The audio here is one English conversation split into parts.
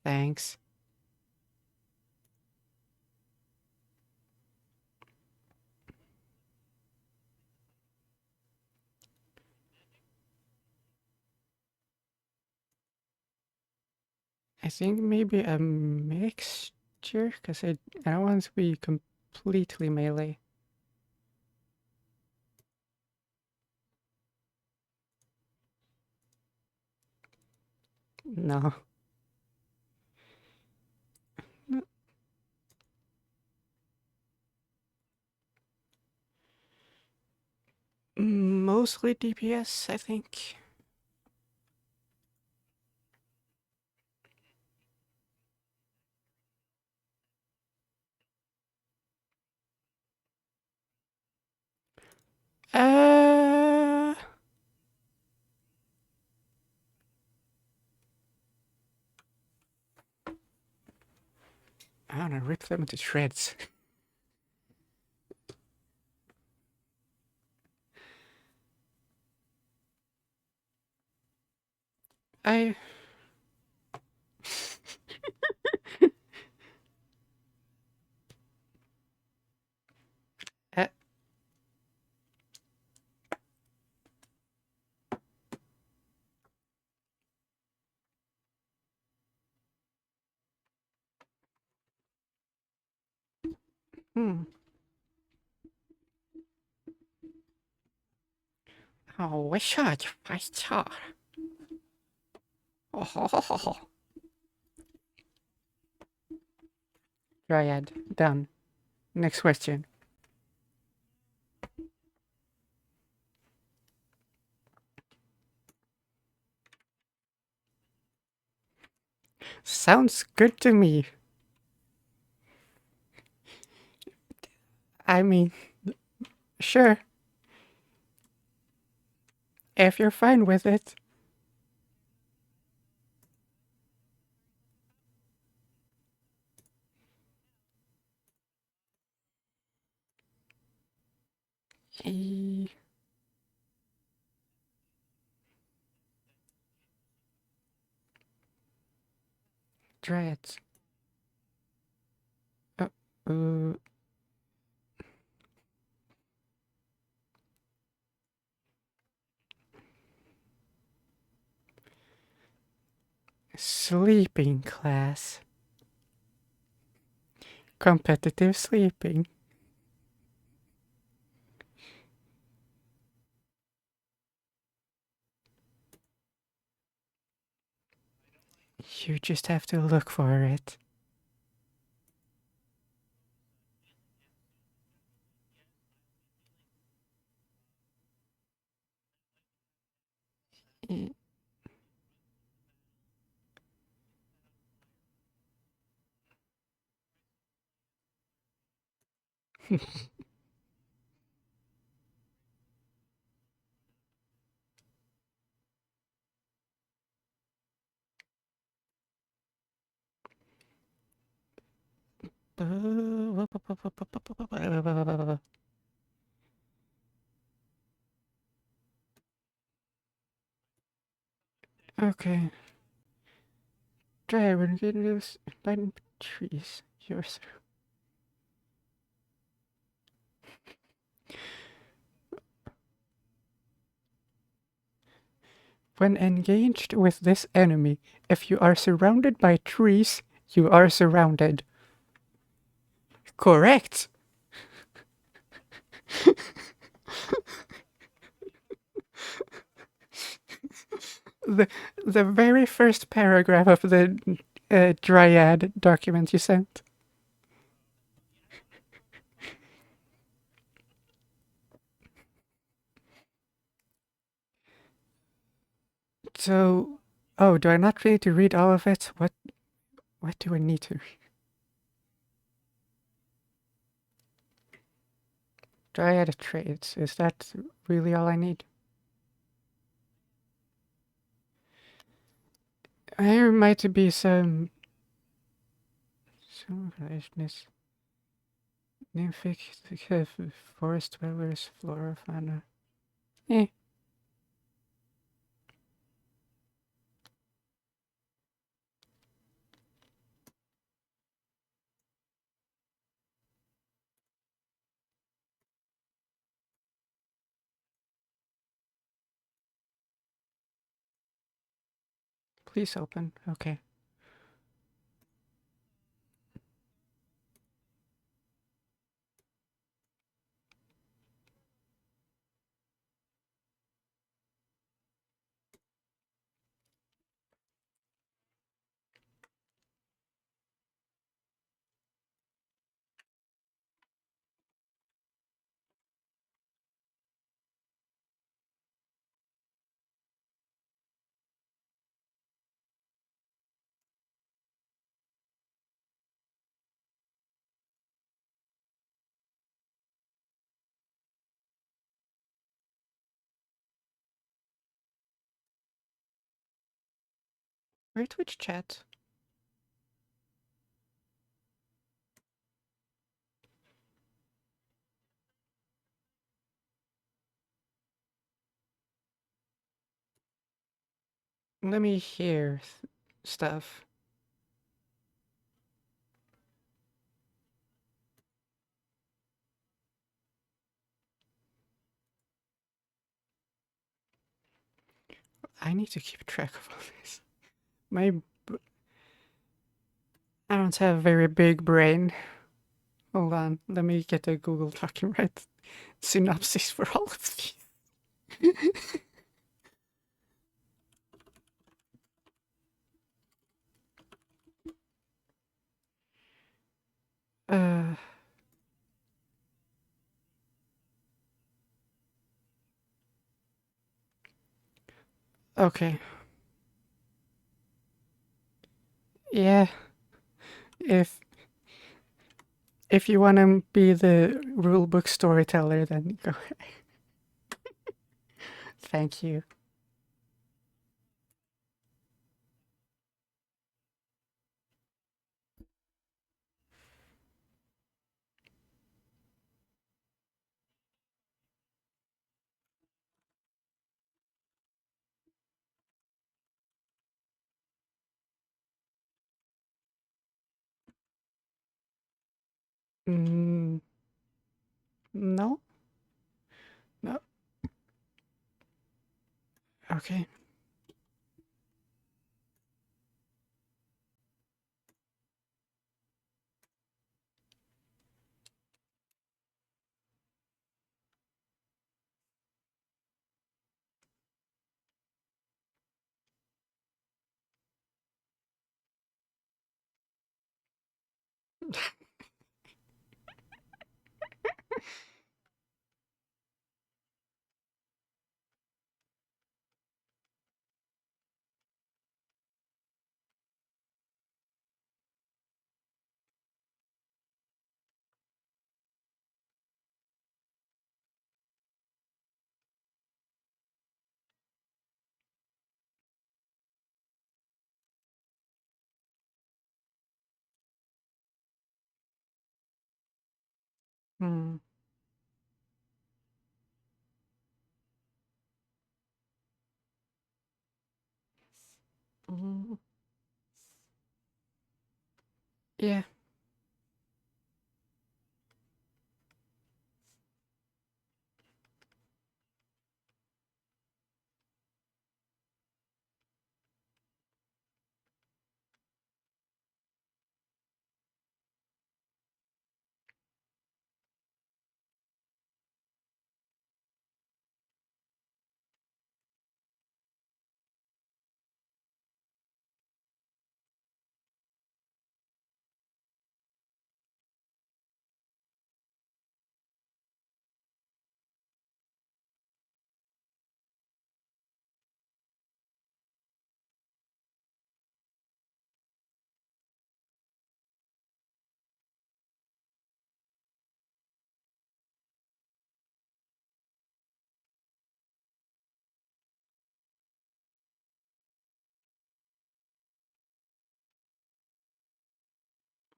Thanks. I think maybe a mixture, because I don't want to be completely melee. No. Mostly DPS, I think. Uh, I don't know, rip them into shreds. I... uh, hmm. Oh, we should fight her. Oh, ho, ho, ho, ho. Dryad, done. Next question. Sounds good to me. I mean, sure. If you're fine with it. Eh, Dryads. Uh, uh, sleeping class. Competitive sleeping. You just have to look for it. Eh. Okay. Dryad, when you lose lighting trees, yours. When engaged with this enemy, if you are surrounded by trees, you are surrounded. Correct! the, the very first paragraph of the Dryad document you sent. So, oh, do I not need to read all of it? What do I need to read? Dryad traits, is that really all I need? There might be some relationist, nymphic, forest dwellers, flora, fauna. Eh. Please open. Okay. Where Twitch chat? Let me hear stuff. I need to keep track of all this. I don't have a very big brain. Hold on, let me get a Google document synopsis for all of these. uh, okay. Yeah, if you want to be the rulebook storyteller, then go. Thank you. Mm, no, no. Okay. Mm. Mm. Yeah.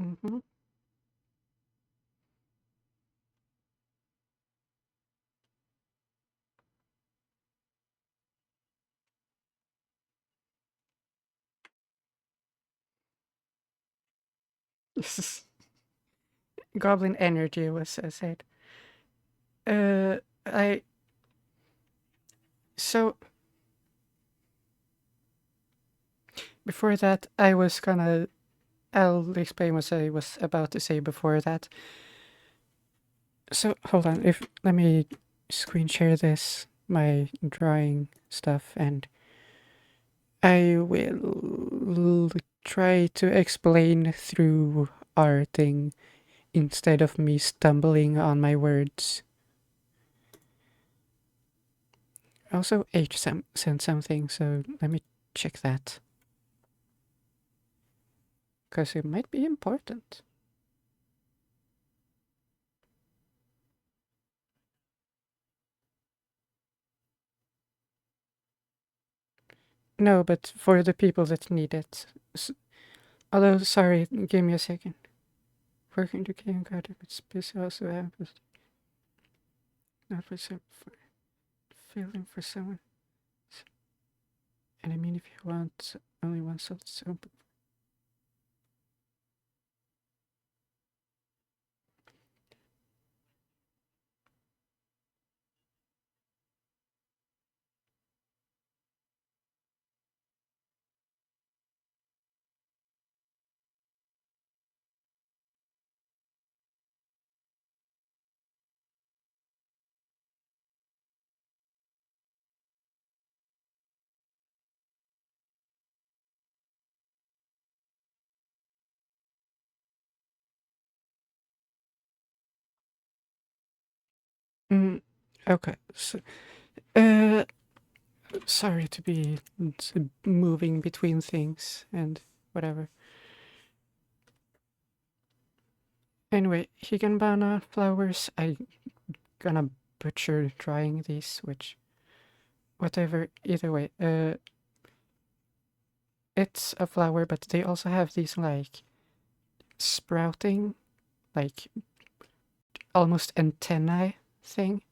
Mm-hmm. Goblin energy was said. Uh, I so before that, I was gonna. I'll explain what I was about to say before that. So hold on. If let me screen share this, my drawing stuff, and I will try to explain through arting instead of me stumbling on my words. Also, H sent something, so let me check that. Because it might be important. No, but for the people that need it. Although, sorry, give me a second. Working to game card with space also happens. Not for feeling for someone. And I mean, if you want only one solid so. Mm, okay, so, uh, sorry to be moving between things and whatever. Anyway, Higanbana flowers, I gonna butcher drawing these, which, whatever, either way, it's a flower, but they also have these, like, sprouting, like, almost antennae thing.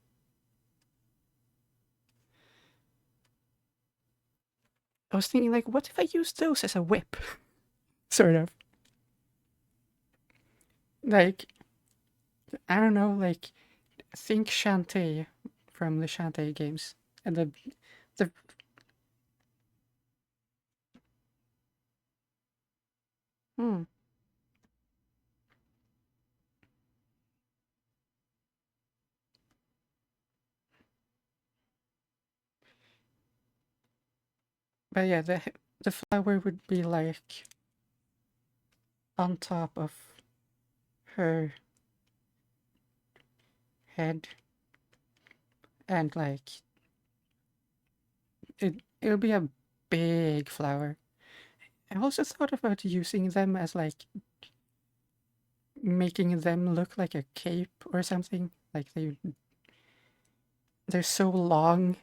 I was thinking, like, what if I use those as a whip? Sort of. Like, I don't know, like, think Shantae from the Shantae games. And the hmm. But yeah, the flower would be like on top of her head, and like it'll be a big flower. I also thought about using them as like making them look like a cape or something. Like they're so long,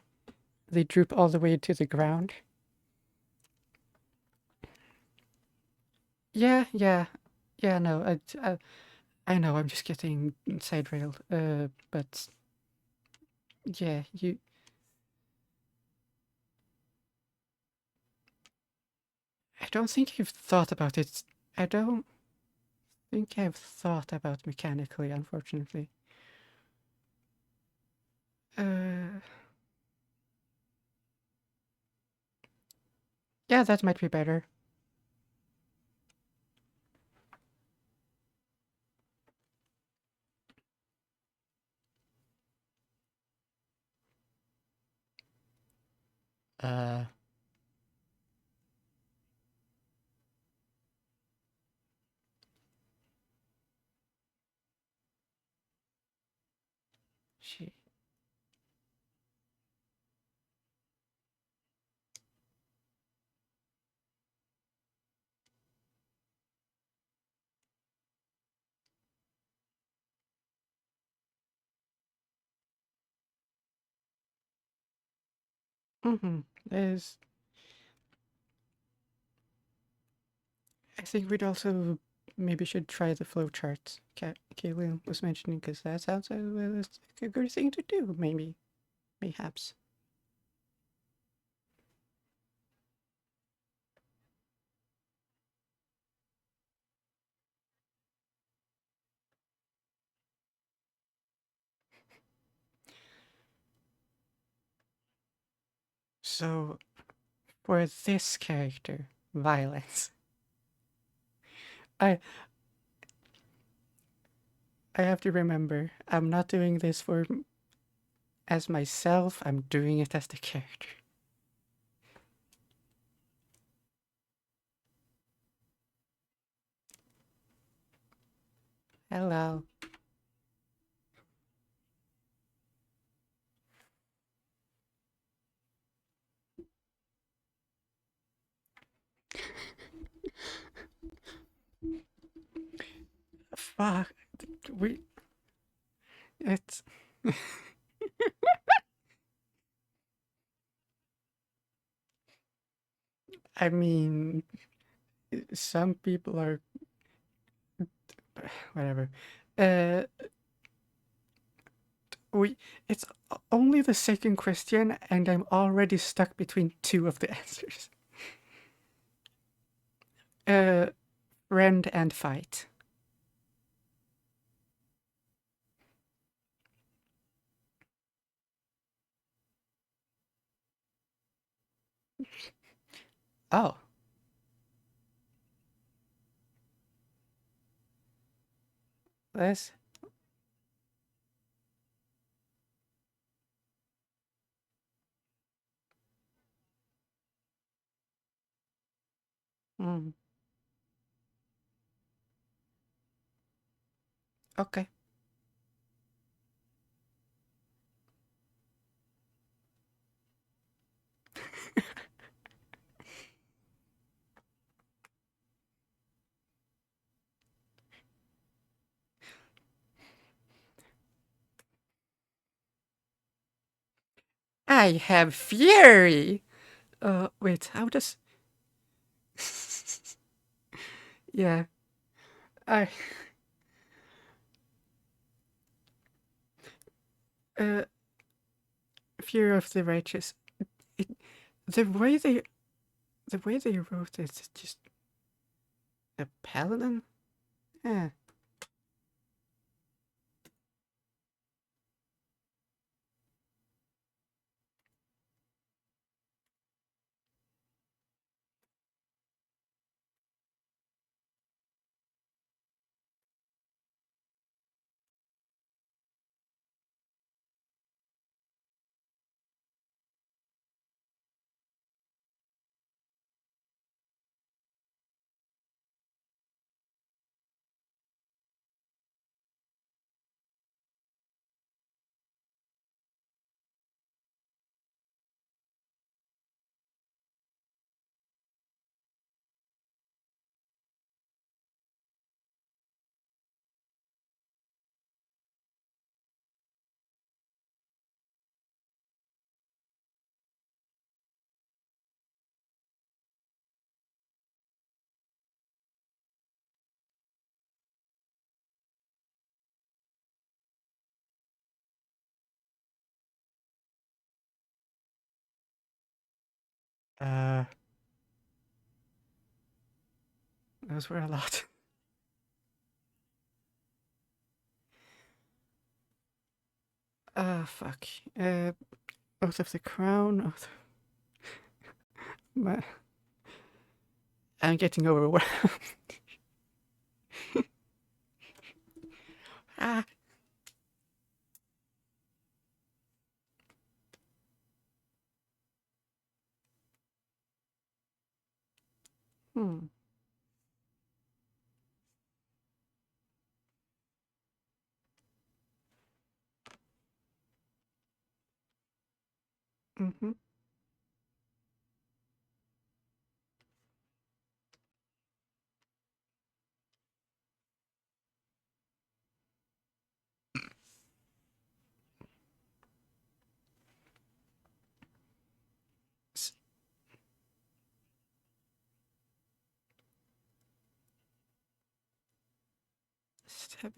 they droop all the way to the ground. Yeah, yeah, yeah. No, I know. I'm just getting side railed. But yeah, you. I don't think you've thought about it. I don't think I've thought about mechanically, unfortunately. Uh, yeah, that might be better. Uh, she. Mm-hmm. Is I think we'd also maybe should try the flowchart Kaylin was mentioning, because that sounds like a good thing to do. Maybe, mayhaps. So for this character, violence. I I have to remember, I'm not doing this for as myself. I'm doing it as the character. Hello. Fuck. We. It's. I mean, some people are. Whatever. Uh, we. It's only the second question, and I'm already stuck between two of the answers. Uh, Friend and fight. Oh. This. Mm, okay. I have fury. Wait. How does? Yeah. I. Uh, Fear of the righteous. It, the way they wrote it, it's just a paladin. Yeah. Uh, those were a lot. Fuck. Uh, Oath of the Crown. My, I'm getting overwhelmed. ah. Hmm. Mm-hmm.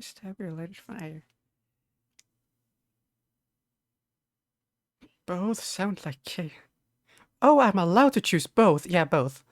Stab your light fire. Both sound like K. Oh, I'm allowed to choose both. Yeah, both.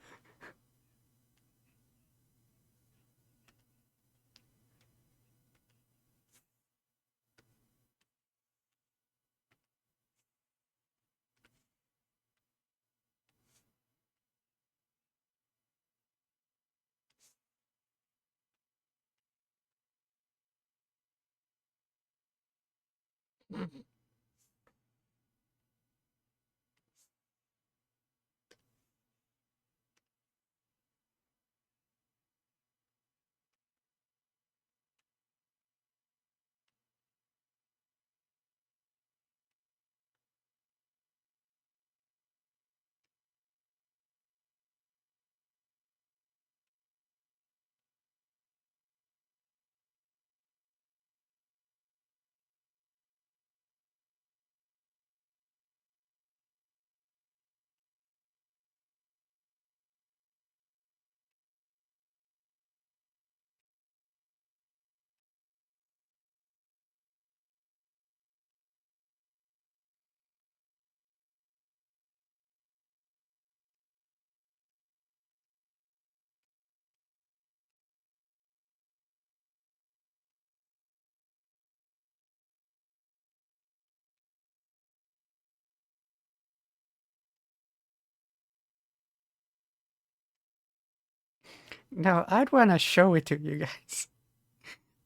No, I'd want to show it to you guys.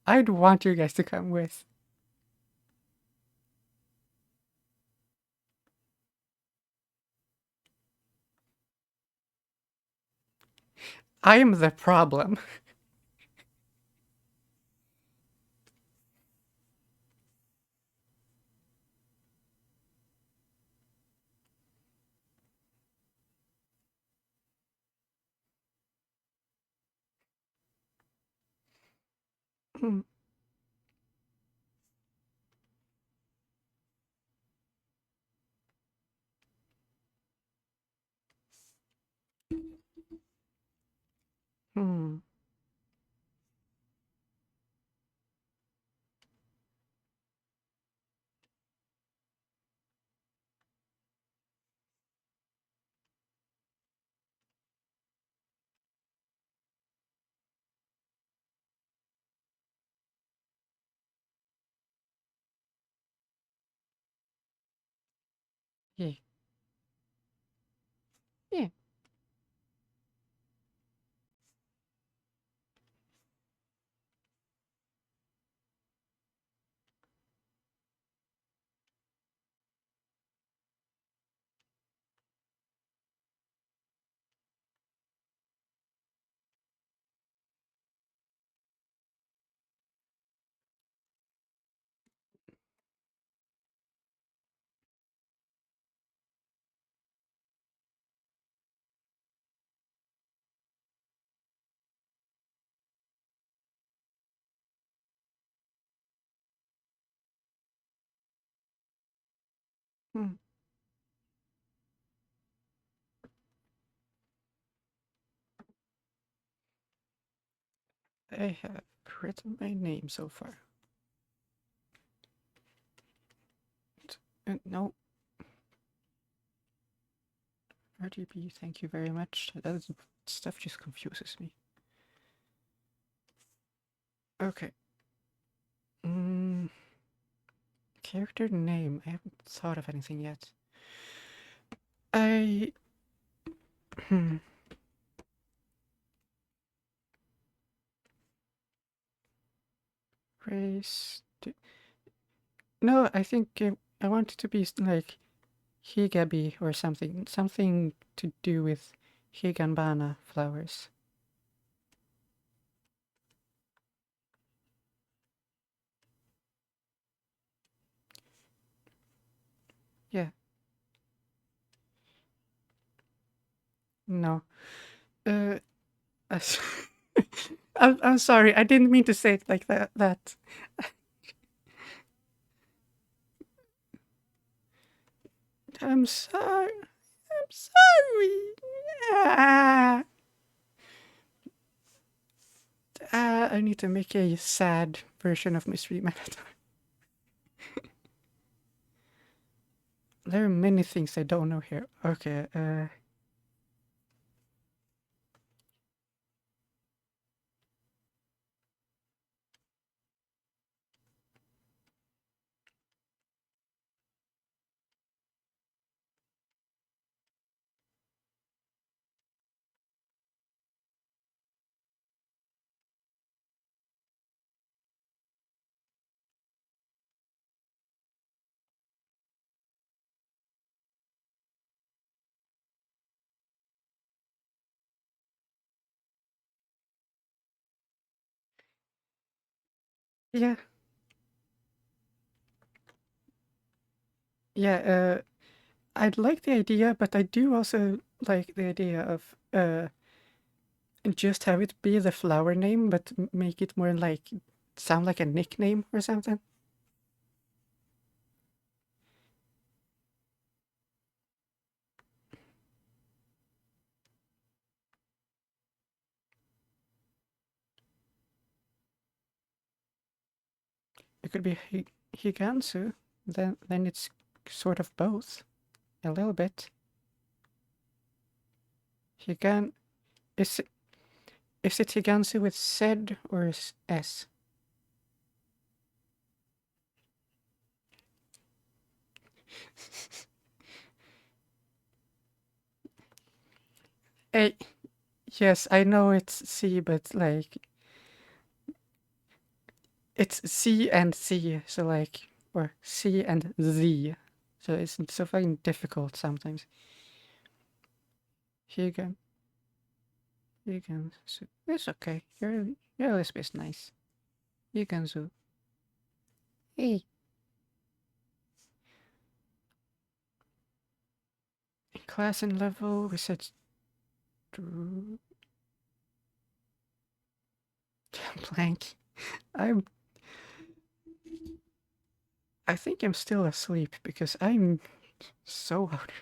I'd want you guys to come with. I am the problem. Hmm. Hmm. Yeah. Yeah. Hmm. I have written my name so far. No, RGB, thank you very much. That stuff just confuses me. Okay. Mm, character name. I haven't thought of anything yet. I. Hmm. Race. No, I think I want it to be like Higabi or something. Something to do with Higanbana flowers. Yeah. No. Uh. I'm sorry. I didn't mean to say it like that. I'm sorry. I'm sorry. Ah, I need to make a sad version of Mystery Minotaur. There are many things I don't know here. Okay, Yeah, yeah. I'd like the idea, but I do also like the idea of just have it be the flower name, but make it more like sound like a nickname or something. It could be Higansu. Then it's sort of both a little bit. Higan is is it Higansu with Z or S? Eh, yes, I know it's C, but like it's C and C, so like or C and Z, so it's so fucking difficult sometimes. Higan, Higansu, it's okay. Your lisp is nice. Higansu, hey, class and level. We said blank. I'm. I think I'm still asleep because I'm so out.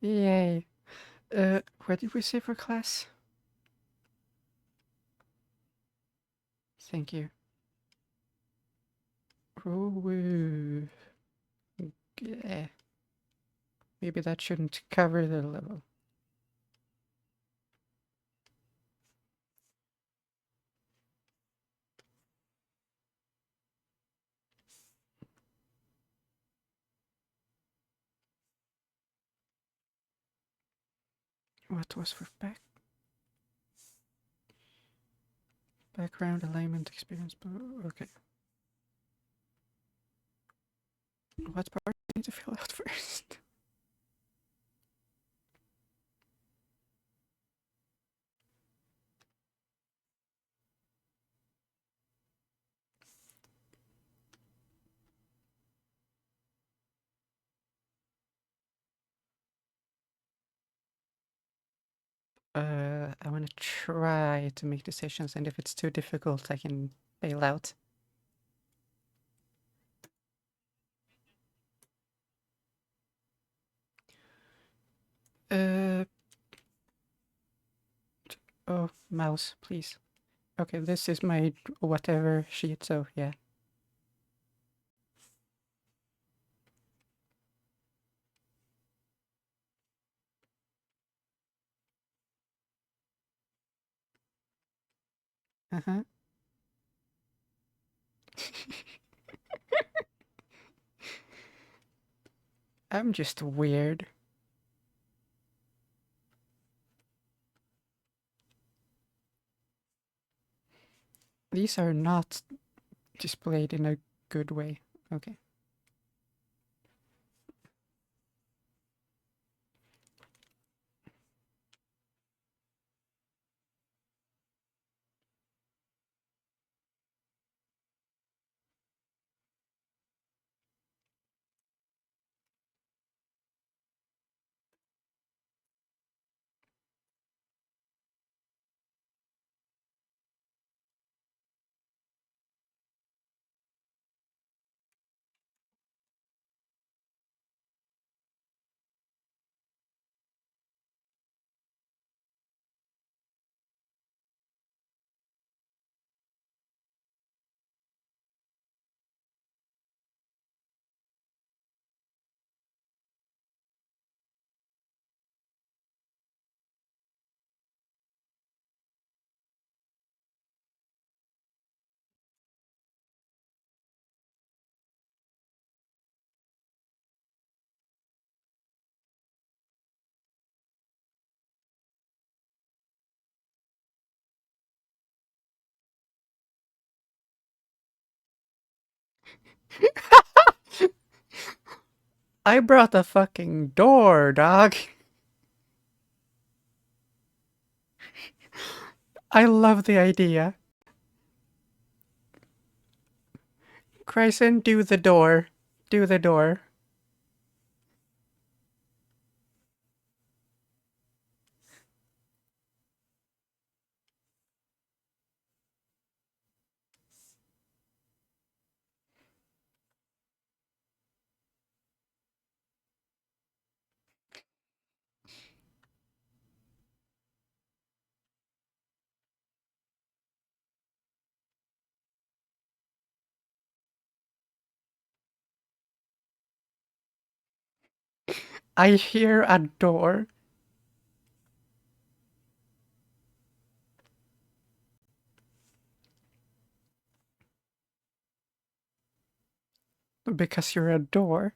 Yay. What did we say for class? Thank you. Ooh. Yeah. Maybe that shouldn't cover the level. What was for background alignment experience? Okay. What part do I need to fill out first? I want to try to make decisions, and if it's too difficult, I can bail out. Uh, oh, mouse, please. Okay, this is my whatever sheet, so yeah. Uh-huh. I'm just weird. These are not displayed in a good way. Okay. I brought a fucking door, dog. I love the idea. Chryson, do the door. Do the door. I hear a door. Because you're a door.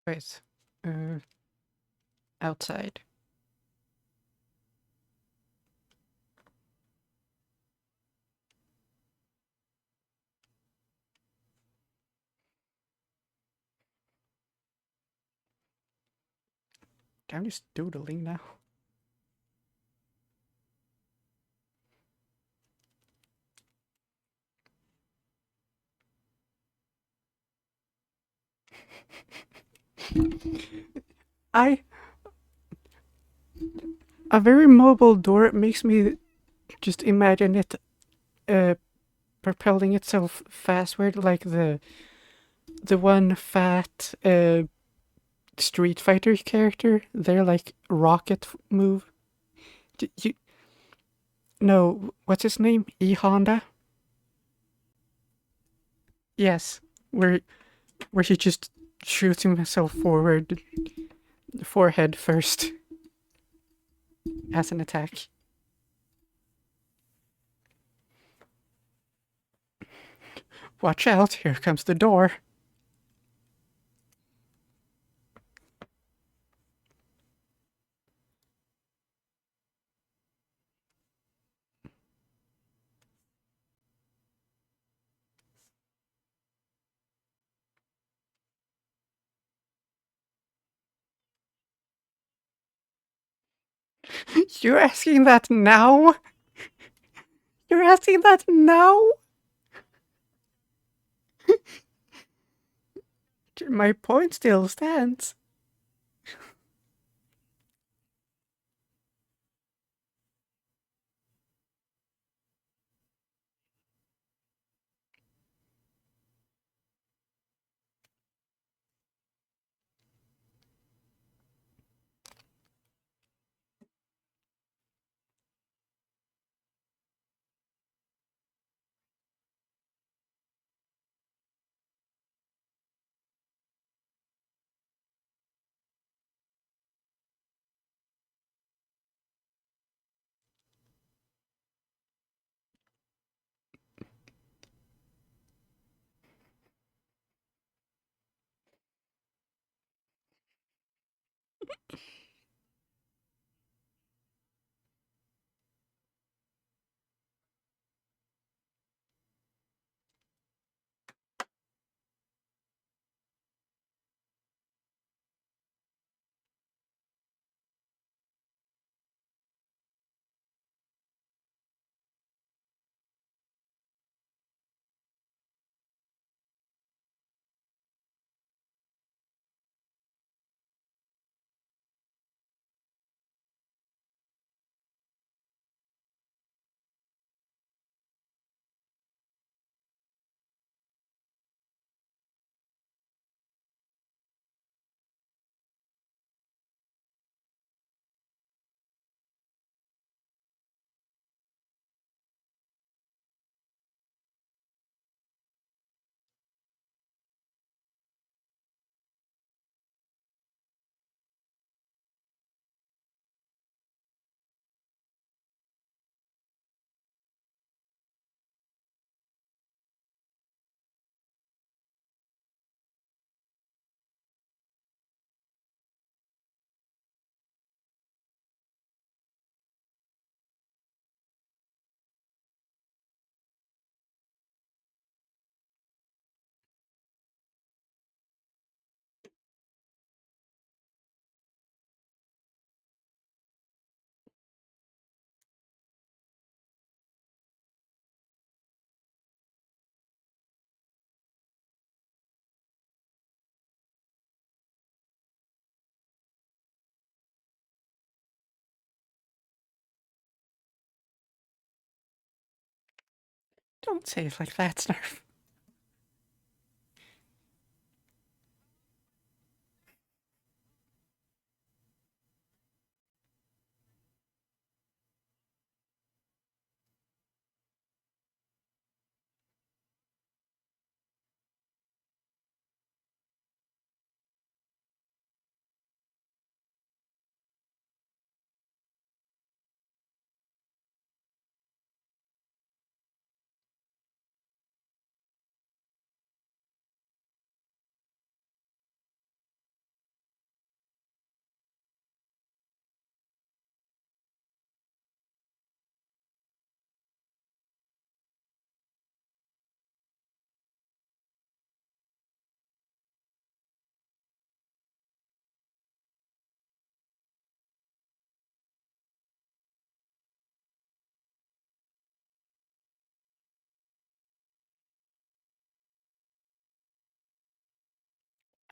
Wait. Uh, outside. I'm just doodling now. I. A very mobile door makes me just imagine it uh, propelling itself fastward like the one fat Street Fighter character. Their like rocket move. You no, what's his name? E Honda. Yes, where he just shoots himself forward, forehead first, as an attack. Watch out! Here comes the door. You're asking that now? You're asking that now? My point still stands. Don't say it like that, Snarf.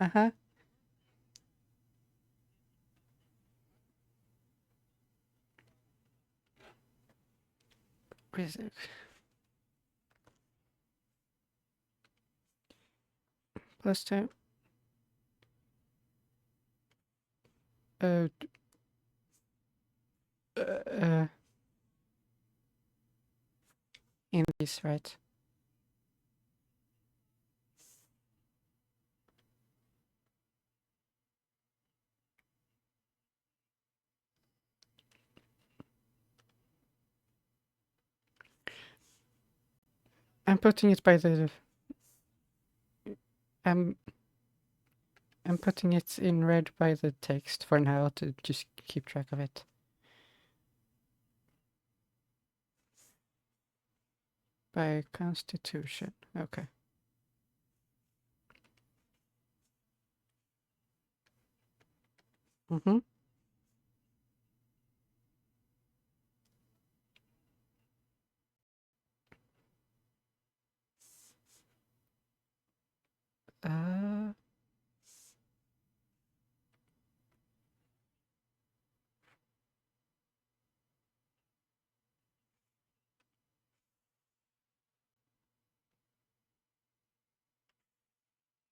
Uh-huh. Where is it? Plus two. Uh, uh, in this, right? I'm putting it by the. I'm I'm putting it in red by the text for now to just keep track of it. By Constitution. Okay. Mm-hmm. Uh.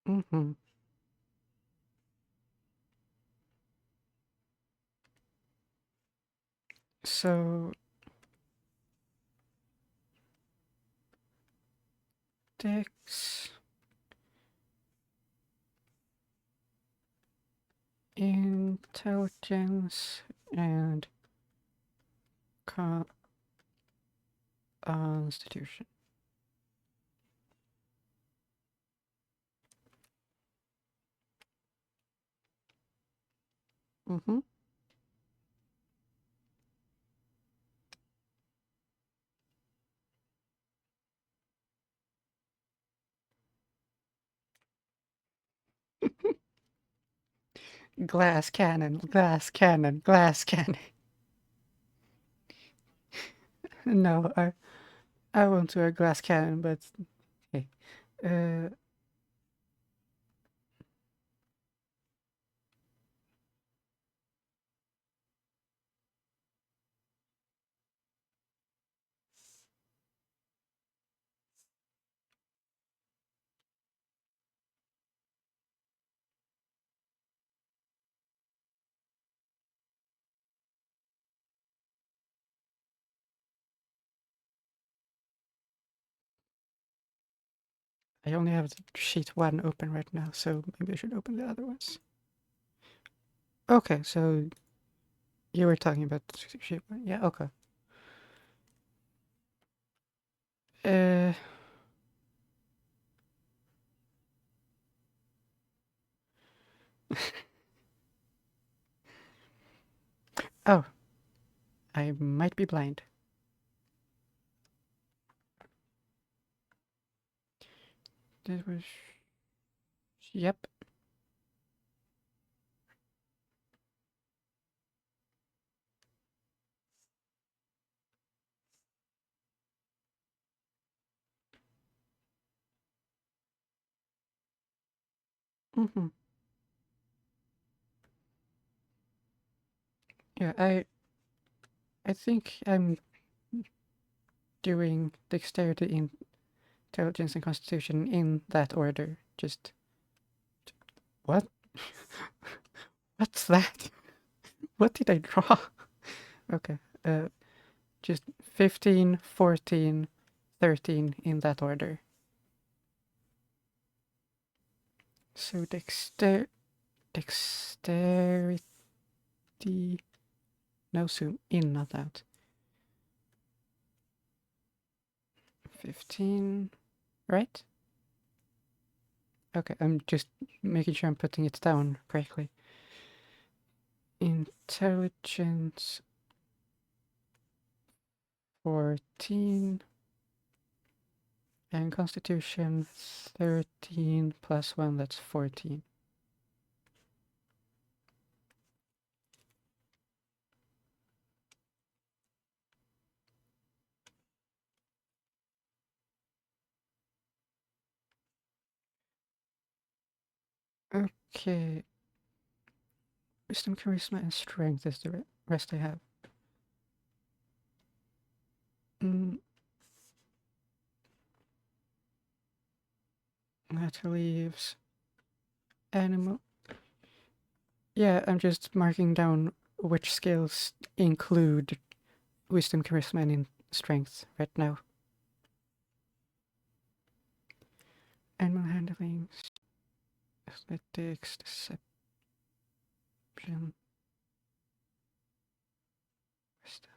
Mm-hmm. So Dex, intelligence, and constitution. Mm-hmm. Glass cannon, glass cannon, glass cannon. No, I won't do a glass cannon, but hey. Uh, I only have sheet one open right now, so maybe I should open the other ones. Okay, so you were talking about sheet one. Yeah, okay. Uh, oh, I might be blind. That was. Yep. Mm-hmm. Yeah, I think I'm doing dexterity in intelligence, and constitution in that order. Just what? What's that? What did I draw? Okay. Just 15, 14, 13 in that order. So dexterity. No, zoom in, not out. 15, right? Okay, I'm just making sure I'm putting it down correctly. Intelligence 14 and constitution 13 plus 1, that's 14. Okay. Wisdom, charisma, and strength is the rest I have. That leaves animal. Yeah, I'm just marking down which skills include wisdom, charisma, and strength right now. Animal handling, athletics, deception, wisdom.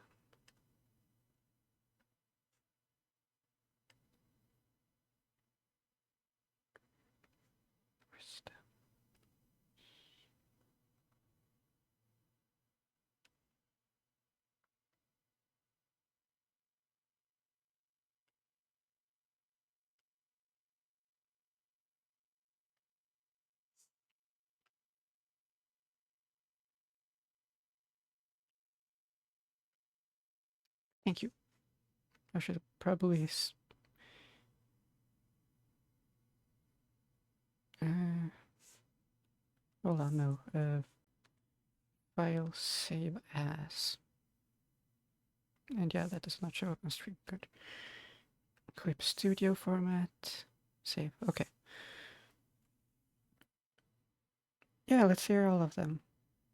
Thank you. I should probably. Hold on, no. File save as. And yeah, that does not show up on stream. Good. Clip studio format. Save. Okay. Yeah, let's hear all of them.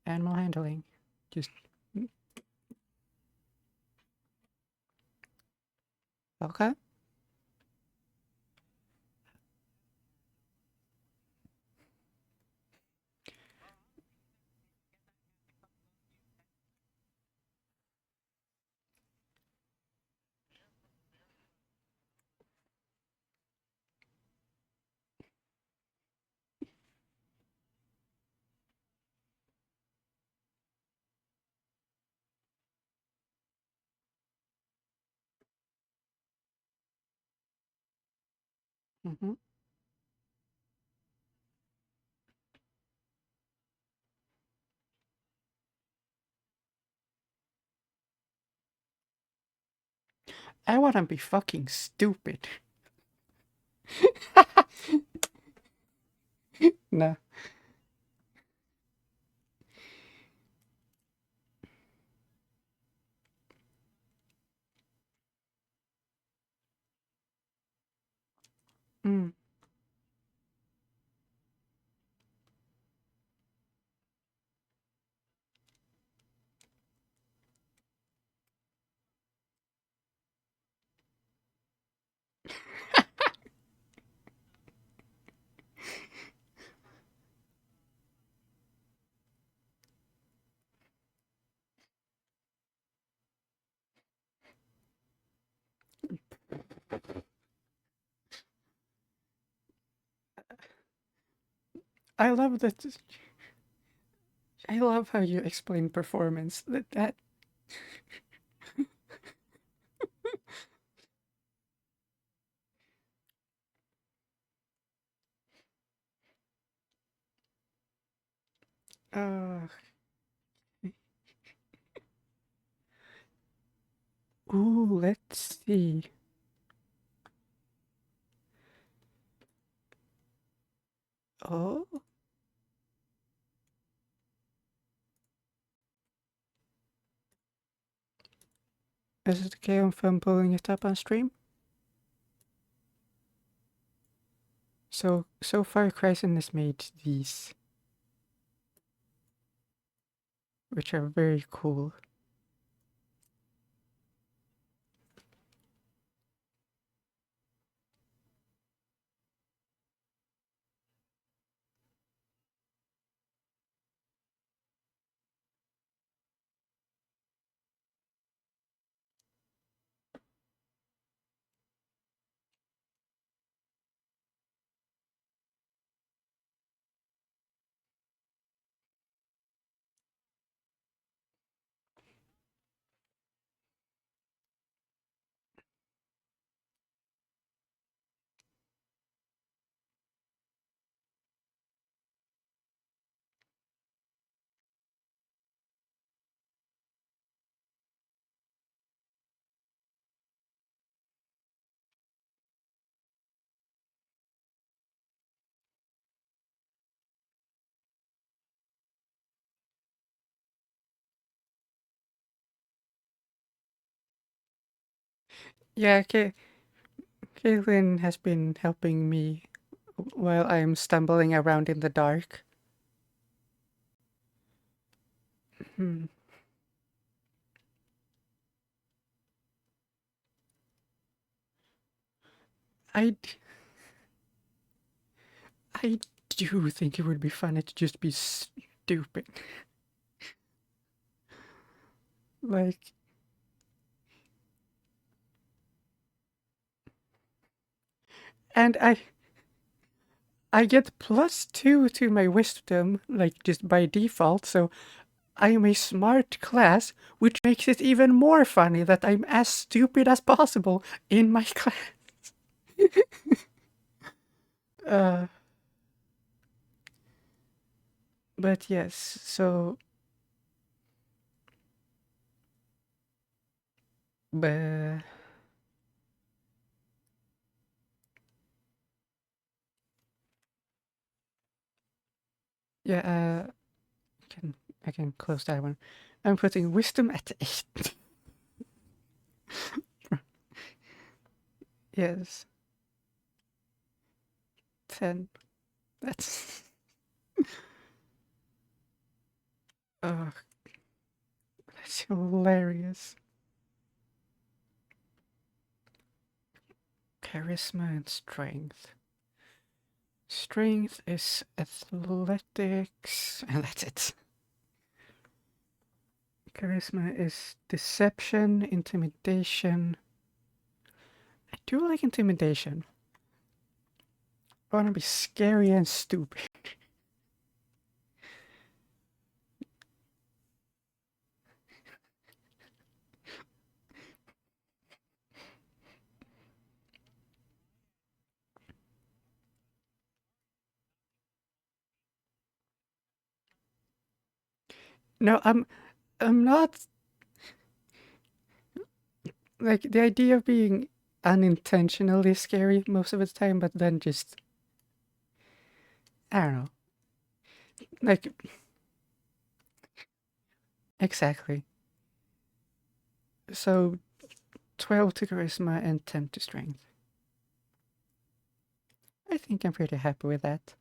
Animal handling. Just. Okay. Mm-hmm. I wanna be fucking stupid. No. Mm. I love that. I love how you explain performance. That. Uh. Ooh, let's see. Oh. Is it okay if I'm pulling it up on stream? So far, Kryson has made these, which are very cool. Yeah, Kaylin has been helping me while I'm stumbling around in the dark. Hmm. I, d- I do think it would be funny to just be stupid. Like, and I get +2 to my wisdom, like just by default, so I am a smart class, which makes it even more funny that I'm as stupid as possible in my class. Uh, but yes, so, but yeah, can I can close that one. I'm putting wisdom at 8. Yes, 10. That's uh, that's hilarious. Charisma and strength. Strength is athletics, and that's it. Charisma is deception, intimidation. I do like intimidation. I want to be scary and stupid. No, I'm not like the idea of being unintentionally scary most of the time, but then just I don't know. Like exactly. So 12 to charisma and 10 to strength. I think I'm pretty happy with that.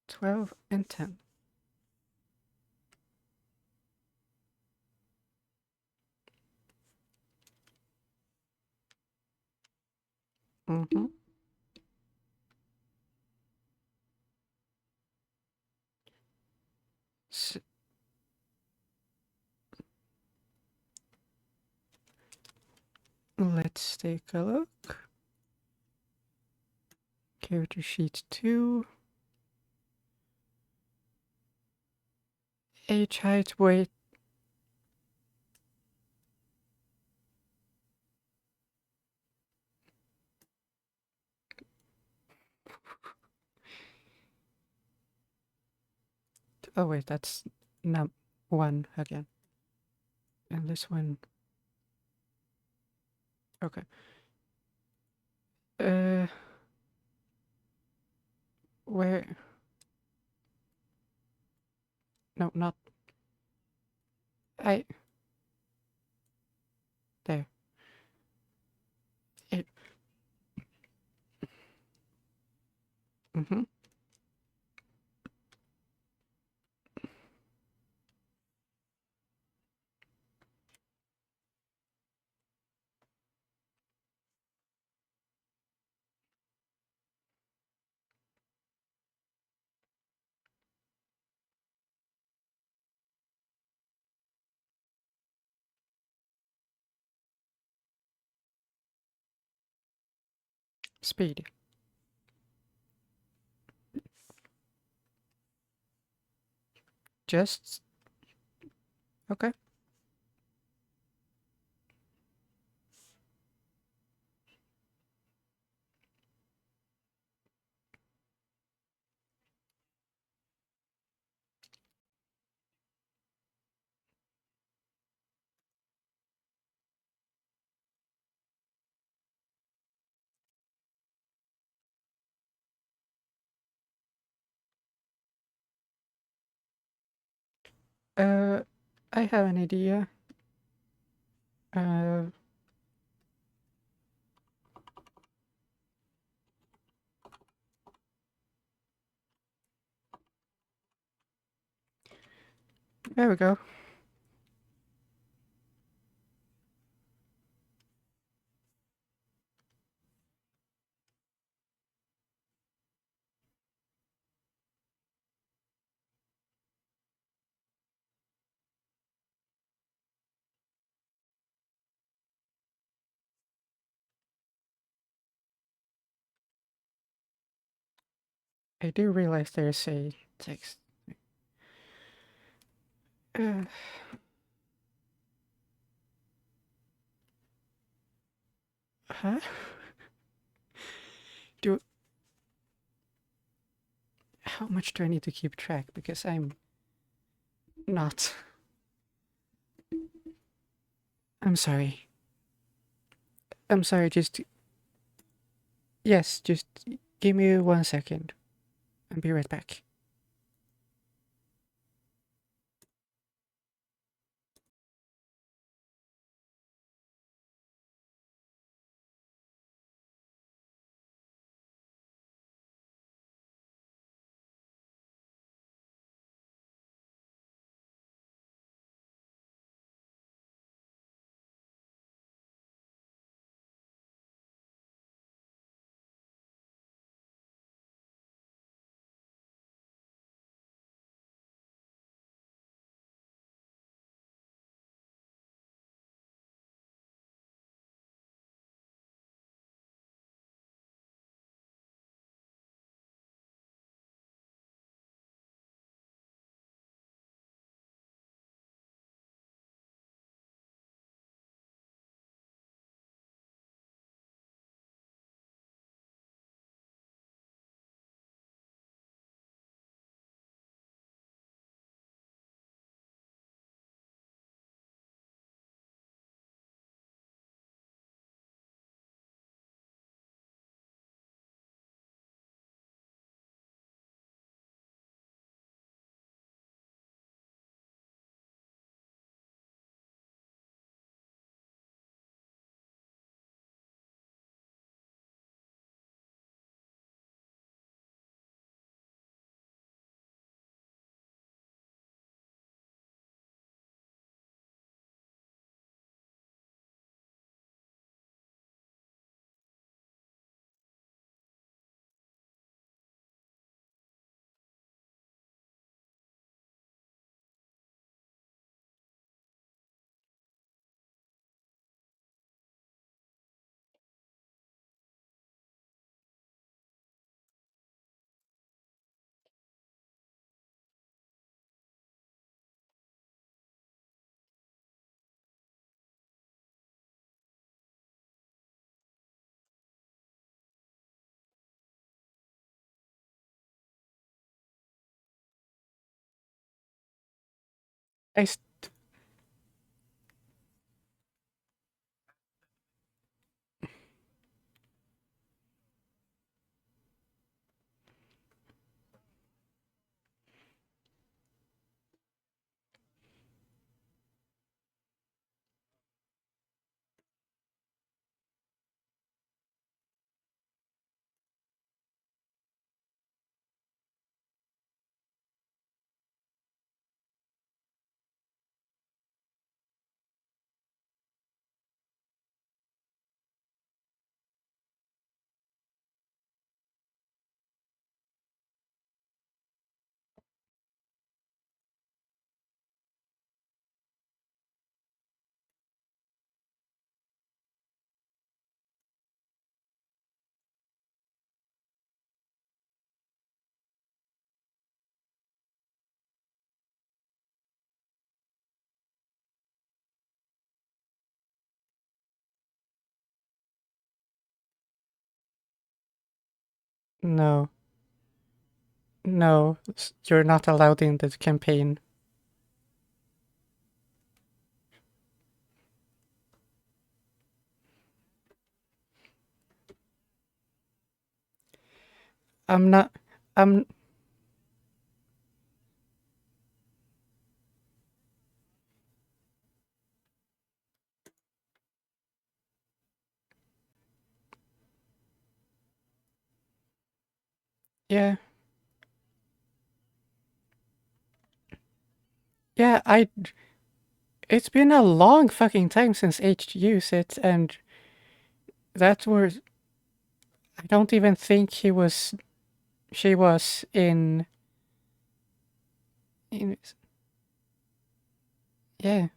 12 and 10. Mm-hmm. So, let's take a look. Character sheet 2. Age, height, weight. Oh wait, that's num 1 again. And this one. Okay. Uh, where? No, not. I. Mm-hmm. Speed. Just okay. Uh, I have an idea. Uh, there we go. I do realize there's a text. Uh, huh? Do How much do I need to keep track? Because I'm not. I'm sorry. I'm sorry. Just yes. Just give me 1 second. I'll be right back. I st- No, no, you're not allowed in the campaign. I'm not. I'm. Yeah, yeah. It's been a long fucking time since H used it, and that was. I don't even think he was. She was in. In. Yeah.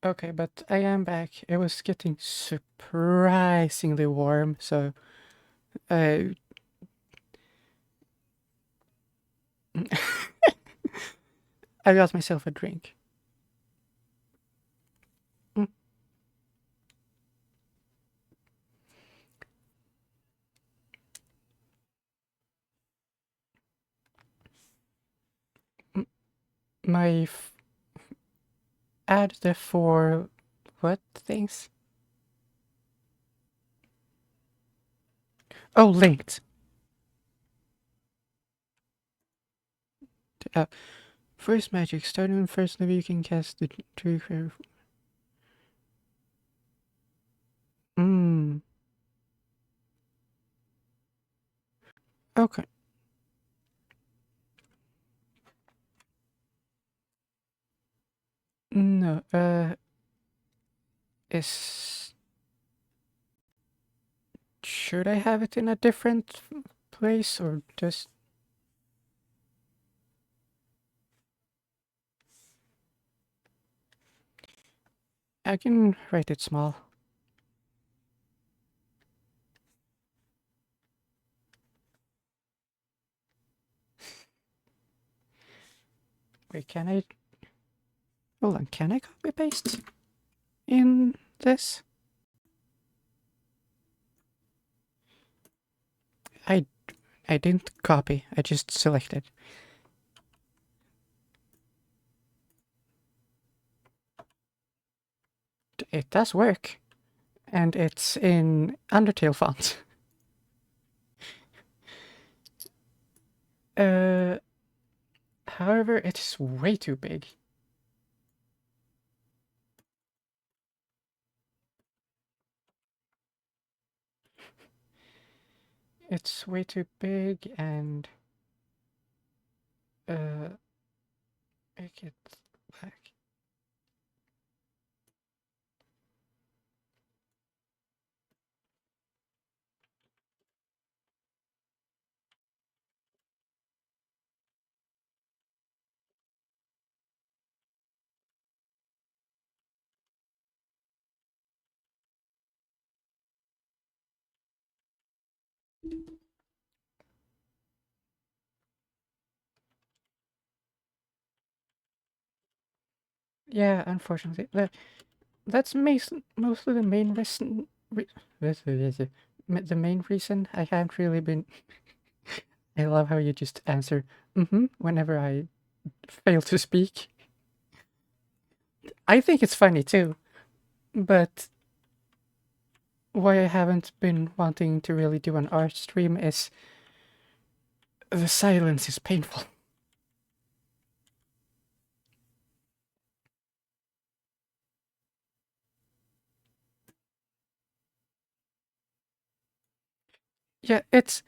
Okay, but I am back. It was getting surprisingly warm, so I I got myself a drink. Mm, mm, My add the four what things? Oh, linked. Uh, First magic. Starting with first level, you can cast the tree. Hmm. Okay. No. Is should I have it in a different place or just? I can write it small. Wait, can I? Hold on. Can I copy paste in this? I I didn't copy. I just selected. It does work, and it's in Undertale font. Uh, However, it's way too big. It's way too big, and uh, make it black. Yeah, unfortunately, that's mostly the main reason. The main reason I haven't really been. I love how you just answer whenever I fail to speak. I think it's funny too, but why I haven't been wanting to really do an art stream is the silence is painful. Yeah, it's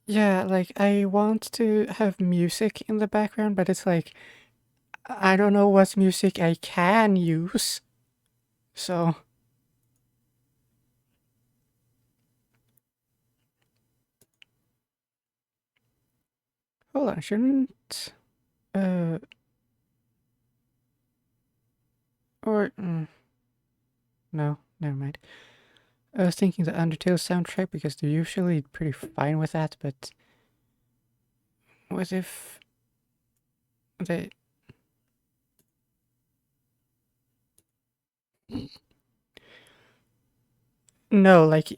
yeah, like I want to have music in the background, but it's like I don't know what music I can use. So hold on, shouldn't uh or no, never mind. I was thinking the Undertale soundtrack because they're usually pretty fine with that, but what if they... No, like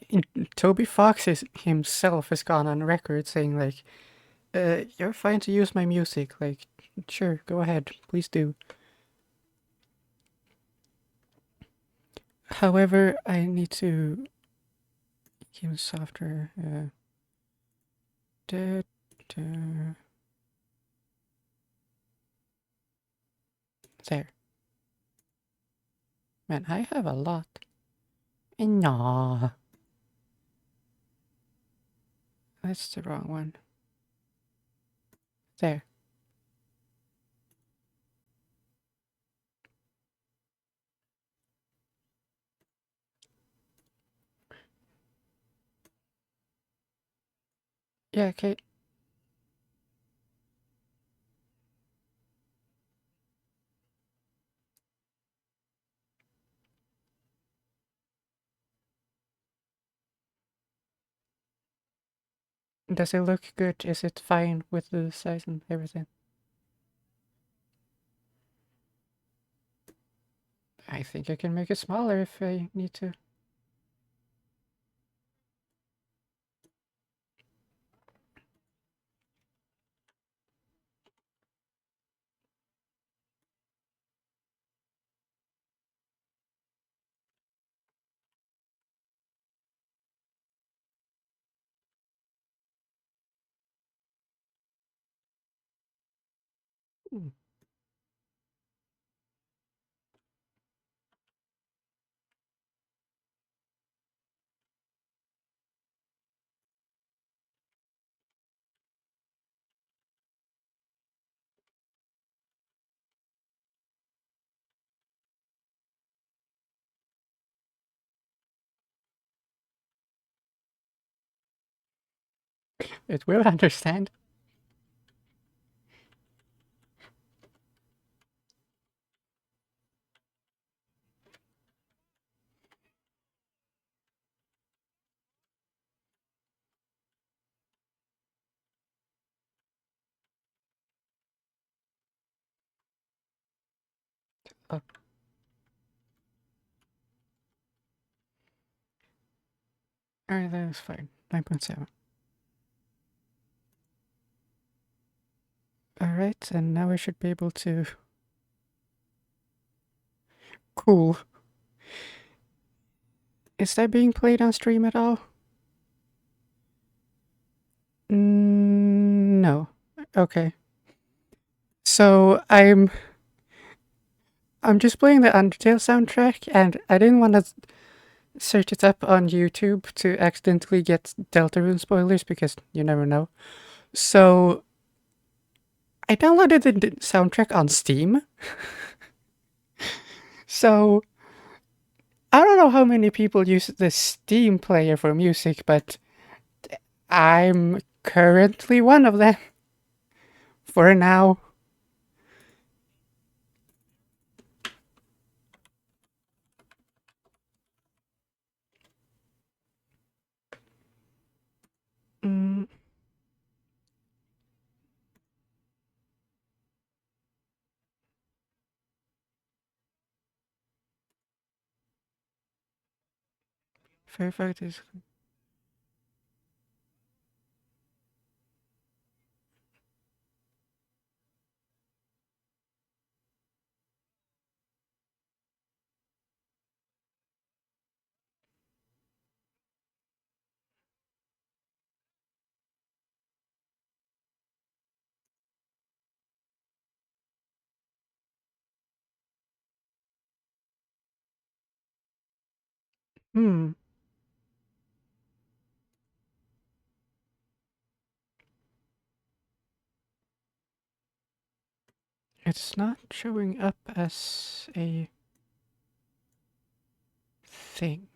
Toby Fox himself has gone on record saying like, "You're fine to use my music. Like, sure, go ahead, please do." However, I need to keep it softer. Da, da. There, man, I have a lot. Nah, that's the wrong one. There. Yeah, okay. Does it look good? Is it fine with the size and everything? I think I can make it smaller if I need to. Hmm. It will understand. Oh, alright, that is fine. 9.7. Alright, and now I should be able to... Cool. Is that being played on stream at all? No. Okay. So I'm just playing the Undertale soundtrack, and I didn't want to search it up on YouTube to accidentally get Deltarune spoilers because you never know. So I downloaded the soundtrack on Steam. So I don't know how many people use the Steam player for music, but I'm currently one of them for now. Mm, Fairfax is... Hmm, it's not showing up as a thing.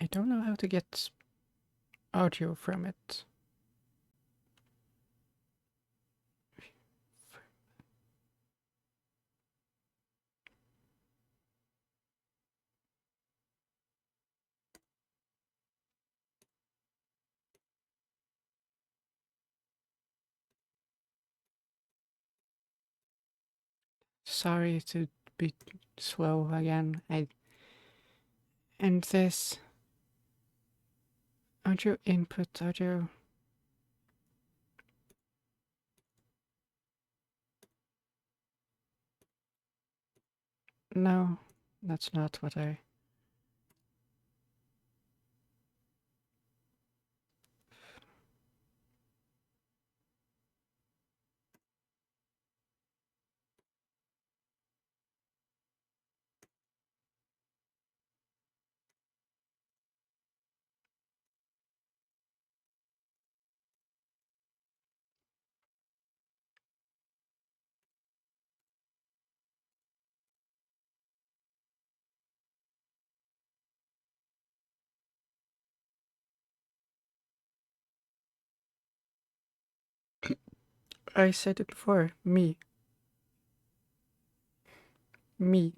I don't know how to get audio from it. sorry to be slow again. And this audio input audio. No, that's not what I. I said it before. Me. Me.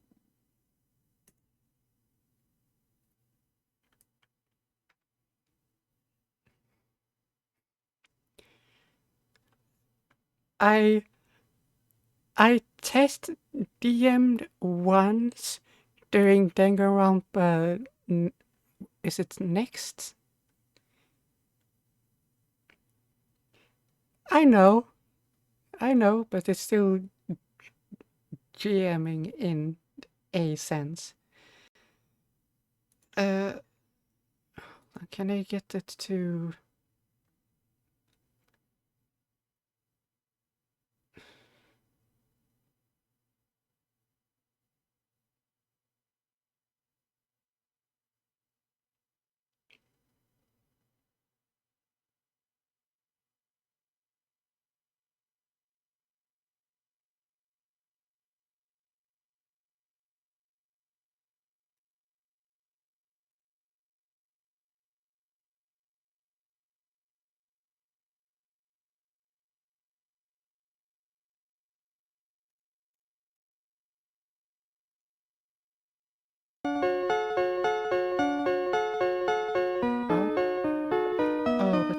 I test DM'd once during Danganronpa. Is it next? I know, but it's still GMing in a sense. Can I get it to?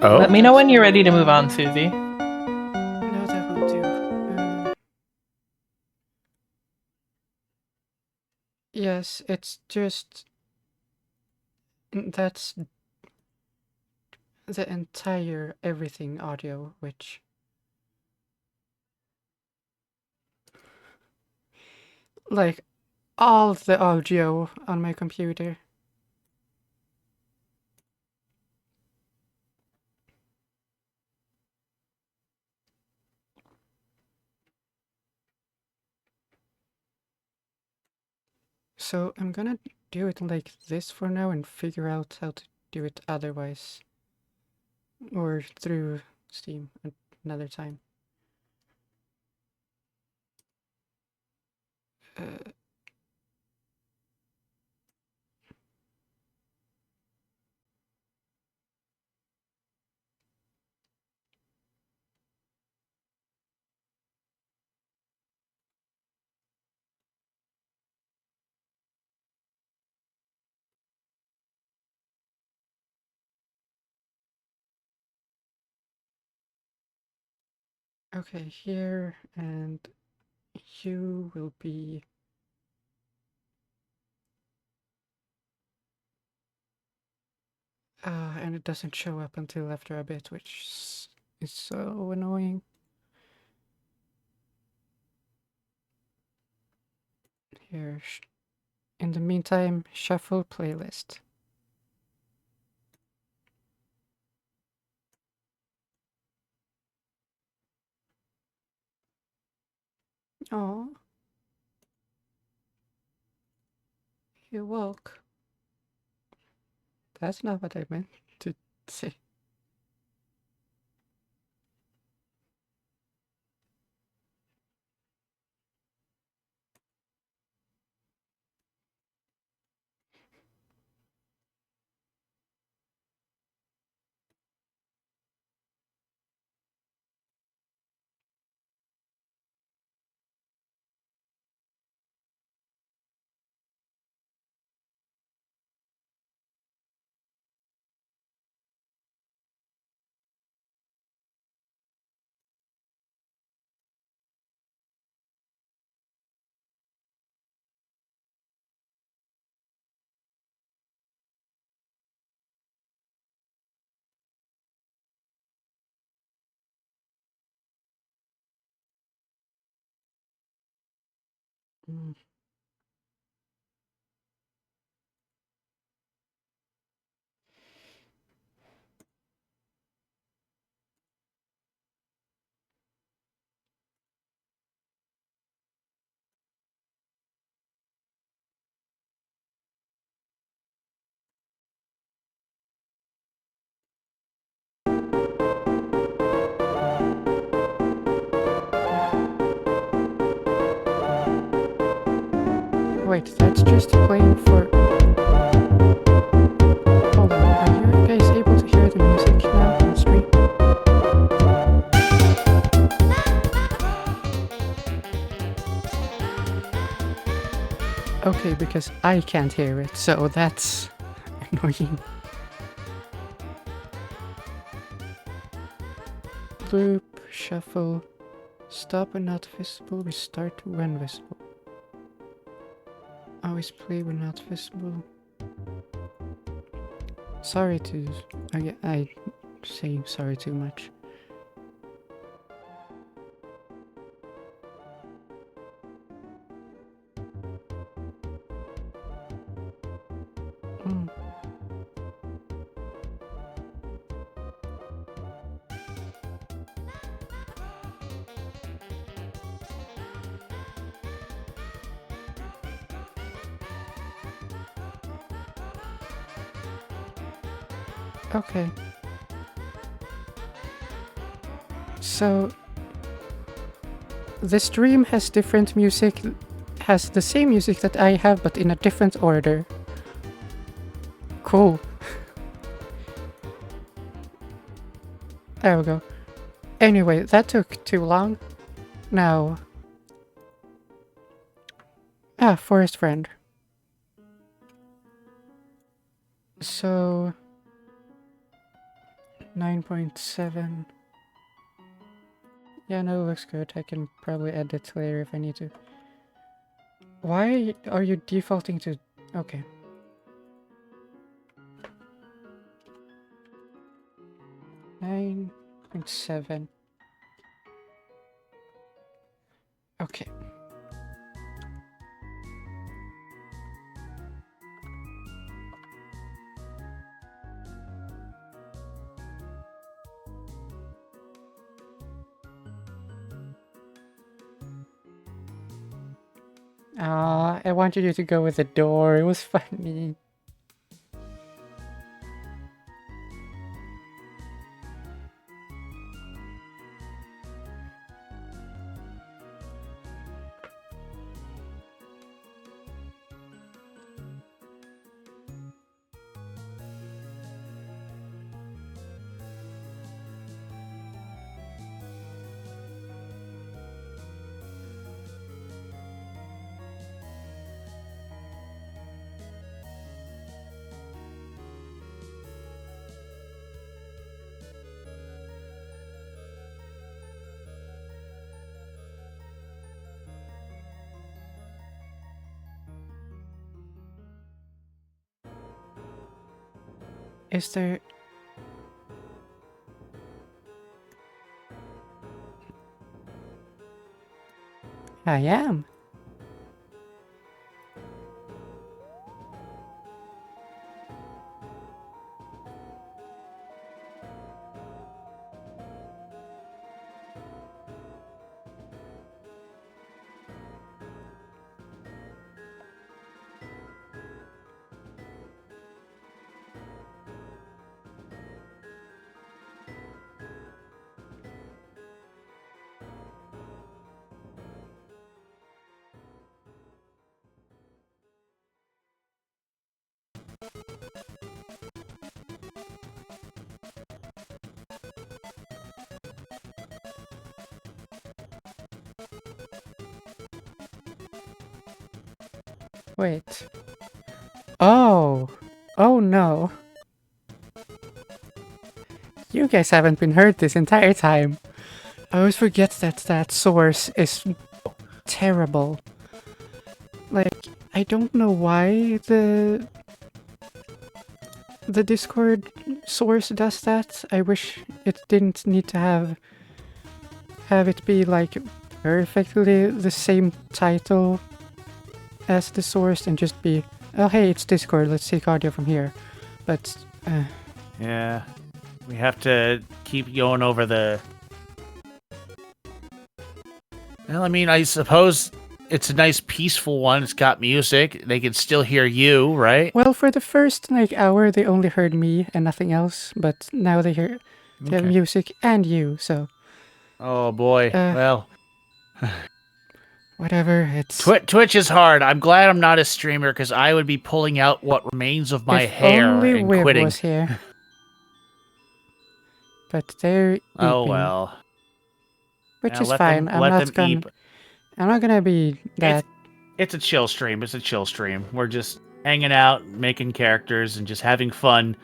Oh. Let me know when you're ready to move on, Susie. No, that will do. Yes, it's just that's the entire everything audio, which like all of the audio on my computer. So I'm gonna do it like this for now and figure out how to do it otherwise. Or through Steam another time. Uh, okay, here, and you will be... and it doesn't show up until after a bit, which is so annoying. Here, in the meantime, shuffle playlist. Oh, you woke. That's not what I meant to say. Mm. Wait, that's just playing for... Hold on, are you guys able to hear the music now on stream? Okay, because I can't hear it, so that's annoying. Loop, shuffle, stop when not visible, restart when visible. Always play when not visible. Sorry to... I say sorry too much. Mm. Okay. So the stream has different music, has the same music that I have, but in a different order. Cool. There we go. Anyway, that took too long. Now... forest friend. So... 9.7. Yeah, no, it looks good. I can probably edit later if I need to. Why are you defaulting to... Okay. Nine point seven. Okay. I wanted you to go with the door. It was funny. Is there... I am. Wait. Oh. Oh no. You guys haven't been heard this entire time. I always forget that that source is terrible. Like, I don't know why the Discord source does that. I wish it didn't need to have it be like perfectly the same title as the source and just be, oh hey, it's Discord, let's take audio from here. But Yeah. We have to keep going over the... Well, I mean, I suppose it's a nice peaceful one. It's got music. They can still hear you, right? well, for the first hour they only heard me and nothing else, but now they have Okay. music and you, so Oh boy. Well, whatever. It's Twitch is hard. I'm glad I'm not a streamer because I would be pulling out what remains of my if hair only and Wib quitting. was here. But they're eating, Oh well. which Yeah, is let fine. them, let them eat. I'm not gonna be that. It's a chill stream. It's a chill stream. We're just hanging out, making characters, and just having fun,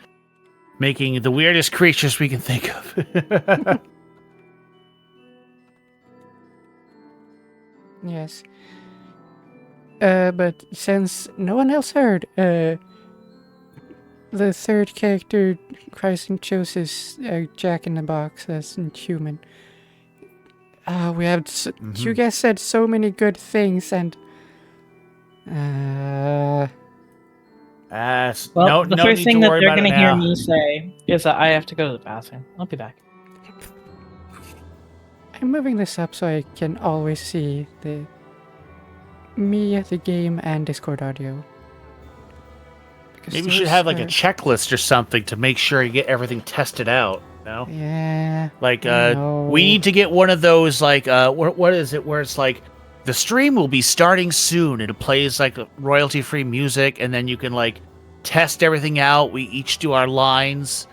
making the weirdest creatures we can think of. Yes. But since no one else heard, the third character Christ chooses Jack in the Box as human. We have you guys said so many good things, and Well, no the first need thing to that worry they're about it gonna hear now. me say is that I have to go to the bathroom. I'll be back. I'm moving this up so I can always see me, the game, and Discord audio. Because Maybe you should those have like a are- checklist or something to make sure you get everything tested out. No? Yeah. Like, no. we need to get one of those, like, what is it, where it's like, the stream will be starting soon, and it plays, like, royalty-free music, and then you can, like, test everything out, we each do our lines,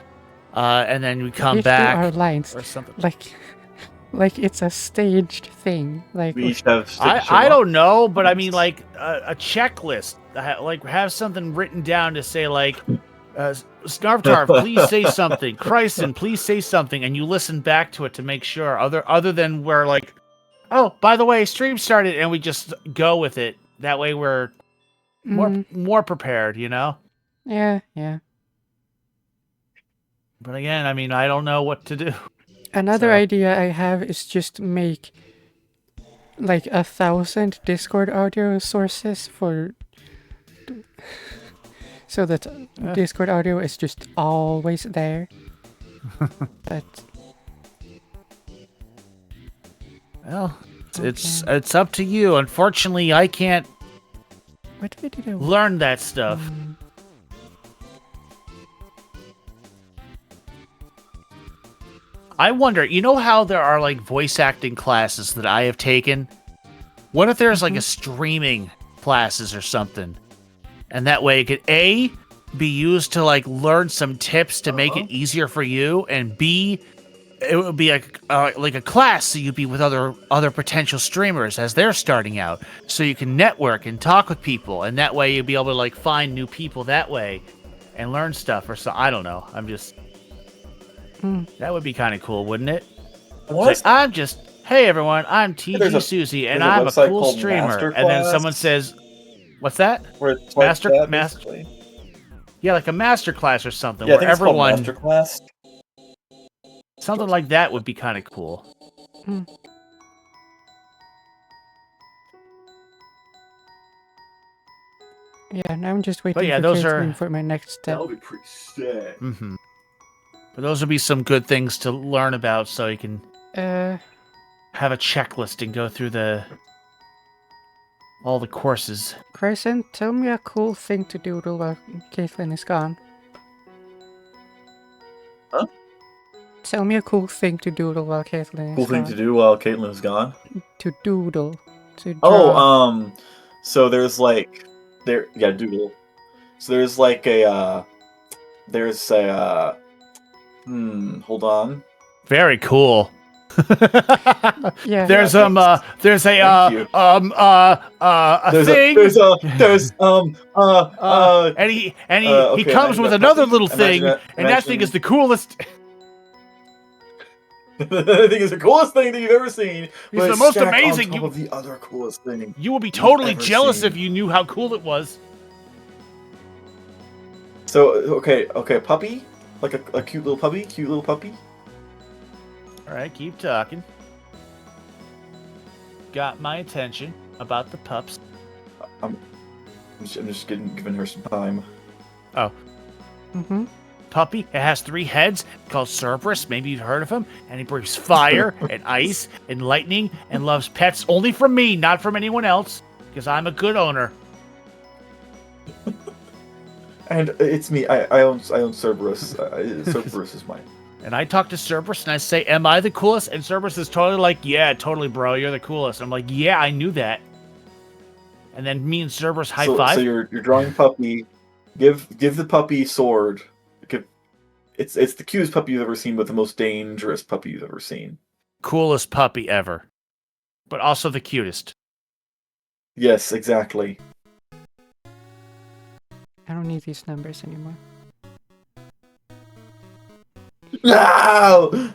and then we come each do back, our lines. or something. Like it's a staged thing. Like We each have I don't know, but I mean, like, a checklist, like, have something written down to say, like, Snarftarf, please say something. Chryson, please say something, and you listen back to it to make sure. Other than we're like, oh, by the way, stream started, and we just go with it. That way, we're more prepared, you know. Yeah. But again, I mean, I don't know what to do. Another idea I have is just make like 1,000 Discord audio sources for. So that Discord audio is just always there. But well, it's up to you. Unfortunately, I can't what did I learn that stuff. I wonder, you know how there are like voice acting classes that I have taken? What if there's like a streaming classes or something? And that way it could A, be used to like learn some tips to make it easier for you, and B, it would be like a class, so you'd be with other potential streamers as they're starting out, so you can network and talk with people, and that way you'd be able to like find new people that way and learn stuff or so. I don't know. I'm just that would be kind of cool, wouldn't it? What? Like, hey everyone, I'm There's TG a- Susie, and there's a I'm a website cool called streamer. And then Masterclass. someone says, "What's that?" Where it's like Master- that, master- basically. Yeah, like a master class or something, Yeah, I where think it's called everyone, Masterclass. something like that would be kind of cool. Yeah, now I'm just waiting yeah, for those Caitlin are- for my next step. be pretty sick. Mm-hmm. But those would be some good things to learn about, so you can have a checklist and go through all the courses. Carson, tell me a cool thing to doodle while Caitlin is gone. Huh? Tell me a cool thing to doodle while Caitlin is Cool gone. thing to do while Caitlin is gone. To doodle. To draw. Oh, so there's like doodle. So there's like hold on. Very cool. Yeah. There's Thank you. a thing. And he okay, comes imagine with a another puppy. little thing, Imagine and that thing is the coolest. I think it's the coolest thing that you've ever seen. It's but the it's most stacked amazing. On top of the other coolest thing. You will be totally ever jealous seen. if you knew how cool it was. So okay, puppy, like a cute little puppy. All right, keep talking. Got my attention about the pups. I'm just giving her some time. Oh, Mm-hmm. puppy. It has 3 heads called Cerberus. Maybe you've heard of him. And he breathes fire and ice and lightning and loves pets only from me, not from anyone else, because I'm a good owner. And it's me. I own Cerberus. Cerberus is mine. And I talk to Cerberus and I say, am I the coolest? And Cerberus is totally like, yeah, totally, bro. You're the coolest. I'm like, yeah, I knew that. And then me and Cerberus high five. So you're drawing puppy. Give the puppy sword. It's the cutest puppy you've ever seen, but the most dangerous puppy you've ever seen. Coolest puppy ever. But also the cutest. Yes, exactly. I don't need these numbers anymore. No!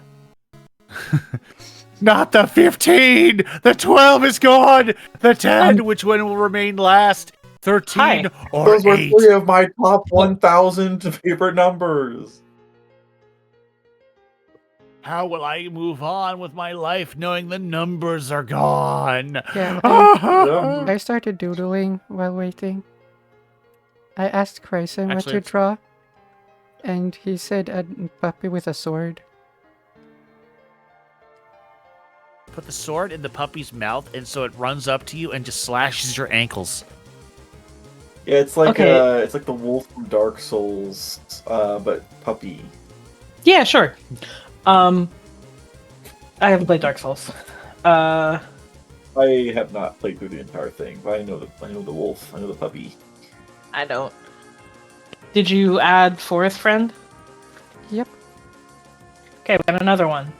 Not the 15! The 12 is gone! The 10, which one will remain last? 13 or Those were 8? 3 of my top 1,000 favorite numbers. How will I move on with my life knowing the numbers are gone? Yeah, Yeah. I started doodling while waiting. I asked Chryson what Actually, to it's- draw, and he said a puppy with a sword. Put the sword in the puppy's mouth, and so it runs up to you and just slashes your ankles. Yeah, it's like Okay. it's like the wolf from Dark Souls, but puppy. Yeah, sure. I haven't played Dark Souls. I have not played through the entire thing, but I know the wolf. I know the puppy. I don't. Did you add Forest Friend? Yep. Okay, we got another one.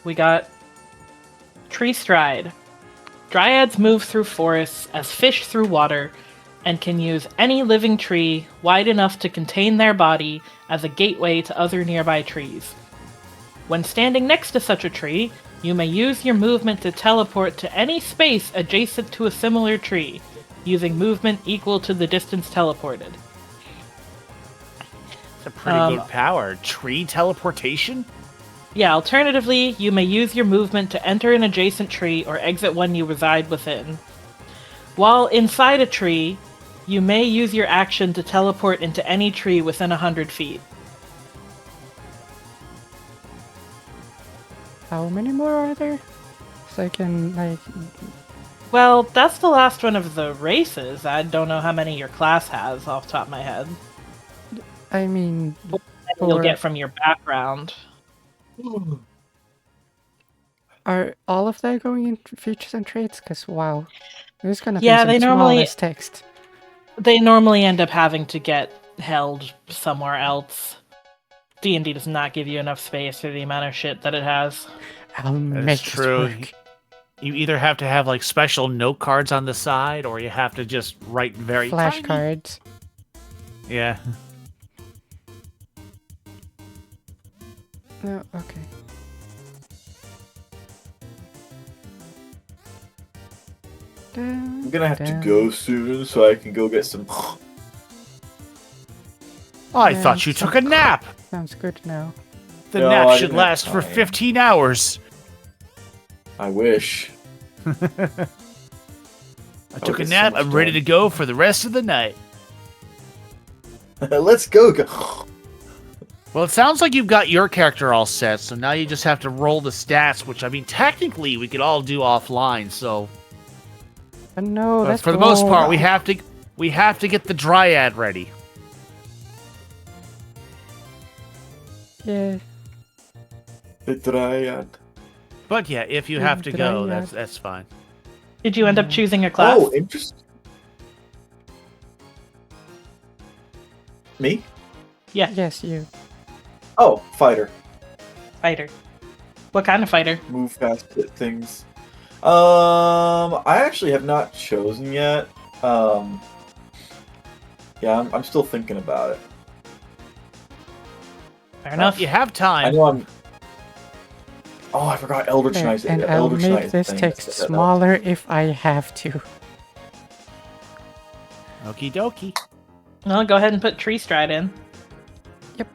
We got Tree Stride. Dryads move through forests as fish through water, and can use any living tree wide enough to contain their body as a gateway to other nearby trees. When standing next to such a tree, you may use your movement to teleport to any space adjacent to a similar tree, using movement equal to the distance teleported. It's a pretty good power. Tree teleportation? Yeah, alternatively, you may use your movement to enter an adjacent tree or exit one you reside within. While inside a tree, you may use your action to teleport into any tree within 100 feet. How many more are there? So I can, like... Well, that's the last one of the races. I don't know how many your class has off the top of my head. I mean... You'll For- get from your background. Are all of that going in features and traits? Because, wow. There's gonna Yeah, be they some normally- smallest text. They normally end up having to get held somewhere else. D&D does not give you enough space for the amount of shit that it has. I'll That make is it true. work. You either have to have like special note cards on the side, or you have to just write very tiny. Flashcards. Yeah. Oh, okay. I'm gonna have to go soon, so I can go get some. I Yeah, thought you took a nap. Sounds good now. The No, nap I should didn't have last for time. 15 hours. I wish. I took a get so nap. much I'm ready to done. go for the rest of the night. Let's go. Well, it sounds like you've got your character all set, so now you just have to roll the stats, which, I mean, technically we could all do offline, so... No, But that's for the most cool. part, we have to get the Dryad ready. Yeah. The Dryad. But yeah, if you Yeah, have to go, Dryad. that's fine. Did you end up choosing a class? Oh, interesting. Me? Yeah, Yes, you. Oh, fighter. fighter. What kind of fighter? Move fast, hit things. I actually have not chosen yet. Yeah, I'm still thinking about it. Fair enough. You have I time. know I'm. Oh, I forgot Eldritch There, Knight. and I'll Eldritch make Knight this thing. text smaller if I have to. Okie dokie. Well, go ahead and put Tree Stride in. Yep.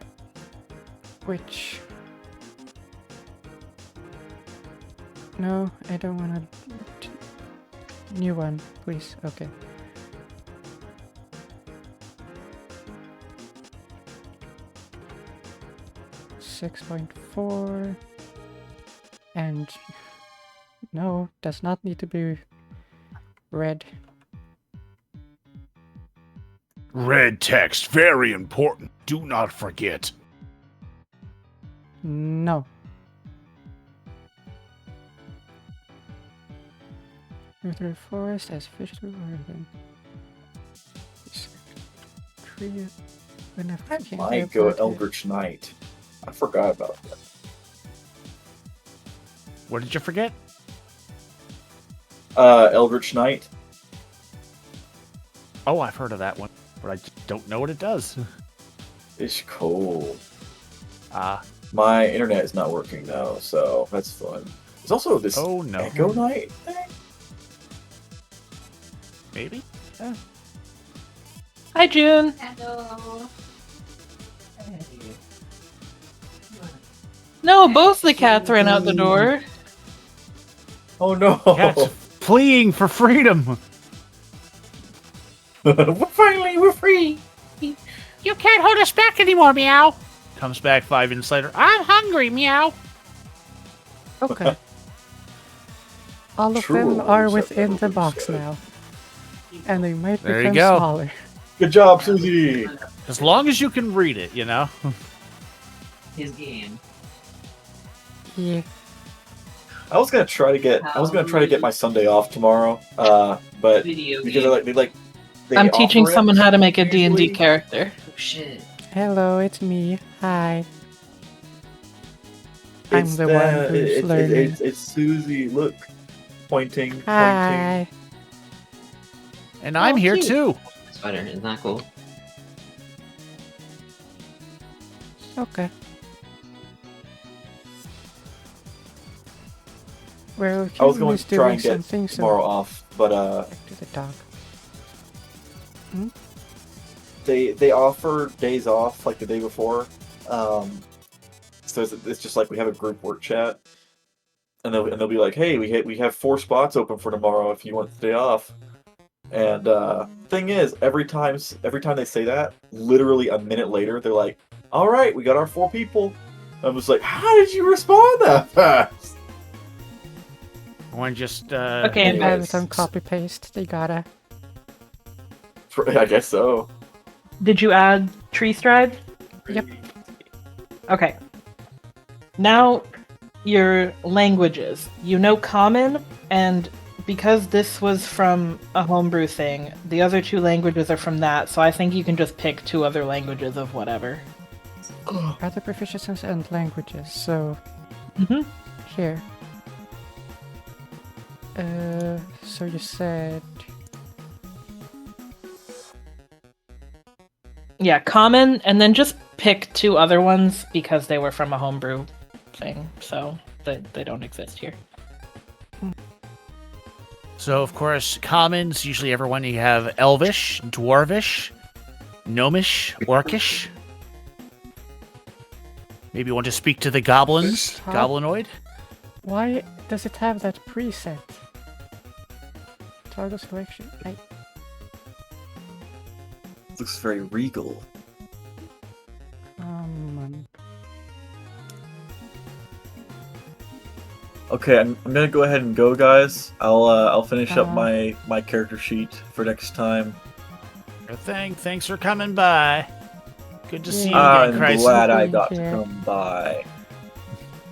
Which... No, I don't want a new one, please. Okay. 6.4. And no, does not need to be red. Red text, very important. Do not forget. No. Move through the forest as fish through oregon. Tree. Whenever you I go Eldritch Knight. I forgot about that. What did you forget? Eldritch Knight. Oh, I've heard of that one, but I just don't know what it does. It's cool. Ah, My internet is not working though, so that's fun. There's also this oh no. Echo Knight thing. Maybe? Hi, June. Hello. No, both the cats ran out the door. Oh no! Cats fleeing for freedom. Finally, we're free. You can't hold us back anymore, meow. Comes back 5 minutes later. I'm hungry, meow. Okay. All of True them are words have within never the been box said. now. And they might There you become go. smaller. Good job, Susie. As long as you can read it, you know. His game. Yeah. I was gonna try to get my Sunday off tomorrow, but Video because game. they I'm teaching offer it someone how to make a D&D usually. character. Oh, shit. Hello, it's me. Hi. I'm It's the one who's learning. It's Susie. Look, pointing. Hi. And I'm here cute. too. Spider, isn't that cool? Okay. Well, I was Human going is to try doing and get something, so tomorrow off, but back to the dog. they offer days off like the day before. So it's just like we have a group work chat, and they'll be like, "Hey, we have 4 spots open for tomorrow if you want the day off." And thing is, every time they say that, literally a minute later, they're like, "All right, we got our 4 people." I was like, "How did you respond that fast?" One just Okay, Anyways. Add some copy paste. They gotta. I guess so. Did you add tree stride? Yep. Okay. Now, your languages. You know Common, and because this was from a homebrew thing, the other 2 languages are from that, so I think you can just pick 2 other languages of whatever. Other proficiencies and languages. So Mhm. here. So you said Yeah, Common, and then just pick 2 other ones because they were from a homebrew thing, so they don't exist here. So, of course, commons, usually everyone you have Elvish, Dwarvish, Gnomish, Orcish. Maybe you want to speak to the goblins, Huh? Goblinoid? why does it have that preset? Toggle selection. Looks very regal. Okay, I'm gonna go ahead and go, guys. I'll finish up my character sheet for next time. Sure thing. Thanks for coming by. Good to see you Yeah. again, I'm Christ. glad I Being got to here. come by.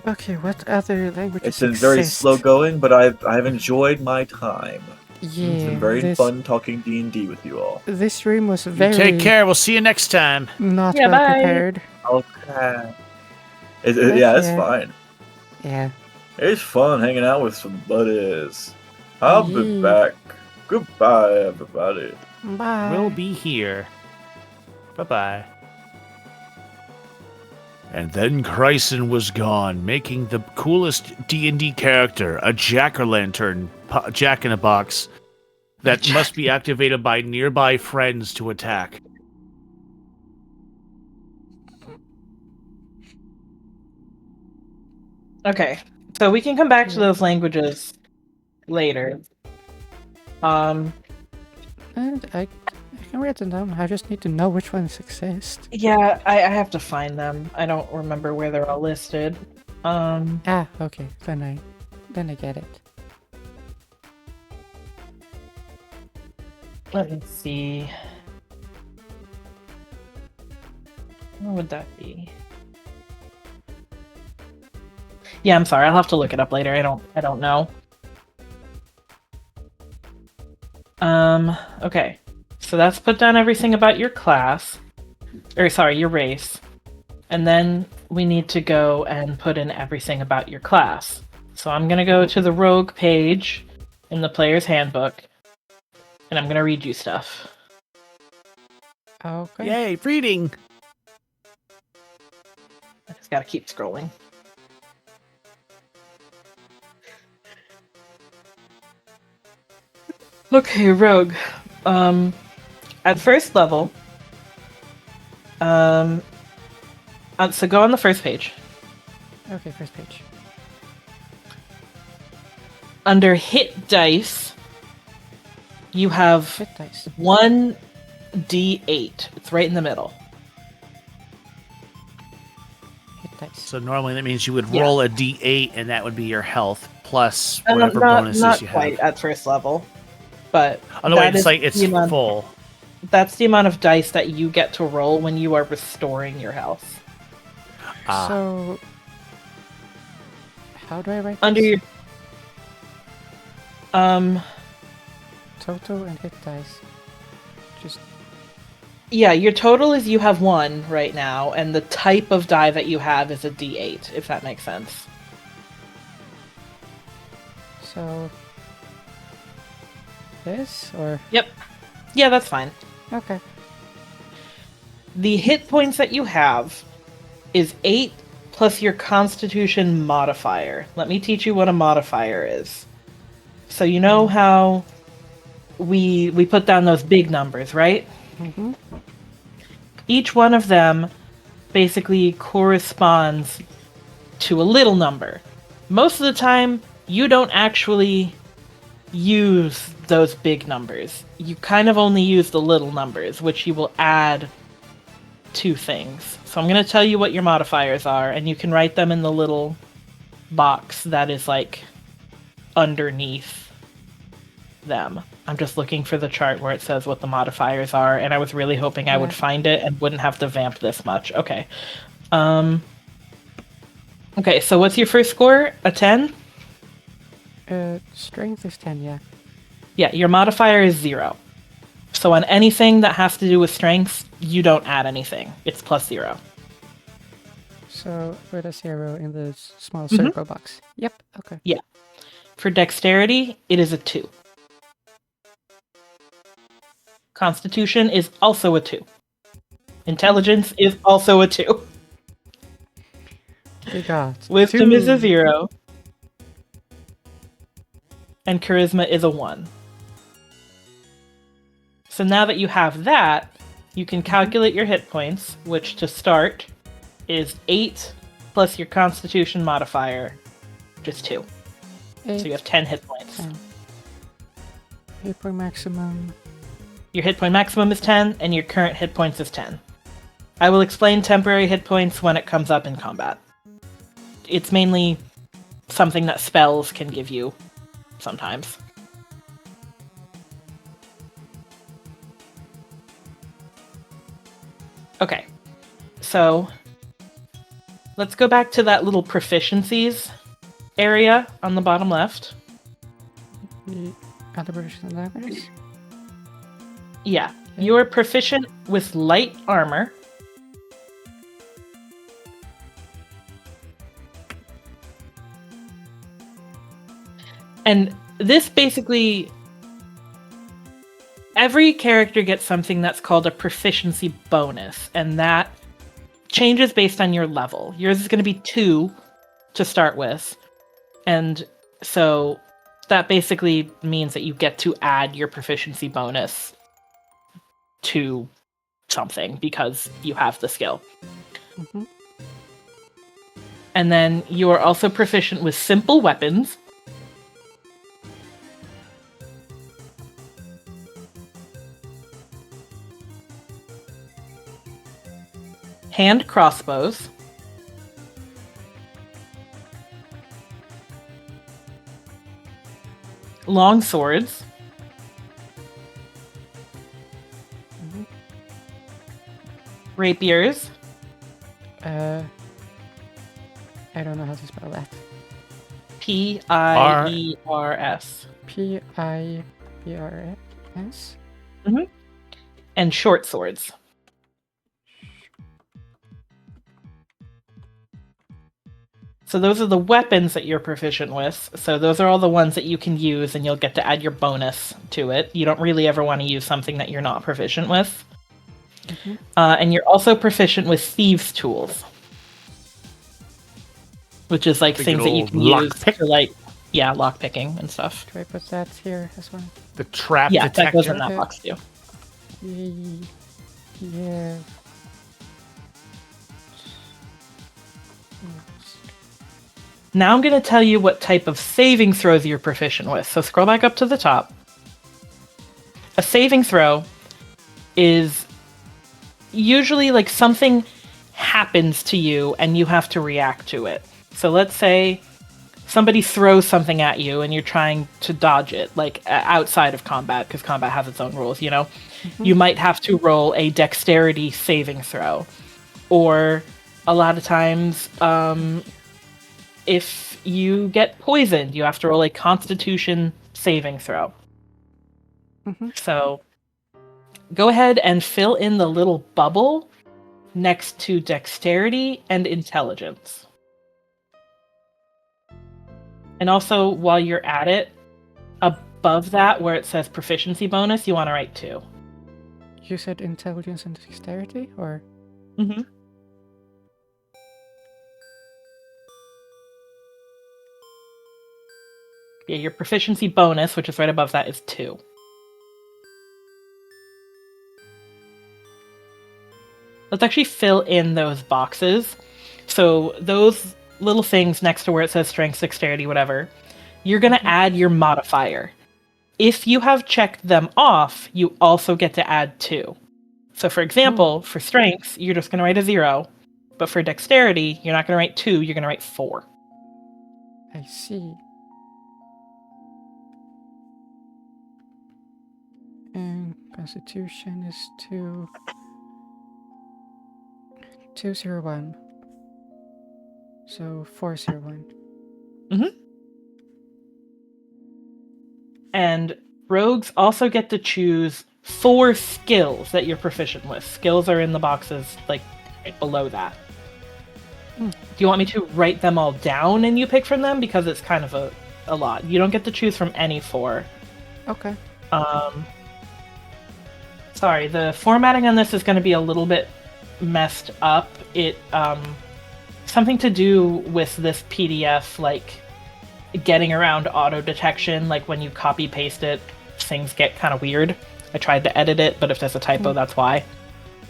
Okay, what other languages It's been very exist? slow going, but I've enjoyed my time. Yeah, It's been very this, fun talking D&D with you all. this room was You very take care. We'll see you next time. not Yeah, well bye. prepared. Okay. Yeah, it's Okay. fine. Yeah. It's fun hanging out with some buddies. I'll be Yeah. back. Goodbye, everybody. Bye. We'll be here. Bye-bye. And then Chryson was gone, making the coolest D&D character, a jack-o'-lantern, jack-in-a-box, that must be activated by nearby friends to attack. Okay, so we can come back to those languages later. And I can read them. I just need to know which ones exist. Yeah, I have to find them. I don't remember where they're all listed. Ah, okay. Then I get it. Let me see. What would that be? Yeah, I'm sorry. I'll have to look it up later. I don't know. Okay. So that's put down everything about your class. Or sorry, your race. And then we need to go and put in everything about your class. So I'm going to go to the rogue page in the player's handbook. And I'm going to read you stuff. Okay. Yay, reading. I just got to keep scrolling. Okay, rogue. At first level, so go on the first page. Okay, first page. Under hit dice, you have Hit dice. 1d8. It's right in the middle. Hit dice. So normally that means you would Yeah. roll a d8, and that would be your health plus whatever not bonuses you quite have. at first level, but Oh no, wait, that it's is like it's the amount- full. That's the amount of dice that you get to roll when you are restoring your health. Ah. So, how do I write Under this? your Total and hit dice. Just yeah, your total is you have 1 right now, and the type of die that you have is a d8, if that makes sense. so. This or Yep. Yeah, that's fine. okay. The hit points that you have is 8 plus your constitution modifier. Let me teach you what a modifier is. So you know how we put down those big numbers, right? Mm-hmm. Each one of them basically corresponds to a little number. Most of the time, you don't actually use those big numbers. You kind of only use the little numbers, which you will add to things. So I'm going to tell you what your modifiers are, and you can write them in the little box that is like underneath them. I'm just looking for the chart where it says what the modifiers are, and I was really hoping I would Yeah. find it and wouldn't have to vamp this much. Okay. Okay, so what's your first score? A 10? Strength is 10, yeah. Yeah, your modifier is 0. So on anything that has to do with strength, you don't add anything. It's plus 0. So with a 0 in the small Mhm. circle box. Yep. Okay. For dexterity, it is a 2. Constitution is also a 2. Intelligence is also a 2. We got Wisdom is a 2. 0. And charisma is a 1. So now that you have that, you can calculate your hit points, which to start is 8 plus your constitution modifier, which is 2. So you 8, have 10 hit points. 10. Hit point maximum. Your hit point maximum is 10, and your current hit points is 10. I will explain temporary hit points when it comes up in combat. It's mainly something that spells can give you sometimes. Okay, so let's go back to that little proficiencies area on the bottom left. The other version of that. Yeah, you're proficient with light armor. And this basically, every character gets something that's called a proficiency bonus, and that changes based on your level. Yours is going to be 2 to start with, and so that basically means that you get to add your proficiency bonus to something because you have the skill. Mm-hmm. And then you are also proficient with simple weapons. hand crossbows, long swords, Mhm. rapiers, I don't know how to spell that. Piers, Piers. and short swords. So those are the weapons that you're proficient with. So those are all the ones that you can use, and you'll get to add your bonus to it. You don't really ever want to use something that you're not proficient with. Mhm. And you're also proficient with thieves' tools, which is like Like things an that you old can use lockpick? for like, yeah, lock picking and stuff. Do I put that here as well? The trap Yeah, detector. that goes in that Okay. box too. Yeah. Now I'm going to tell you what type of saving throws you're proficient with. So scroll back up to the top. A saving throw is usually like something happens to you and you have to react to it. So let's say somebody throws something at you and you're trying to dodge it, like outside of combat, because combat has its own rules, you know? You might have to roll a dexterity saving throw. Or a lot of times, if you get poisoned, you have to roll a constitution saving throw. Mhm. So go ahead and fill in the little bubble next to dexterity and intelligence. And also, while you're at it, above that where it says proficiency bonus, you want to write 2. You said intelligence and dexterity, or Mm-hmm. Yeah, your proficiency bonus, which is right above that, is 2. Let's actually fill in those boxes. So those little things next to where it says strength, dexterity, whatever, you're going to add your modifier. If you have checked them off, you also get to add 2. So for example, for strength, you're just going to write a 0. But for dexterity, you're not going to write 2, you're going to write 4. I see. And Constitution is 201. So 401. And rogues also get to choose 4 skills that you're proficient with. Skills are in the boxes like right below that. Do you want me to write them all down and you pick from them? Because it's kind of a lot. You don't get to choose from any 4. Okay. Sorry, the formatting on this is going to be a little bit messed up. It something to do with this PDF, like getting around auto detection. Like when you copy paste it, things get kind of weird. I tried to edit it, but if there's a typo, that's why.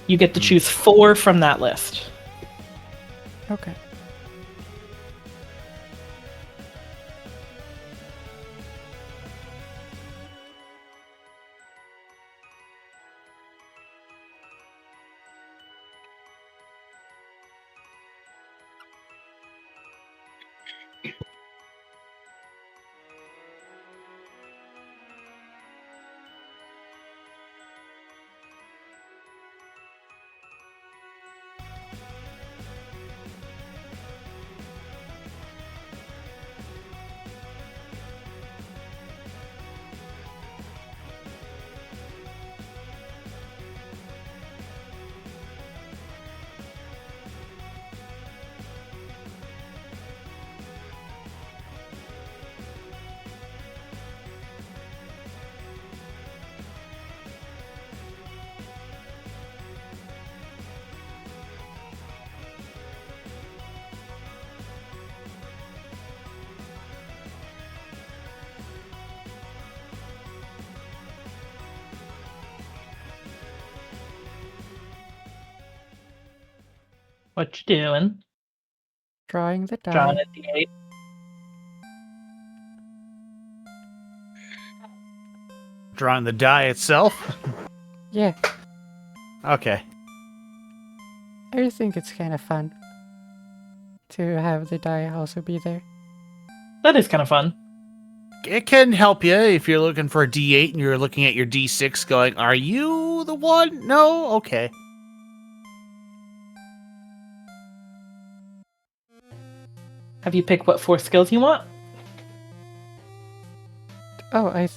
You get to choose 4 from that list. Okay. What you doing? Drawing the die. Drawing a D8. Drawing the die itself. Yeah. Okay. I think it's kind of fun to have the die also be there. That is kind of fun. It can help you if you're looking for a D8 and you're looking at your D6 going, are you the one? No? Okay. Have you picked what 4 skills you want? Oh,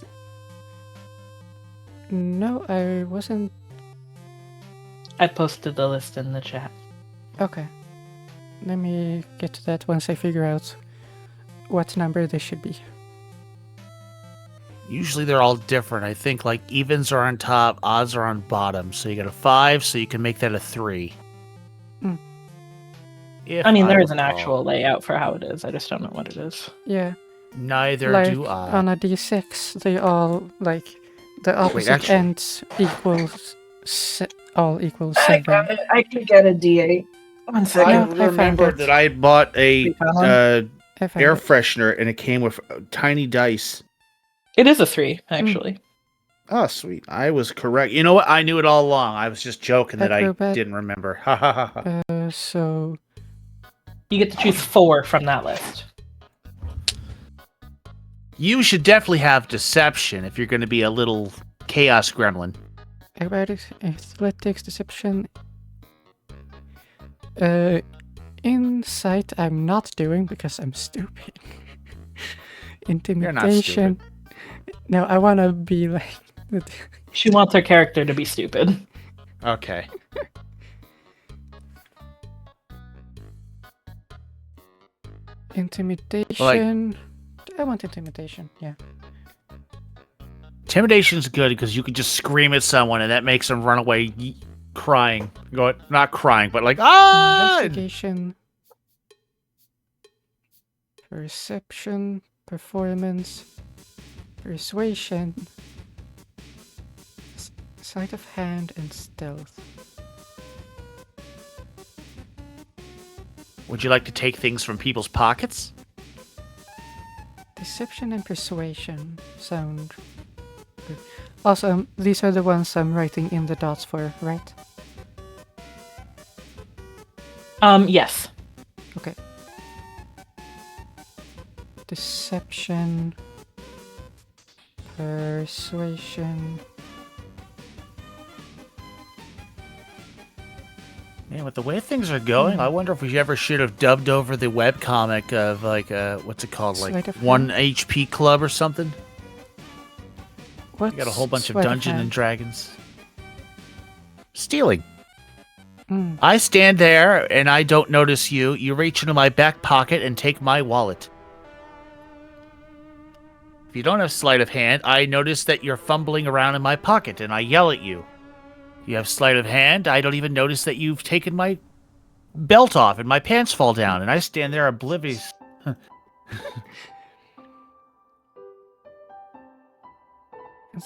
no, I wasn't. I posted the list in the chat. Okay. Let me get to that once I figure out what number they should be. Usually they're all different. I think like evens are on top, odds are on bottom. So you got a 5, so you can make that a 3. Mm. I mean, there is recall. an actual layout for how it is. I just don't know what it is. Yeah. Neither Like do I. on a d6, they all like the opposite actually- ends equals all equals I 7. can get a D8. One I second. No, I found remember it. that I bought a You found one? I found air it. freshener and it came with tiny dice. It is a 3, actually. Oh, sweet. I was correct. You know what? I knew it all along. I was just joking that I Acrobat. didn't remember. Ha ha ha ha. So You get to choose 4 from that list. You should definitely have deception if you're going to be a little chaos gremlin. acrobatics, athletics, deception. Insight I'm not doing because I'm stupid. Intimidation. No, I want to be like. She wants her character to be stupid. Okay. Intimidation. I want intimidation. Yeah. Intimidation's good because you can just scream at someone and that makes them run away crying. Not crying, but like, ah! Investigation. Perception. Performance. Persuasion. Sleight of hand and stealth. Would you like to take things from people's pockets? Deception and persuasion sound good. Also, these are the ones I'm writing in the dots for, right? Yes. Okay. Deception. Persuasion. Man, with the way things are going, I wonder if we ever should have dubbed over the webcomic of like what's it called? Like Sleight of 1 hand? HP Club or something? What? You got a whole bunch of Dungeons and Dragons. Stealing. Mm. I stand there and I don't notice you. You reach into my back pocket and take my wallet. If you don't have sleight of hand, I notice that you're fumbling around in my pocket and I yell at you. You have sleight of hand, I don't even notice that you've taken my belt off and my pants fall down and I stand there oblivious.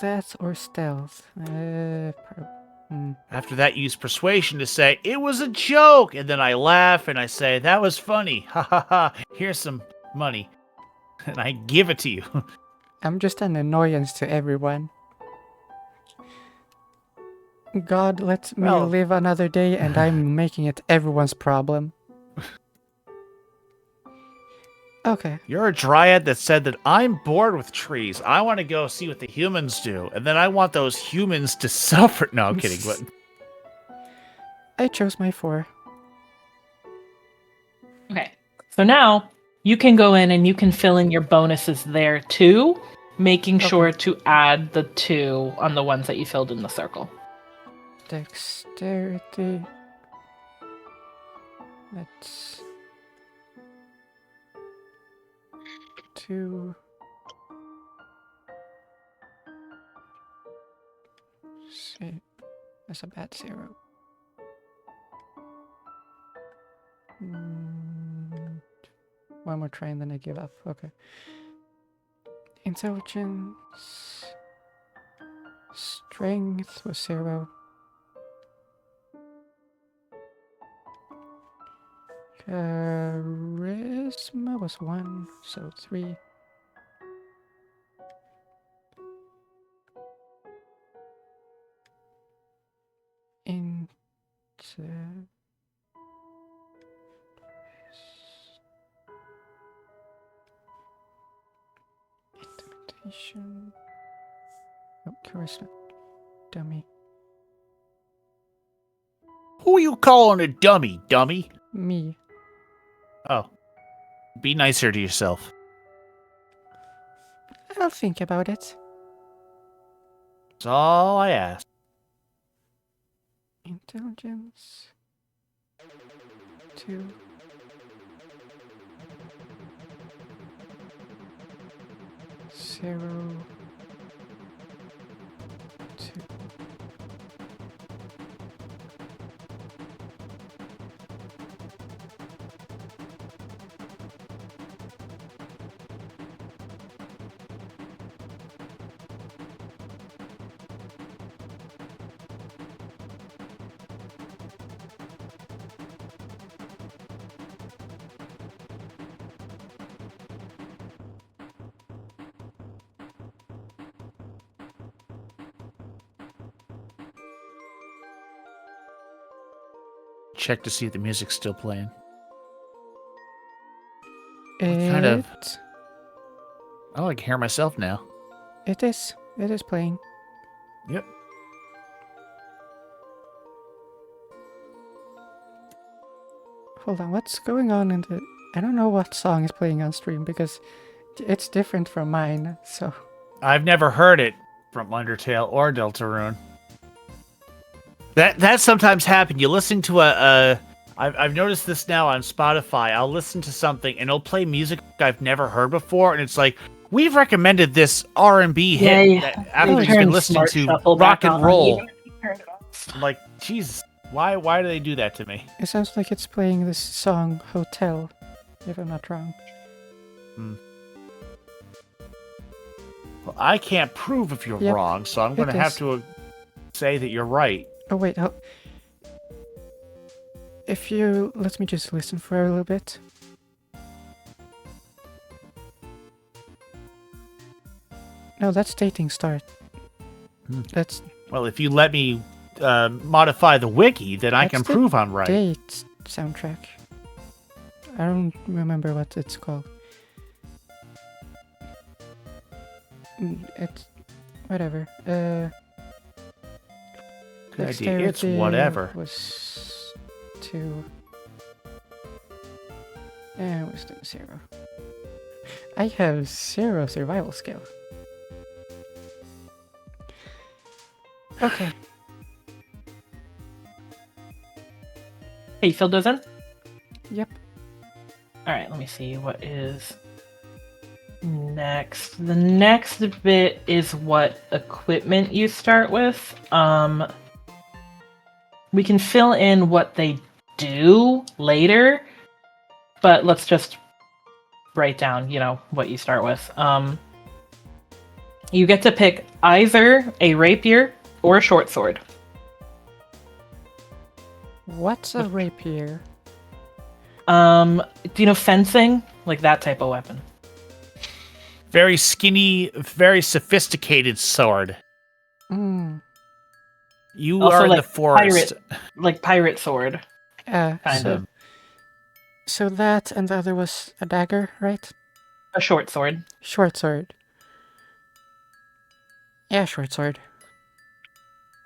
That or stealth. After that, you use persuasion to say, it was a joke! And then I laugh and I say, that was funny. Ha ha ha. Here's some money. And I give it to you. I'm just an annoyance to everyone. God let me Well- live another day and I'm making it everyone's problem. Okay. You're a dryad that said that I'm bored with trees. I want to go see what the humans do. And then I want those humans to suffer. No, I'm kidding. But I chose my 4. Okay. So now you can go in and you can fill in your bonuses there too, making sure to add the 2 on the ones that you filled in the circle. Dexterity. That's 2. See, that's a bad 0. One more try and then I give up. Okay. Intelligence. Strength was 0. Charisma was 1, so 3. Location. Oh, course not. Dummy. Who you calling a dummy, dummy? Me. Oh. Be nicer to yourself. I'll think about it. That's all I ask. Intelligence. 2. Zero. 2. Check to see if the music's still playing. It, kind of- I like hear myself now. It is. It is playing. Yep. Hold on, what's going on in the... I don't know what song is playing on stream because it's different from mine, so... I've never heard it from Undertale or Deltarune. That sometimes happens. You listen to I've noticed this now on Spotify. I'll listen to something and it'll play music I've never heard before, and it's like, we've recommended this R&B hit that after you've been listening to rock and roll. I'm like, Jesus, why do they do that to me? It sounds like it's playing this song, Hotel, if I'm not wrong. Well, I can't prove if you're Yep, wrong, so I'm going to have is. to say that you're right. Oh, wait, if you let me just listen for a little bit. No, that's dating start. That's Well, if you let me modify the wiki, then I can That's the prove I'm right. date soundtrack. I don't remember what it's called. It's whatever. Good idea. It's Dexterity whatever. Was 2. And wisdom 0. I have 0 survival skill. Okay. Hey, you filled those in? Yep. Alright, let me see what is next. The next bit is what equipment you start with. We can fill in what they do later, but let's just write down, what you start with. You get to pick either a rapier or a short sword. What's a rapier? Do you know fencing? Like that type of weapon. Very skinny, very sophisticated sword. Mm. You Also, are in like the forest. Pirate sword. Kind so, of. So that and the other was a dagger, right? A short sword. Short sword. Yeah, short sword.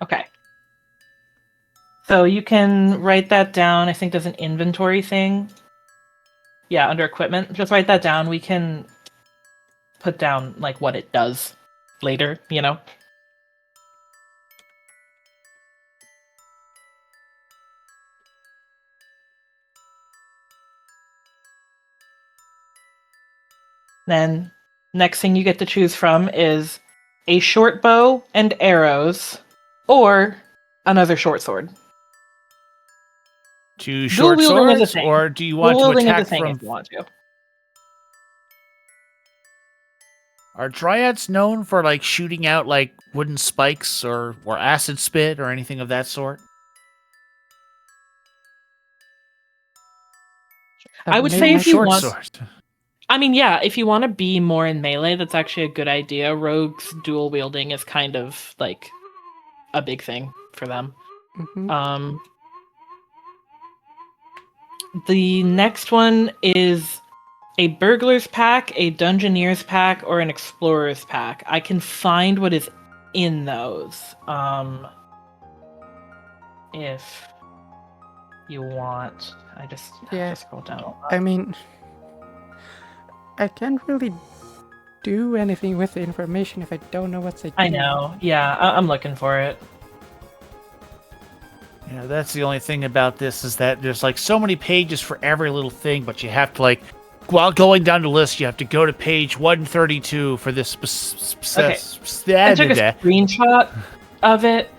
Okay. So you can write that down. I think there's an inventory thing. Yeah, under equipment. Just write that down. We can put down like what it does later, Then next thing you get to choose from is a short bow and arrows or another short sword. Two short wielding is a swords, thing. or do you want to Wielding is a attack thing from? if you want to. Are dryads known for like shooting out like wooden spikes or acid spit or anything of that sort? I would Maybe say my if you Short want- sword. I mean, yeah, if you want to be more in melee, that's actually a good idea. Rogues dual wielding is kind of like a big thing for them. Mhm. The next one is a burglar's pack, a dungeoneer's pack, or an explorer's pack. I can find what is in those. If you want, I just scroll down. I mean, I can't really do anything with the information if I don't know what's. I know. Yeah, I'm looking for it. Yeah, that's the only thing about this is that there's like so many pages for every little thing, but you have to like, while going down the list, you have to go to page 132 for this. Okay. I took a screenshot of it.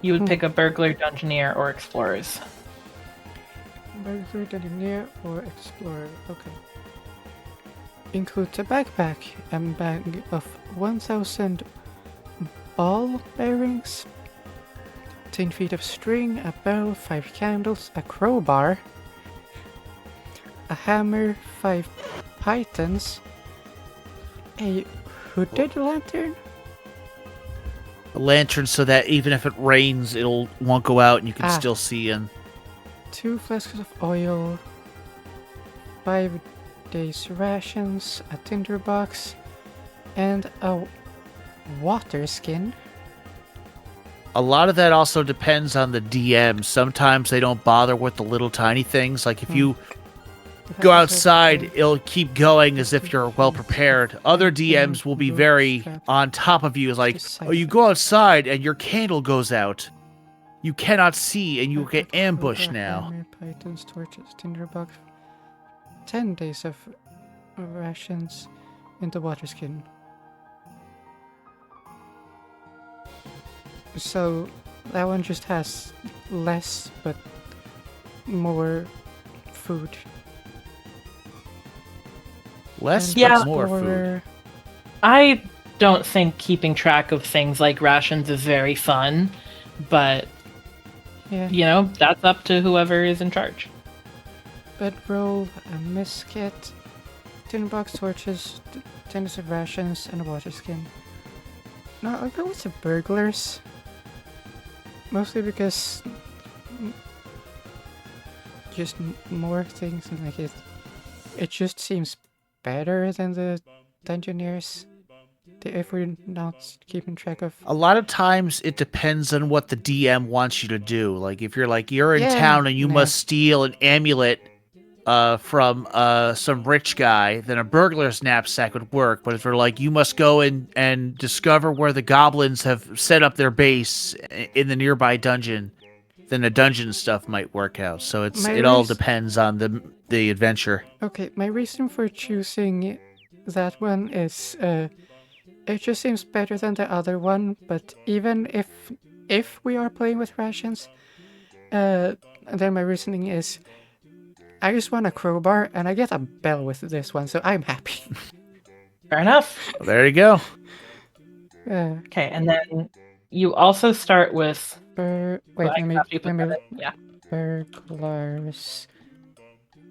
You would pick a burglar, dungeoneer, or explorers. Burglar, dungeoneer, or explorer. Okay. Includes a backpack, a bag of 1,000 ball bearings, 10 feet of string, a barrel, 5 candles, a crowbar, a hammer, 5 pythons, a hooded lantern, A lantern so that even if it rains, won't go out and you can still see in. 2 flasks of oil, 5 days rations, a tinderbox, and a water skin. A lot of that also depends on the DM. Sometimes they don't bother with the little tiny things. Like if you go outside, it'll keep going as if you're well prepared. Other DMs will be very on top of you. Like, oh, you go outside and your candle goes out. You cannot see and you get ambushed now. Hammer, pythons, torches, tinderbox, 10 days of rations in the water skin. So that one just has less but more food. Less And Yeah. but more food. explorer- I don't think keeping track of things like rations is very fun, but Yeah. That's up to whoever is in charge. Bedroll, a misket, tinderbox, torches, 10 days of rations, and a water skin. No, I'll go with the burglars. Mostly because just more things and like it just seems better than the dungeoneers if we're not keeping track of. A lot of times it depends on what the DM wants you to do. Like if you're in Yeah, town and you nah. must steal an amulet from some rich guy, then a burglar's knapsack would work. But if they're like, you must go and discover where the goblins have set up their base in the nearby dungeon, then the dungeon stuff might work out. So it all depends on the adventure. Okay, my reason for choosing that one is it just seems better than the other one, but even if we are playing with rations, then my reasoning is I just want a crowbar and I get a bell with this one, so I'm happy. Fair enough. Well, there you go. Okay, and then you also start with. Wait, I can have you put that in. Yeah. burglars.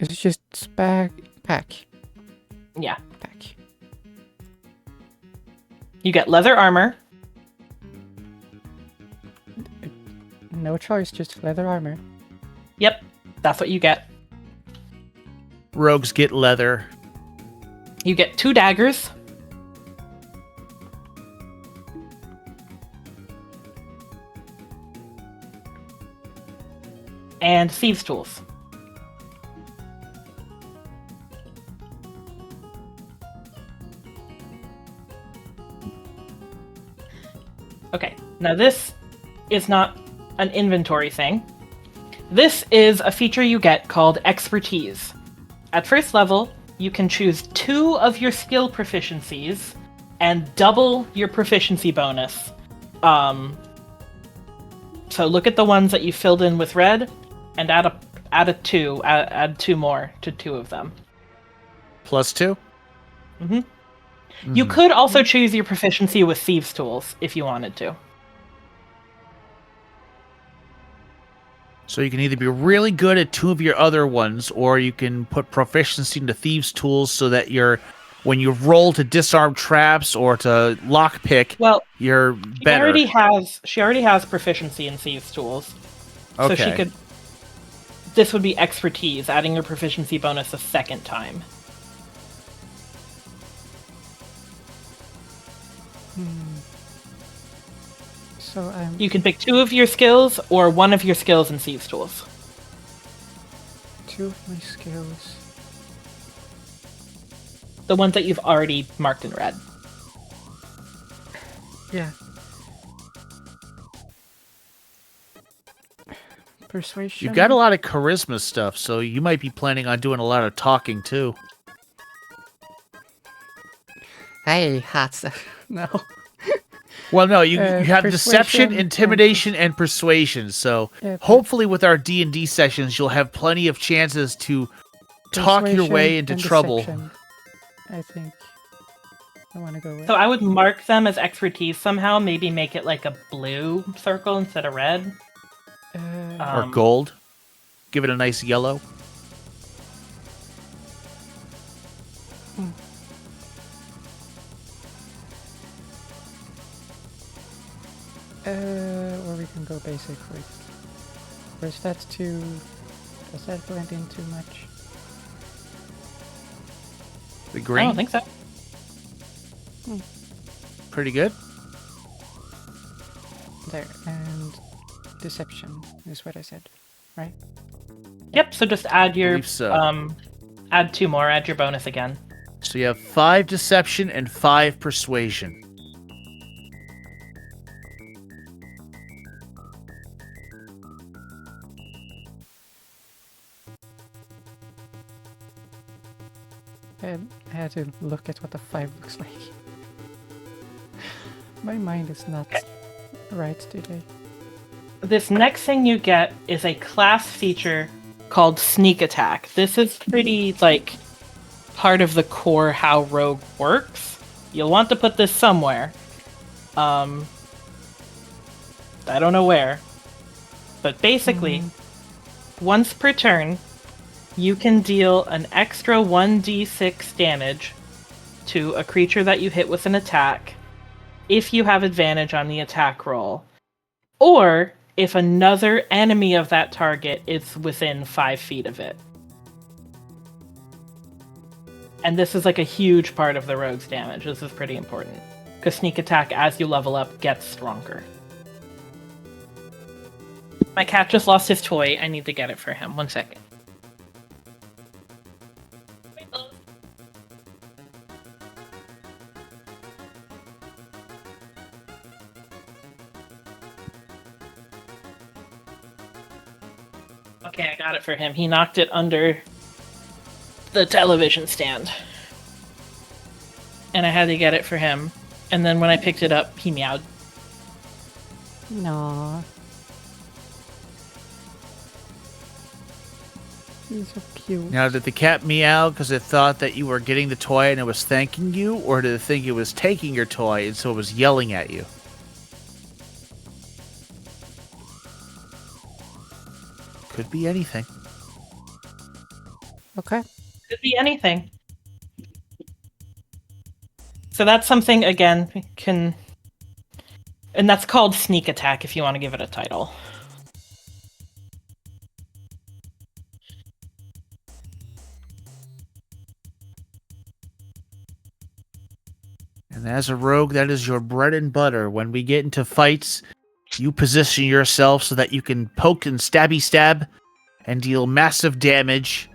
It's just pack. Yeah. Pack. You get leather armor. No choice, just leather armor. Yep, that's what you get. Rogues get leather. You get 2 daggers. And thieves' tools. Okay, now this is not an inventory thing. This is a feature you get called expertise. At first level, you can choose 2 of your skill proficiencies and double your proficiency bonus. So look at the ones that you filled in with red, and add 2 more to 2 of them. +2? Mm-hmm. You could also choose your proficiency with thieves' tools if you wanted to. So you can either be really good at 2 of your other ones, or you can put proficiency into thieves' tools so that when you roll to disarm traps or to lockpick, Well, you're she better. already has proficiency in thieves' tools, so she Okay. could. this would be expertise, adding your proficiency bonus a second time. So I'm You can pick 2 of your skills or 1 of your skills in Thieves' Tools. 2 of my skills. The ones that you've already marked in red. Yeah. Persuasion. You've got a lot of charisma stuff, so you might be planning on doing a lot of talking too. Hey, hot stuff. No. Well, no, you have Persuasion deception, and intimidation, and persuasion. So Yeah, hopefully, with our D&D sessions, you'll have plenty of chances to talk your Persuasion way into and trouble. deception, I think I want to go with. So I would mark them as expertise somehow, maybe make it like a blue circle instead of red. Or gold. Give it a nice yellow. Or we can go basic with. Where's that too? Does that blend in too much? The I green. don't think so. Pretty good. There, and deception is what I said, right? Yep, so just add your Believe so. add 2 more, add your bonus again. So you have 5 deception and 5 persuasion. And I had to look at what the 5 looks like. My mind is not right today. This next thing you get is a class feature called Sneak Attack. This is pretty, like, part of the core how Rogue works. You'll want to put this somewhere. I don't know where. But basically, once per turn, you can deal an extra 1d6 damage to a creature that you hit with an attack if you have advantage on the attack roll, or if another enemy of that target is within 5 feet of it. And this is like a huge part of the rogue's damage. This is pretty important, because sneak attack, as you level up, gets stronger. My cat just lost his toy. I need to get it for him. 1 second. Okay, I got it for him. He knocked it under the television stand. And I had to get it for him. And then when I picked it up, he meowed. No. He's so cute. Now, did the cat meow because it thought that you were getting the toy and it was thanking you, or did it think it was taking your toy and so it was yelling at you? Could be anything. Okay. Could be anything. So that's something, again, can... And that's called Sneak Attack, if you want to give it a title. And as a rogue, that is your bread and butter. When we get into fights, you position yourself so that you can poke and stabby stab and deal massive damage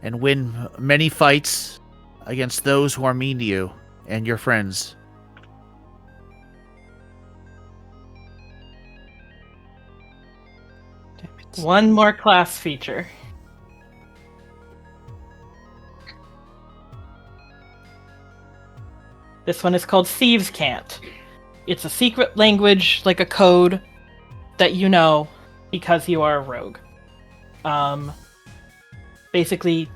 and win many fights against those who are mean to you and your friends. Damn it. One more class feature. This one is called Thieves' Cant. It's a secret language, like a code, that you know because you are a rogue. Basically,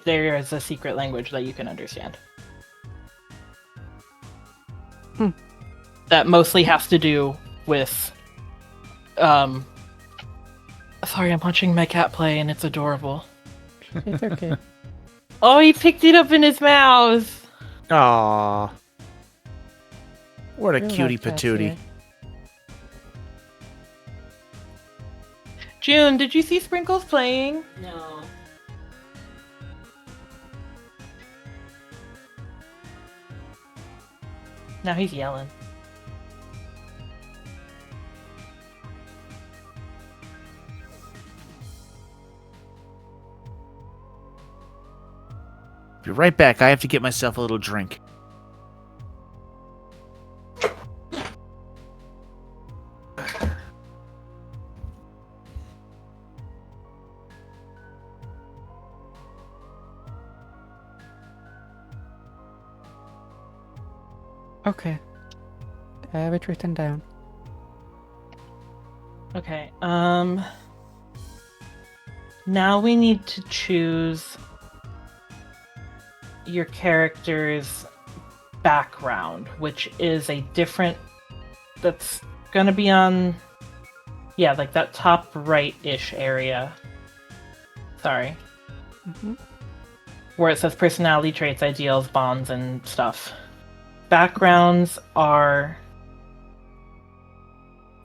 there is a secret language that you can understand. That mostly has to do with... Sorry, I'm watching my cat play and it's adorable. It's okay. Oh, he picked it up in his mouth! Aww. What a We love cutie cats patootie. here. June, did you see Sprinkles playing? No. Now he's yelling. Be right back. I have to get myself a little drink. Okay. I have it written down. Okay, now we need to choose your character's background, which is a different... That's gonna be on... Yeah, like that top right-ish area. Sorry. Mm-hmm. Where it says personality traits, ideals, bonds, and stuff. Backgrounds are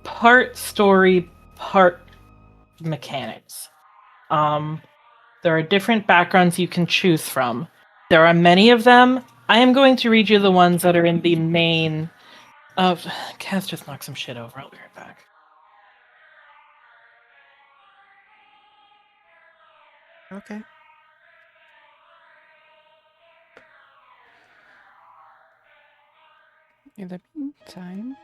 part story, part mechanics. There are different backgrounds you can choose from. There are many of them. I am going to read you the ones that are in the main... Kaz just knocked some shit over. I'll be right back. Okay. In the meantime...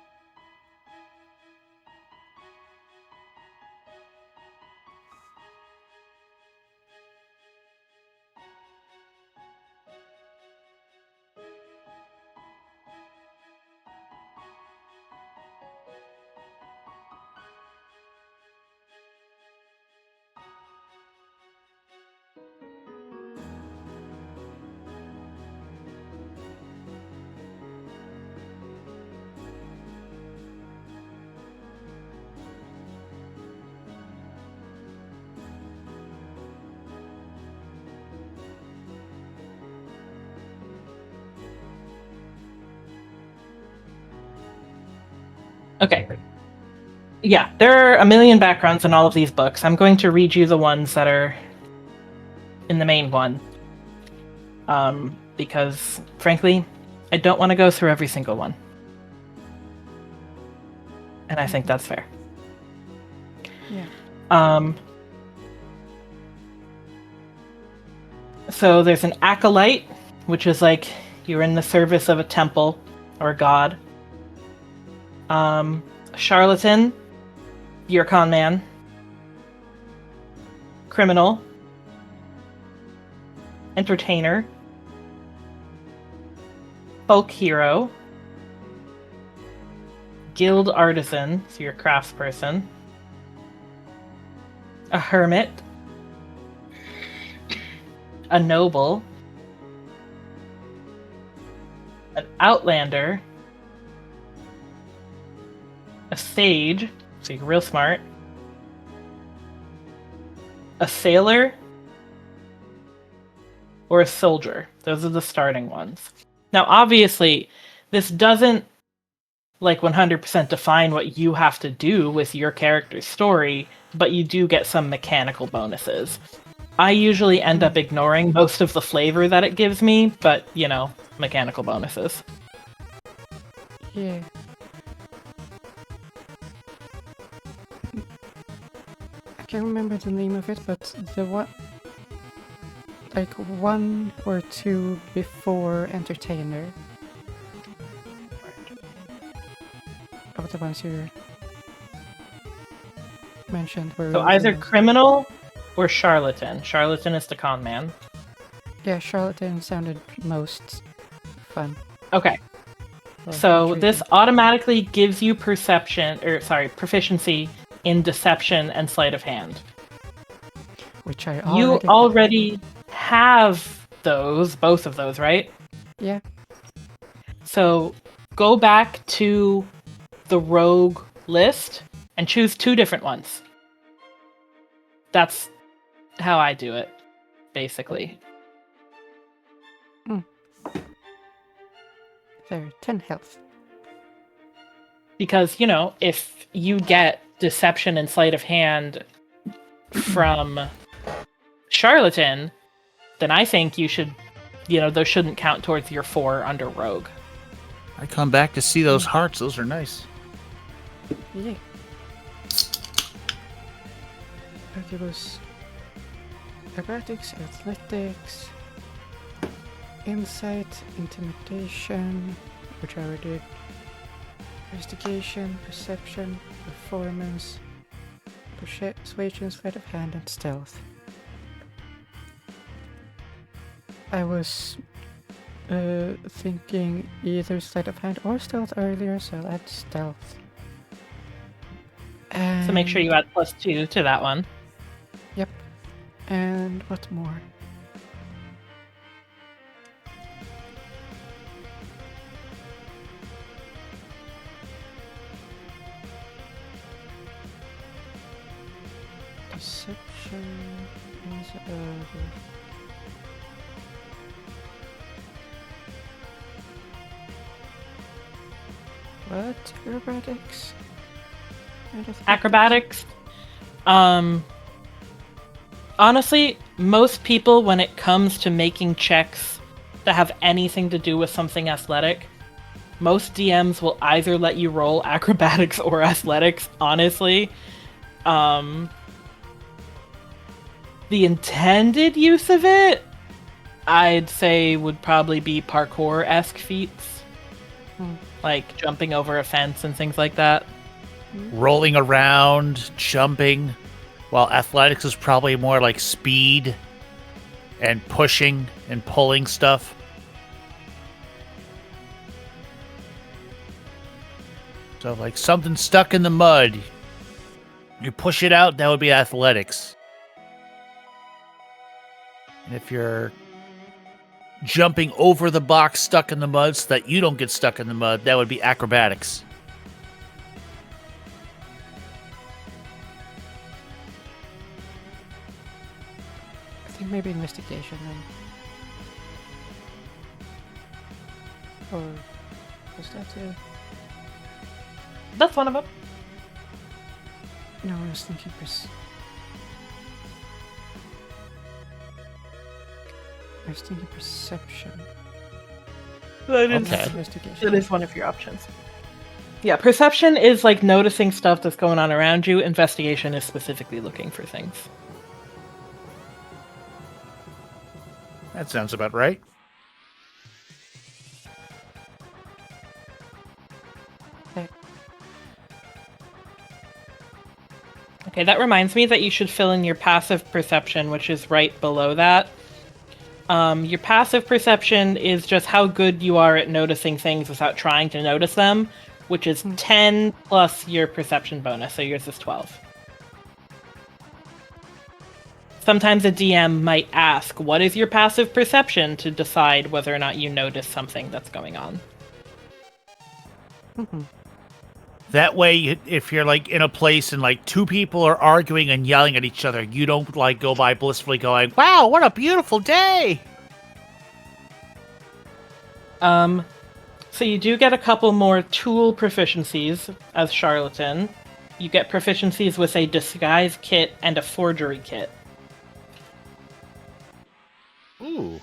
Okay. Yeah, there are a million backgrounds in all of these books. I'm going to read you the ones that are in the main one. Because, frankly, I don't want to go through every single one. And I think that's fair. Yeah. So there's an acolyte, which is like you're in the service of a temple or a god. Charlatan, you're a con man. Criminal. Entertainer. Folk hero. Guild artisan, so you're a craftsperson. A hermit. A noble. An outlander. A sage, so you're real smart. A sailor. Or a soldier. Those are the starting ones. Now, obviously, this doesn't like 100% define what you have to do with your character's story, but you do get some mechanical bonuses. I usually end up ignoring most of the flavor that it gives me, but, you know, mechanical bonuses. Yeah. I can't remember the name of it, but the one... Like, 1 or 2 before entertainer. Of the ones you mentioned were... So either criminal or charlatan. Charlatan is the con man. Yeah, charlatan sounded most fun. Okay. or So intriguing. this automatically gives you proficiency in deception and sleight of hand. Which I You already... already have those, both of those, right? Yeah. So go back to the rogue list and choose 2 different ones. That's how I do it, basically. There, 10 health. Because, you know, if you get deception and sleight of hand from Charlatan, then I think you should, those shouldn't count towards your 4 under Rogue. I come back to see those hearts. Those are nice. Yeah. It was acrobatics, athletics, insight, intimidation, which I already did, investigation, perception, performance, persuasion, sleight of hand, and stealth. I was thinking either sleight of hand or stealth earlier, so I'll add stealth. So make sure you add +2 to that one. Yep. And what more? Deception is what? Acrobatics? Acrobatics. Honestly, most people, when it comes to making checks that have anything to do with something athletic, most DMs will either let you roll acrobatics or athletics, honestly. The intended use of it, I'd say, would probably be parkour-esque feats. Like jumping over a fence and things like that. Rolling around, jumping, while athletics is probably more like speed and pushing and pulling stuff. So like something stuck in the mud, you push it out, that would be athletics. And if you're jumping over the box stuck in the mud so that you don't get stuck in the mud, that would be acrobatics. I think maybe investigation then. Or was that it? That's one of them. No, I was thinking perception. That is, Okay. Investigation. that is one of your options. Yeah, perception is like noticing stuff that's going on around you. Investigation is specifically looking for things. That sounds about right. Okay, that reminds me that you should fill in your passive perception, which is right below that. Your passive perception is just how good you are at noticing things without trying to notice them, which is 10 plus your perception bonus, so yours is 12. Sometimes a DM might ask, what is your passive perception, to decide whether or not you notice something that's going on. That way, if you're like in a place and like two people are arguing and yelling at each other, you don't like go by blissfully going, "Wow, what a beautiful day!" So you do get a couple more tool proficiencies as Charlatan. You get proficiencies with a disguise kit and a forgery kit. Ooh.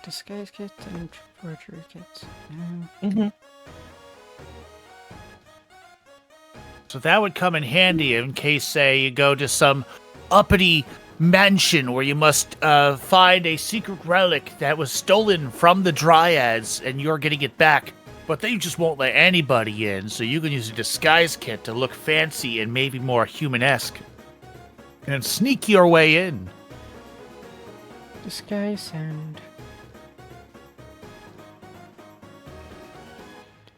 Disguise kit and forgery kit. So that would come in handy in case, say, you go to some uppity mansion where you must find a secret relic that was stolen from the Dryads, and you're getting it back. But they just won't let anybody in, so you can use a disguise kit to look fancy and maybe more human-esque. And sneak your way in. Disguise and...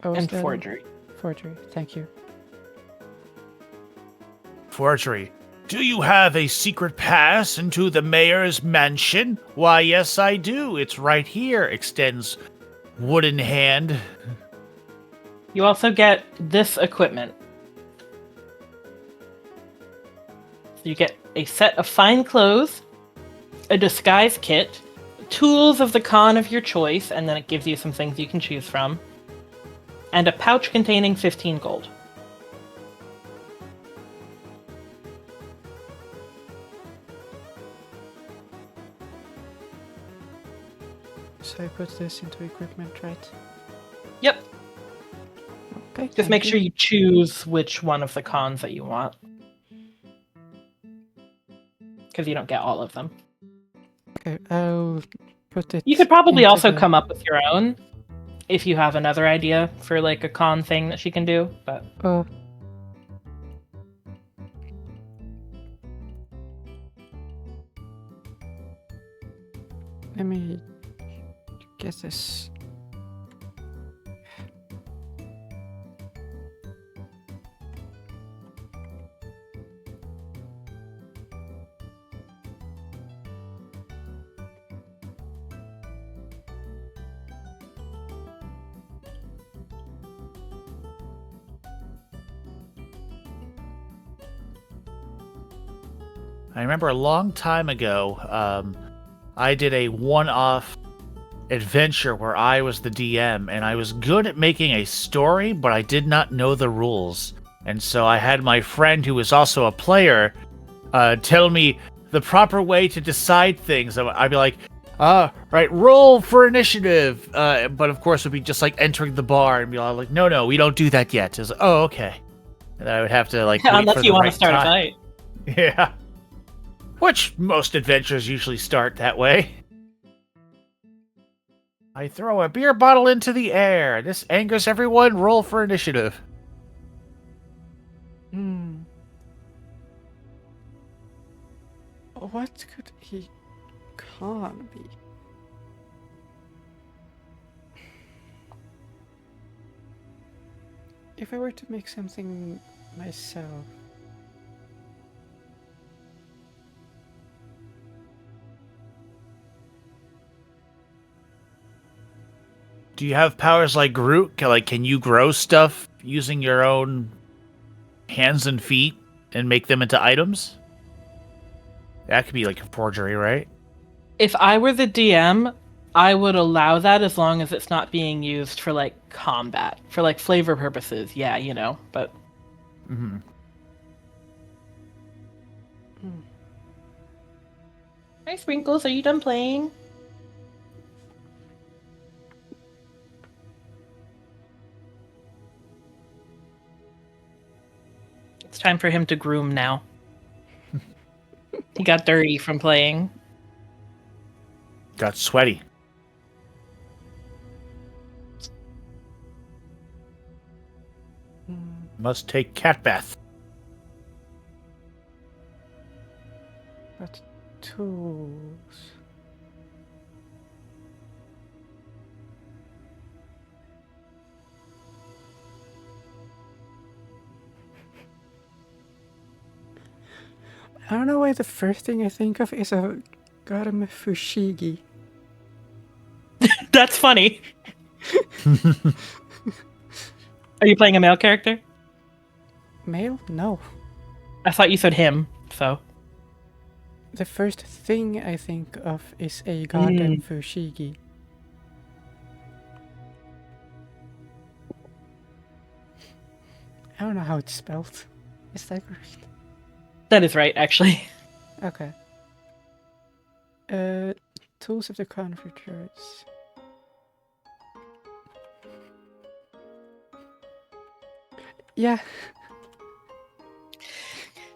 Oh, And still- forgery. Forgery, thank you. Forgery. Do you have a secret pass into the mayor's mansion? Why, yes, I do. It's right here. Extends wooden hand. You also get this equipment. So you get a set of fine clothes, a disguise kit, tools of the con of your choice, and then it gives you some things you can choose from, and a pouch containing 15 gold. So I put this into equipment, right? Yep. Okay. Just make sure you choose which one of the cons that you want. Because you don't get all of them. Okay, I'll put it. You could probably into also the- come up with your own if you have another idea for like a con thing that she can do, but Oh. Let me get this. I remember a long time ago, I did a one-off adventure where I was the DM, and I was good at making a story, but I did not know the rules. And so I had my friend, who was also a player, tell me the proper way to decide things. I'd be like, right, roll for initiative. But of course, it would be just like entering the bar and be all like, no, we don't do that yet. It's like, oh, okay. And then I would have to like wait unless for you the want right to start time. a fight. Yeah. Which most adventures usually start that way. I throw a beer bottle into the air. This angers everyone. Roll for initiative. Hmm. What could he con be? If I were to make something myself. Do you have powers like Groot? Can you grow stuff using your own hands and feet and make them into items? That could be like a forgery, right? If I were the DM, I would allow that as long as it's not being used for like combat. For like flavor purposes, yeah, you know, but Mm-hmm. Hi Sprinkles, are you done playing? It's time for him to groom now. He got dirty from playing. Got sweaty. Must take cat bath. But tools. I don't know why the first thing I think of is a Garam Fushigi. That's funny. Are you playing a male character? Male? No. I thought you said him, so. The first thing I think of is a Garam Fushigi. I don't know how it's spelled. Is that correct? That is right, actually. Okay. Tools of the Converters. Yeah.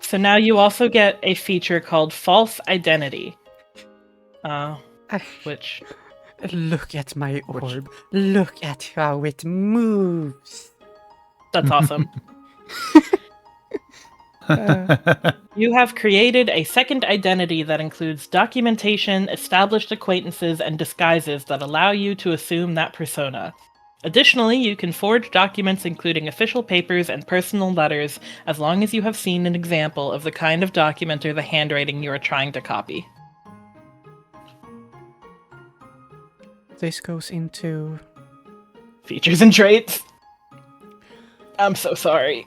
So now you also get a feature called False Identity. Which... Look at my orb. Look at how it moves. That's awesome. You have created a second identity that includes documentation, established acquaintances, and disguises that allow you to assume that persona. Additionally, you can forge documents including official papers and personal letters as long as you have seen an example of the kind of document or the handwriting you are trying to copy. This goes into... Features and traits. I'm so sorry.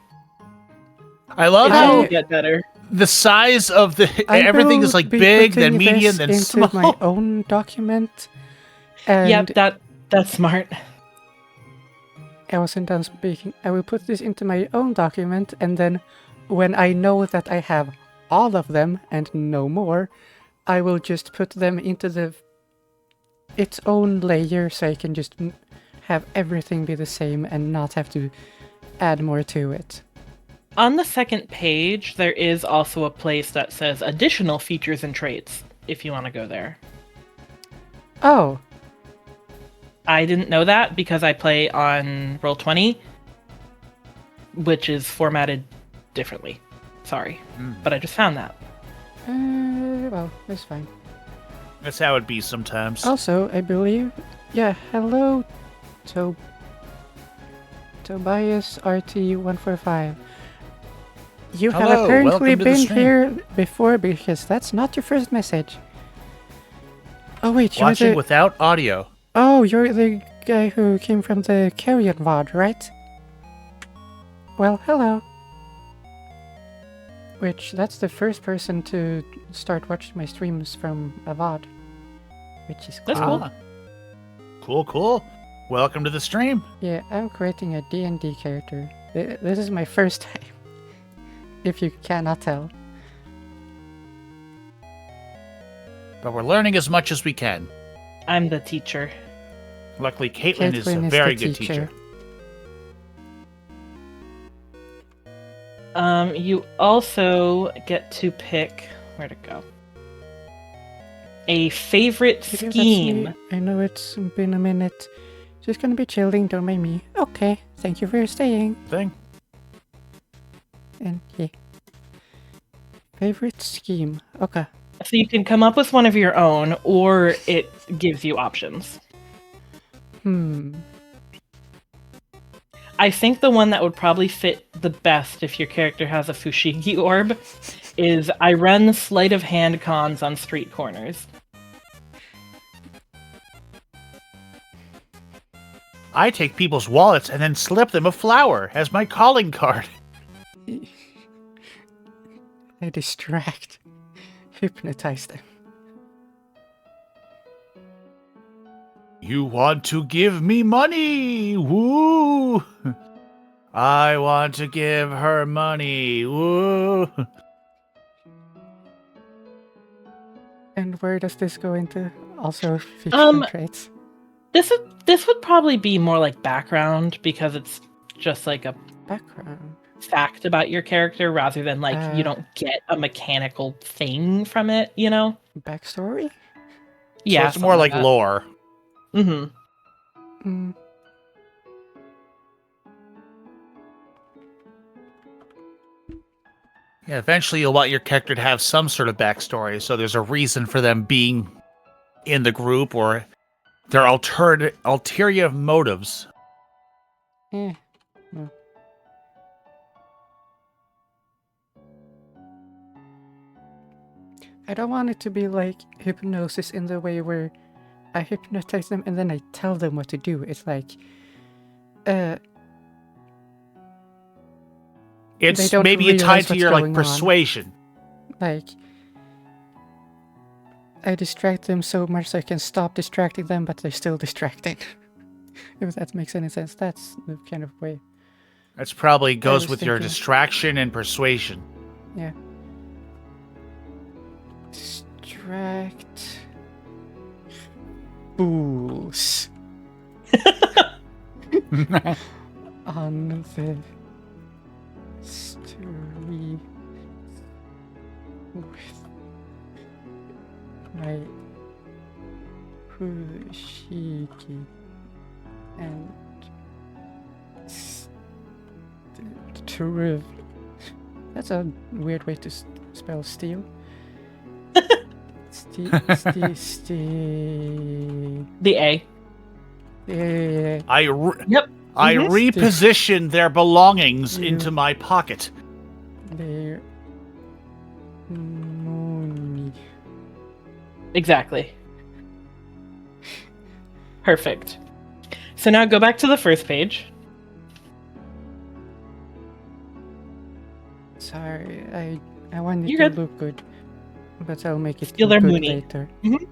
I love It how will get better. the size of the I everything is will like be big, then putting medium, this then into small. my own document. And Yep, that's smart. I wasn't done speaking. I will put this into my own document, and then when I know that I have all of them and no more, I will just put them into the its own layer, so I can just have everything be the same and not have to add more to it. On the second page, there is also a place that says additional features and traits, if you want to go there. Oh, I didn't know that because I play on Roll20, which is formatted differently. Sorry. But I just found that. well, it's fine. That's how it be sometimes. Also, I believe, yeah, hello, Tobias RT145. You have Hello, apparently welcome to the been stream. here before because that's not your first message. Oh wait, you're Watching the without audio. you're the guy who came from the Carrion VOD, right? Well, hello. Which that's the first person to start watching my streams from a VOD, which is cool. That's cool. Cool. Welcome to the stream. Yeah, I'm creating a DnD character. This is my first time, if you cannot tell. But we're learning as much as we can. I'm the teacher. Luckily, Caitlin is a Caitlin very the good teacher. You also get to pick where to go. A favorite Maybe that's scheme. me. I know it's been a minute. Just gonna be chilling, don't mind me. Okay, thank you for staying. Thing. And yeah. Favorite scheme. Okay. So you can come up with one of your own, or it gives you options. I think the one that would probably fit the best if your character has a Fushigi orb is I run sleight of hand cons on street corners. I take people's wallets and then slip them a flower as my calling card. I distract. Hypnotize them. You want to give me money? Woo! I want to give her money. Woo! And where does this go into? Also features Um, and traits. This would probably be more like background because it's just like a Background. fact about your character rather than like you don't get a mechanical thing from it, you know? Backstory? Yeah, So it's more like lore. Mm-hmm. Mm. Yeah, eventually you'll want your character to have some sort of backstory, so there's a reason for them being in the group or their ulterior motives. Eh. No. I don't want it to be like hypnosis in the way where I hypnotize them and then I tell them what to do. It's like, It's don't maybe realize tied to what's your like going on. persuasion. like, I distract them so much so I can stop distracting them, but they're still distracting. If that makes any sense, that's the kind of way. That's probably goes was with your thinking- distraction and persuasion. Yeah. Distract. Fools. On the street with my Fushigi and That's a weird way to spell steal. The A. Yeah. I Yep. reposition their belongings You- into my pocket. Their money. Exactly. Perfect. So now go back to the first page. Sorry, I wanted You're to good. look good, but I'll make it Steal look their good money. later. Mhm.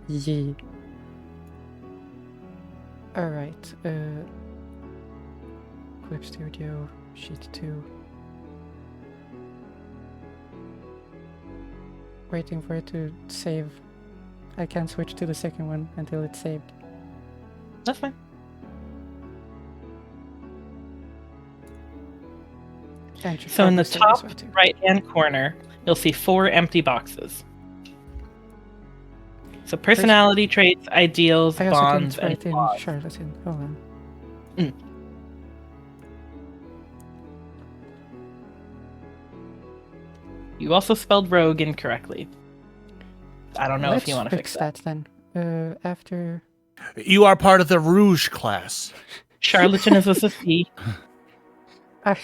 Yeah. Alright, Clip Studio, Sheet 2. Waiting for it to save. I can't switch to the second one until it's saved. That's fine. And should So in the probably save top this one too. right-hand corner, you'll see 4 empty boxes. So personality traits, ideals, I also bonds, didn't and write in flaws. charlatan. Hold on. You also spelled rogue incorrectly. I don't know if you want to fix fix that. that then. After You are part of the Rouge class. Charlatan is with a C. I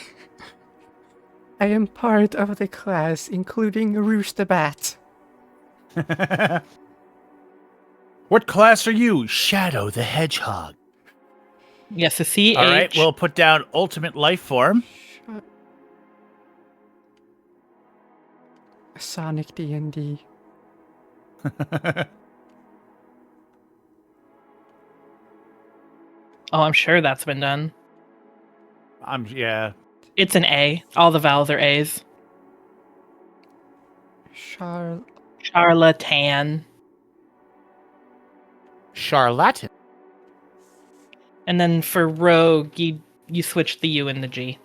am part of the class, including Rouge the Bat. What class are you? Shadow the Hedgehog. Yes, a C. All right, we'll put down Ultimate Life Form. Sonic DnD. Oh, I'm sure that's been done. Yeah. It's an A. All the vowels are A's. Charlatan. Charlatan. And then for rogue, you switch the U and the G.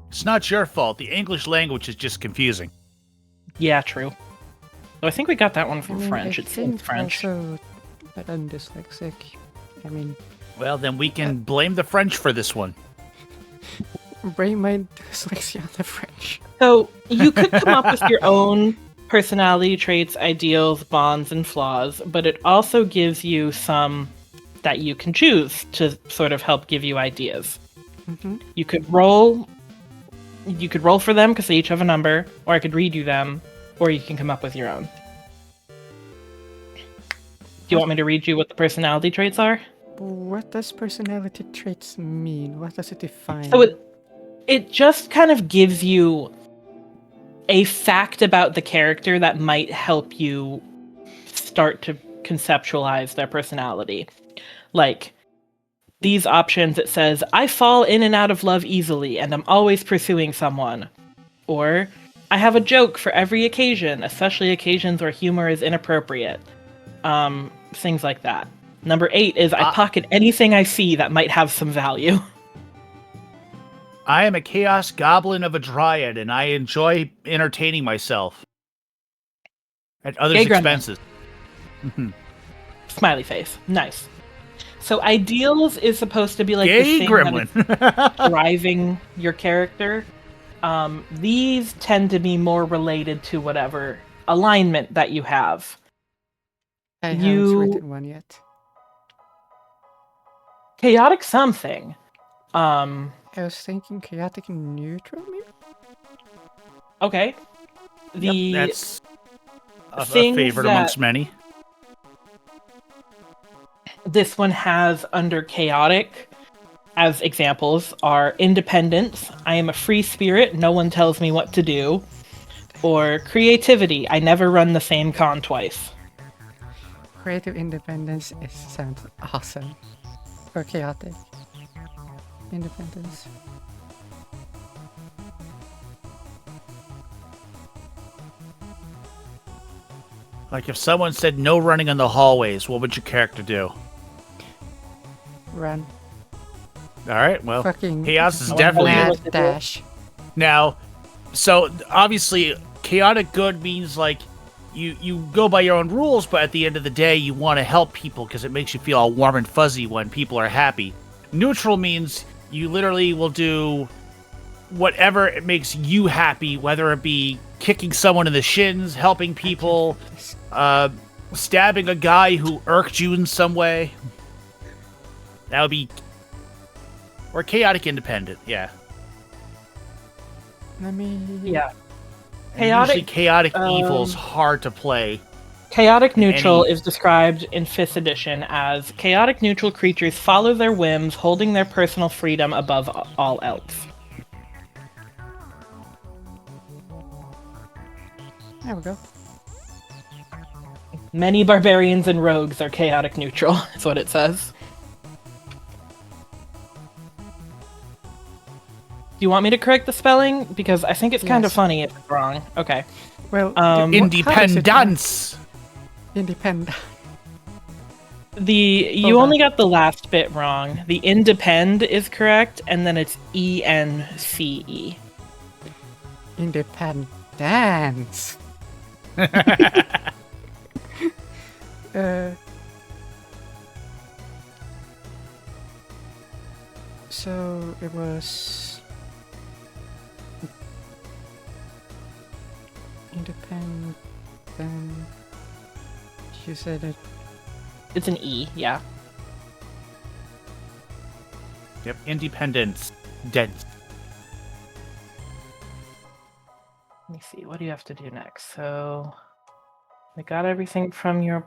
It's not your fault. The English language is just confusing. Yeah, true. So I think we got that one from I mean, French. I It's think French. also that I'm dyslexic. I mean, Well, then we can blame the French for this one. blame my dyslexia on the French. So you could come up with your own personality traits, ideals, bonds, and flaws, but it also gives you some that you can choose to sort of help give you ideas. Mm-hmm. You could roll for them because they each have a number, or I could read you them, or you can come up with your own. Do you want me to read you what the personality traits are? What does personality traits mean? What does it define? So it just kind of gives you a fact about the character that might help you start to conceptualize their personality. Like, these options, it says, I fall in and out of love easily, and I'm always pursuing someone. Or, I have a joke for every occasion, especially occasions where humor is inappropriate. Things like that. Number 8 is, I pocket anything I see that might have some value. I am a chaos goblin of a dryad, and I enjoy entertaining myself at others' Gay gremlin. expenses. Smiley face. Nice. So ideals is supposed to be like the Gay thing gremlin. that is driving your character. These tend to be more related to whatever alignment that you have. I haven't written one yet. Chaotic something. I was thinking chaotic and neutral, maybe? Okay. That's a things favorite that- amongst many. This one has under chaotic as examples are independence. I am a free spirit. No one tells me what to do. Or creativity. I never run the same con twice. Creative independence sounds awesome. Or chaotic independence. Like if someone said no running in the hallways, what would your character do? Run. All right, well, Fucking chaos is I definitely wanna mad dash. now. So obviously, chaotic good means like you go by your own rules, but at the end of the day, you want to help people because it makes you feel all warm and fuzzy when people are happy. Neutral means you literally will do whatever it makes you happy, whether it be kicking someone in the shins, helping people, stabbing a guy who irked you in some way. That would be... Or chaotic independent, yeah. Let me... Yeah. And usually Chaotic, chaotic evil's hard to play. Chaotic neutral Any- is described in 5th edition as chaotic neutral creatures follow their whims, holding their personal freedom above all else. There we go. Many barbarians and rogues are chaotic neutral, is what it says. you want me to correct the spelling? Because I think it's kind of Yes. funny if it's wrong. Okay. Well, Um, Independence. Independent. You Hold on. only got the last bit wrong. The independ is correct, and then it's ENCE. Independence. So it was independent. You said it. It's an E, yeah. Yep, independence. Dead. Let me see. What do you have to do next? So we got everything from your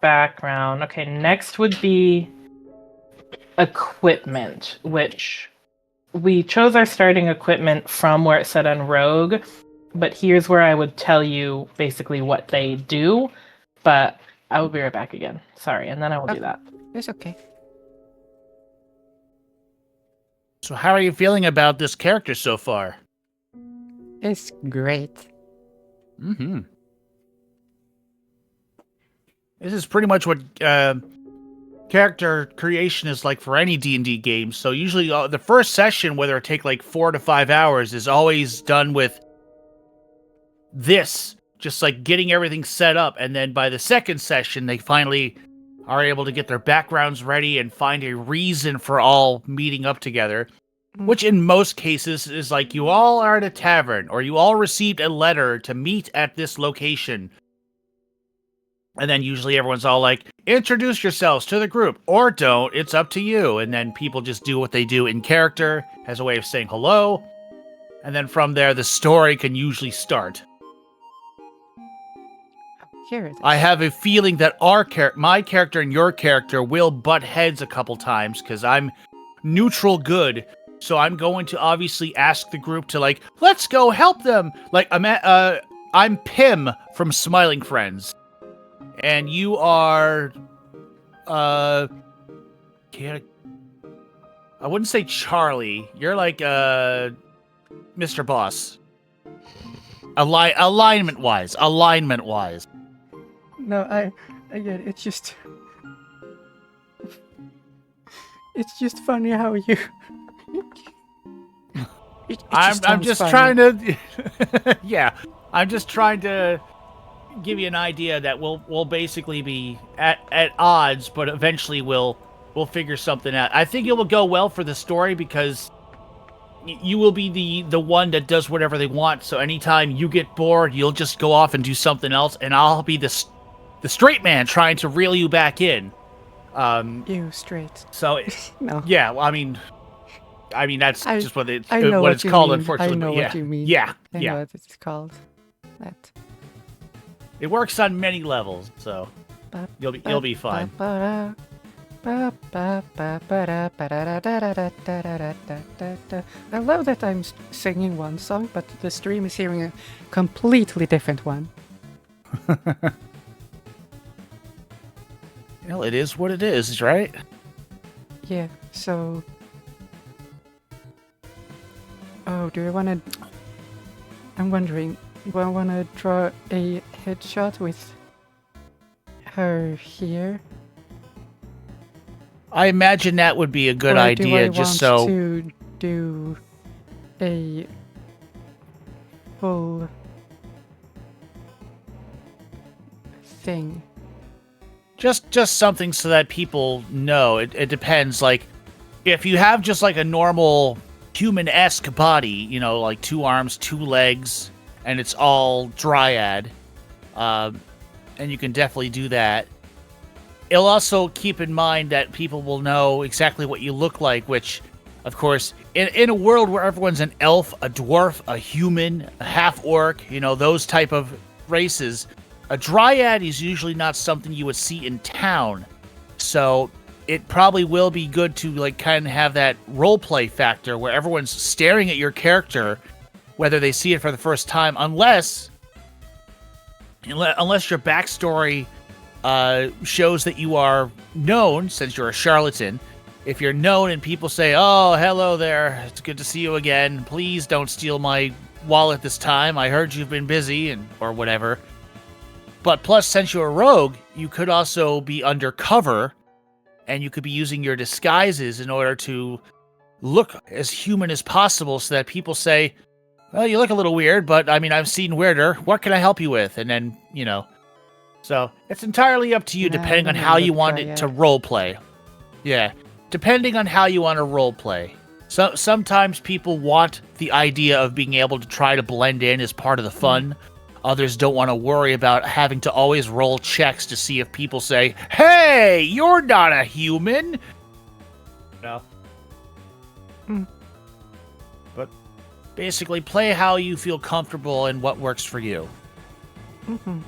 background. Okay, next would be equipment, which we chose our starting equipment from where it said on Rogue, but here's where I would tell you basically what they do, but I will be right back again. Sorry, and then I will do that. It's okay. So how are you feeling about this character so far? It's great. Mm-hmm. This is pretty much what character creation is like for any D&D game. So usually the first session, whether it take like 4 to 5 hours, is always done with this, just like getting everything set up. And then by the second session, they finally are able to get their backgrounds ready and find a reason for all meeting up together. Which in most cases is like you all are at a tavern, or you all received a letter to meet at this location. And then usually everyone's all like, introduce yourselves to the group, or don't, it's up to you. And then people just do what they do in character as a way of saying hello. And then from there, the story can usually start. Here it is. I have a feeling that my character and your character will butt heads a couple times, because I'm neutral good. So I'm going to obviously ask the group to like, let's go help them. Like I'm Pim from Smiling Friends, and you are I wouldn't say Charlie. You're like Mr. Boss. Alignment wise. No, I get it. It's just. It's just funny how you. I'm just trying to yeah, I'm just trying to give you an idea that we'll basically be at odds, but eventually we'll figure something out. I think it will go well for the story because you will be the one that does whatever they want. So anytime you get bored, you'll just go off and do something else, and I'll be the straight man trying to reel you back in. You straight. So No. yeah, well, I mean that's just what it's I know what it's you called, mean. unfortunately. I know but yeah. what you mean. Yeah, I yeah. know what it's called. That. It works on many levels, so you'll be fine. I love that I'm singing one song, but the stream is hearing a completely different one. Well, it is what it is, right? Yeah, so... Oh, do I want to... I'm wondering, do I want to draw a headshot with her here? I imagine that would be a good Or idea, do I just want so... to do a full thing? Just something so that people know. It depends, like, if you have just like a normal human-esque body, you know, like 2 arms, 2 legs, and it's all dryad, and you can definitely do that. It'll also keep in mind that people will know exactly what you look like, which, of course, in a world where everyone's an elf, a dwarf, a human, a half-orc, you know, those type of races, a dryad is usually not something you would see in town. So it probably will be good to like kind of have that roleplay factor where everyone's staring at your character, whether they see it for the first time, unless your backstory shows that you are known, since you're a charlatan, if you're known and people say, "Oh, hello there, it's good to see you again. Please don't steal my wallet this time. I heard you've been busy," and or whatever. But plus, since you're a rogue, you could also be undercover, and you could be using your disguises in order to look as human as possible, so that people say, "Well, you look a little weird, but I mean, I've seen weirder. What can I help you with?" And then, so it's entirely up to you, Nah, depending on I'm how gonna you want try it to it. role play. Yeah, depending on how you want to role play. So sometimes people want the idea of being able to try to blend in as part of the fun. Others don't want to worry about having to always roll checks to see if people say, "Hey, you're not a human." No. Mm. But basically, play how you feel comfortable and what works for you. Mhm.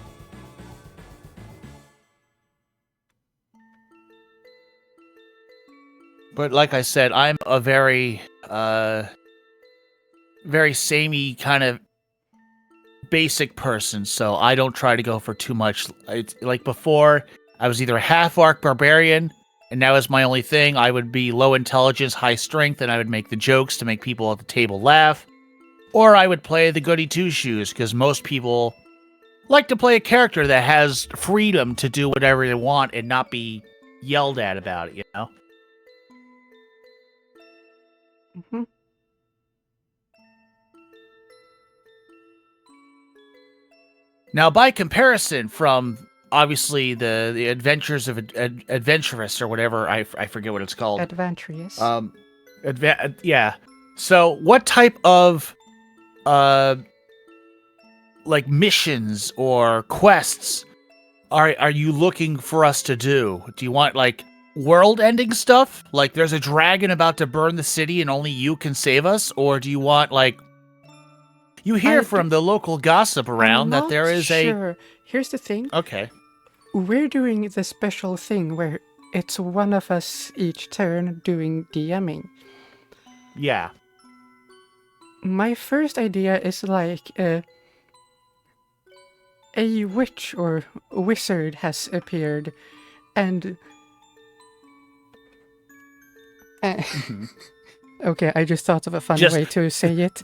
But like I said, I'm a very samey kind of basic person, so I don't try to go for too much. It's like before, I was either a half-orc barbarian, and now as my only thing, I would be low intelligence, high strength, and I would make the jokes to make people at the table laugh. Or I would play the goody two-shoes, because most people like to play a character that has freedom to do whatever they want and not be yelled at about it, Mhm. Now, by comparison from, obviously, the Adventures of Adventurous or whatever, I forget what it's called. Adventurous. Yeah. So, what type of, like, missions or quests are you looking for us to do? Do you want, like, world-ending stuff? Like, there's a dragon about to burn the city and only you can save us? Or do you want, like... You hear I from the local gossip around I'm that not there is sure. Here's the thing. Okay. We're doing the special thing where it's one of us each turn doing DMing. Yeah. My first idea is like a witch or wizard has appeared, and okay, I just thought of a funny Just- way to say it.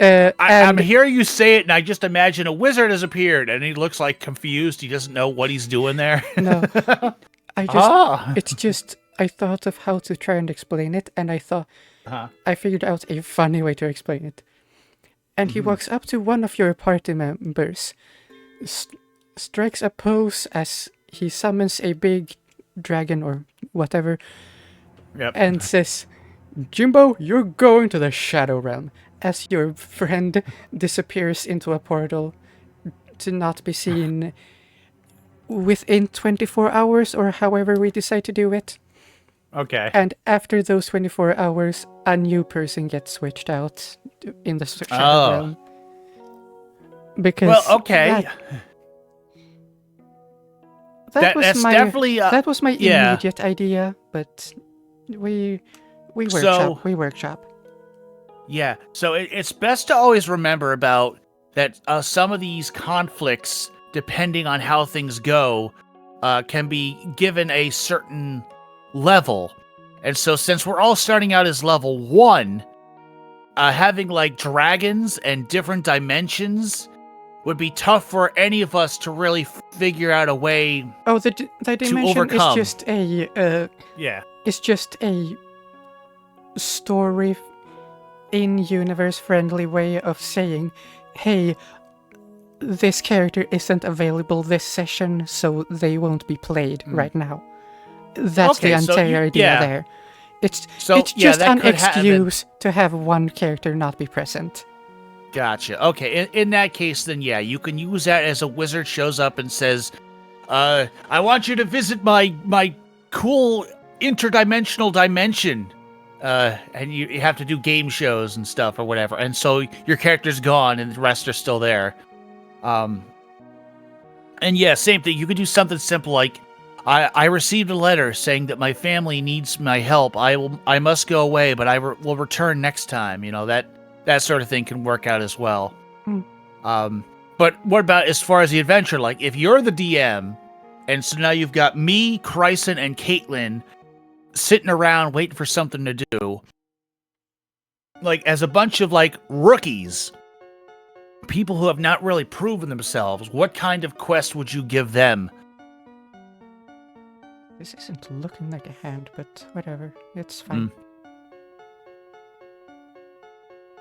I'm And hearing you say it, and I just imagine a wizard has appeared, and he looks like confused. He doesn't know what he's doing there. no, I just it's just I thought of how to try and explain it, and I thought Uh-huh. I figured out a funny way to explain it. And he walks up to one of your party members, strikes a pose as he summons a big dragon or whatever, Yep. and says, "Jimbo, you're going to the Shadow Realm," as your friend disappears into a portal to not be seen within 24 hours or however we decide to do it. Okay. And after those 24 hours, a new person gets switched out in the Shadow Oh. Realm. Because Well, okay. That's my definitely that was my yeah. immediate idea, but we So- workshop. Yeah. So it's best to always remember about that. Some of these conflicts, depending on how things go, can be given a certain level. And so, since we're all starting out as level 1, having like dragons and different dimensions would be tough for any of us to really figure out a way. Oh, the dimension is overcome. just a Yeah. it's just a story in-universe friendly way of saying, hey, this character isn't available this session, so they won't be played right now. That's Okay, the so entire you- idea yeah. there. It's So, it's yeah, just that an could happen. excuse to have one character not be present. Gotcha. Okay, in that case, then yeah, you can use that as a wizard shows up and says, "I want you to visit my cool interdimensional dimension," and you have to do game shows and stuff or whatever, and so your character's gone and the rest are still there. And yeah, same thing. You could do something simple like, I received a letter saying that my family needs my help. I must go away, but I will return next time. You know, that sort of thing can work out as well. But what about as far as the adventure? Like, if you're the DM, and so now you've got me, Chryson, and Caitlin sitting around waiting for something to do, like as a bunch of like rookies, people who have not really proven themselves, what kind of quest would you give them? This isn't looking like a hand, but whatever. It's fine.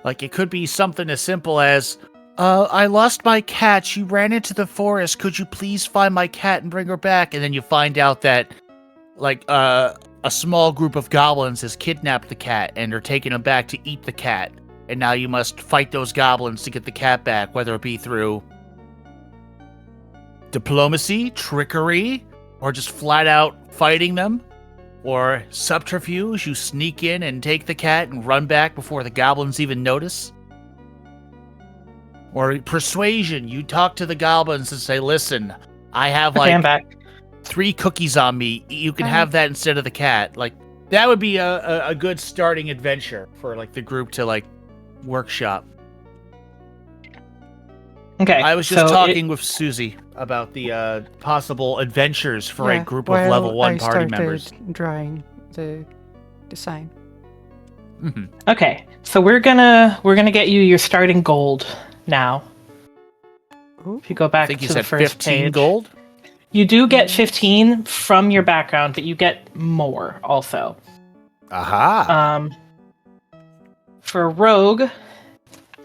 Like, it could be something as simple as, I lost my cat. She ran into the forest. Could you please find my cat and bring her back? And then you find out that, like, a small group of goblins has kidnapped the cat and are taking him back to eat the cat. And now you must fight those goblins to get the cat back, whether it be through diplomacy, trickery, or just flat out fighting them. Or subterfuge, you sneak in and take the cat and run back before the goblins even notice. Or persuasion, you talk to the goblins and say, listen, I have Okay, I'm like back. 3 cookies on me. You can have that instead of the cat. Like, that would be a good starting adventure for like the group to like workshop. Okay. I was just so talking with Susie about the possible adventures for a group of while level 1 I party started members. drawing the design. Okay, so we're gonna get you your starting gold now. Ooh. If you go I back think you to the said first 15 page, gold. you do get 15 from your background, but you get more also. Aha. For rogue,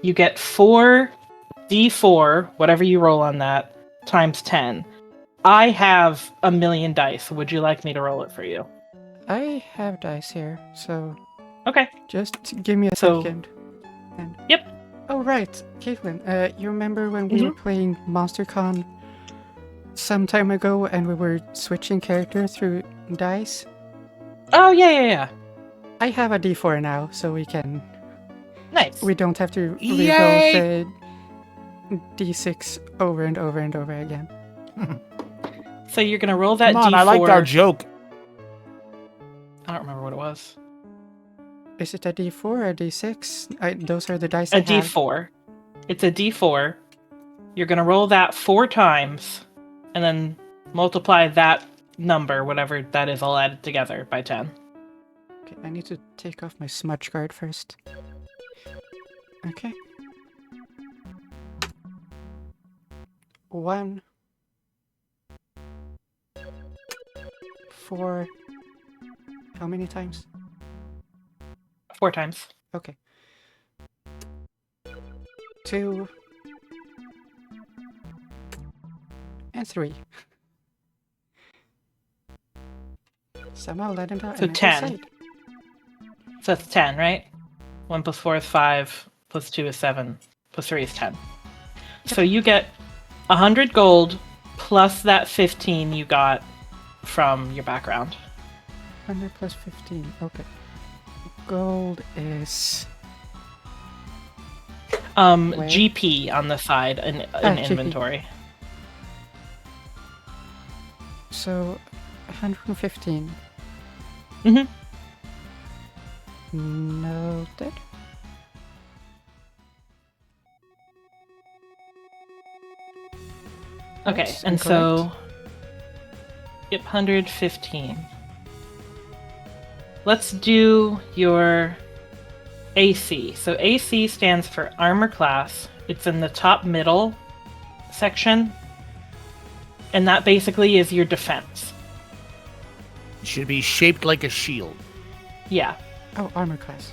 you get 4d4, whatever you roll on that, times 10. I have 1,000,000 dice. Would you like me to roll it for you? I have dice here, so Okay. just give me a So- second. And... Yep. Oh, right. Caitlin, you remember when we were playing MonsterCon some time ago and we were switching character through dice? Oh, yeah. I have a d4 now, so we Nice. don't have to Yay! reroll the d6 over and over and over again. So you're gonna roll that Come on, d4. I liked our joke. I don't remember what it was. Is it a d4 or a d6? Those are the dice A I have. d4. It's a d4. You're gonna roll that 4 times, and then multiply that number, whatever that is, all added together by 10. Okay, I need to take off my smudge guard first. Okay. 1, 4. How many times? 4 times. Okay. 2 and 3. Somehow let it out. So and I 10. decide. So that's 10, right? 1 plus 4 is 5, plus 2 is 7, plus 3 is 10. So you get 100 gold plus that 15 you got from your background. 100 plus 15. Okay. Gold is... Where? GP on the side in GP. inventory. So, 115. Mhm. Noted. Okay, That's and so... incorrect. Yep, 115. Let's do your AC. So AC stands for armor class. It's in the top middle section. And that basically is your defense. It should be shaped like a shield. Yeah. Oh, armor class.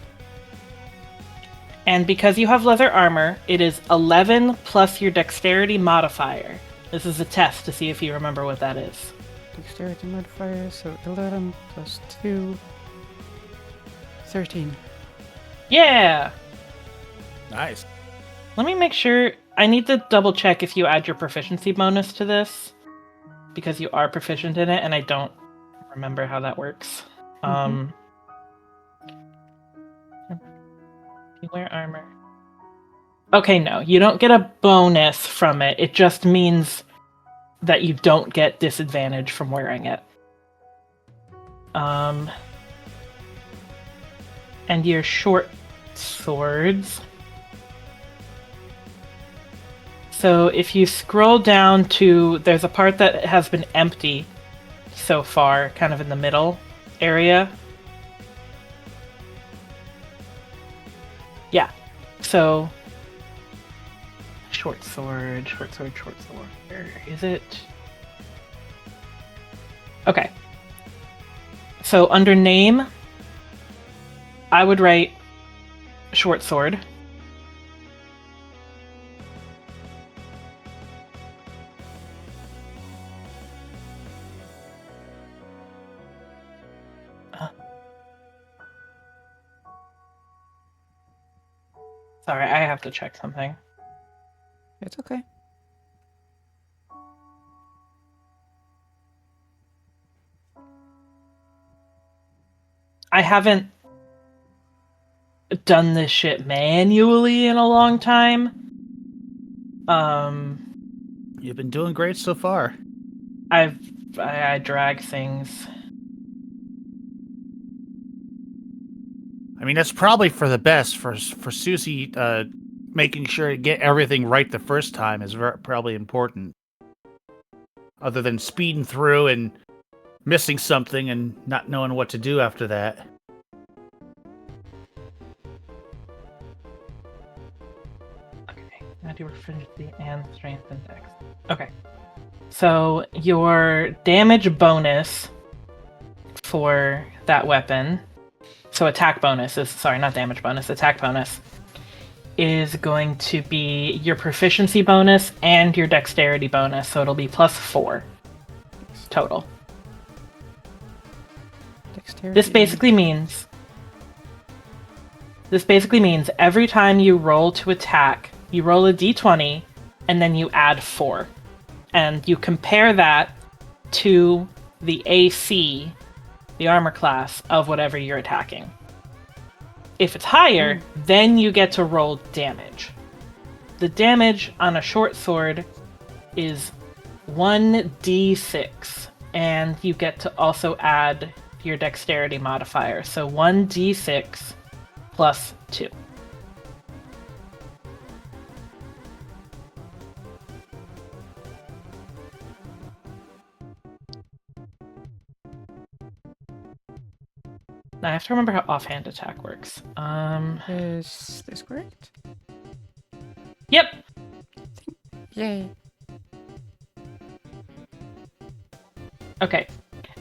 And because you have leather armor, it is 11 plus your dexterity modifier. This is a test to see if you remember what that is. Dexterity modifier, so 11 plus 2. 13. Yeah! Nice. Let me make sure. I need to double check if you add your proficiency bonus to this. Because you are proficient in it, and I don't remember how that works. You wear armor. Okay, no. You don't get a bonus from it. It just means that you don't get disadvantage from wearing it. And your short swords. So if you scroll down to, there's a part that has been empty so far, kind of in the middle area. Yeah. So short sword. Where is it? Okay. So under name, I would write short sword. Sorry, I have to check something. It's okay. I haven't done this shit manually in a long time. You've been doing great so far. I drag things. I mean, that's probably for the best. For Susie, making sure to get everything right the first time is probably important. Other than speeding through and missing something and not knowing what to do after that. Okay, now do proficiency and strength and dex. Okay. So your damage bonus for that weapon, so attack bonus is, sorry, not damage bonus, attack bonus, is going to be your proficiency bonus and your dexterity bonus, so it'll be +4 total. Dexterity. This basically means every time you roll to attack, you roll a d20 and then you add 4. And you compare that to the AC, the armor class of whatever you're attacking. If it's higher, then you get to roll damage. The damage on a short sword is 1d6, and you get to also add your dexterity modifier. So 1d6 plus 2. Now I have to remember how offhand attack works. Is this correct? Yep. Yay. Okay.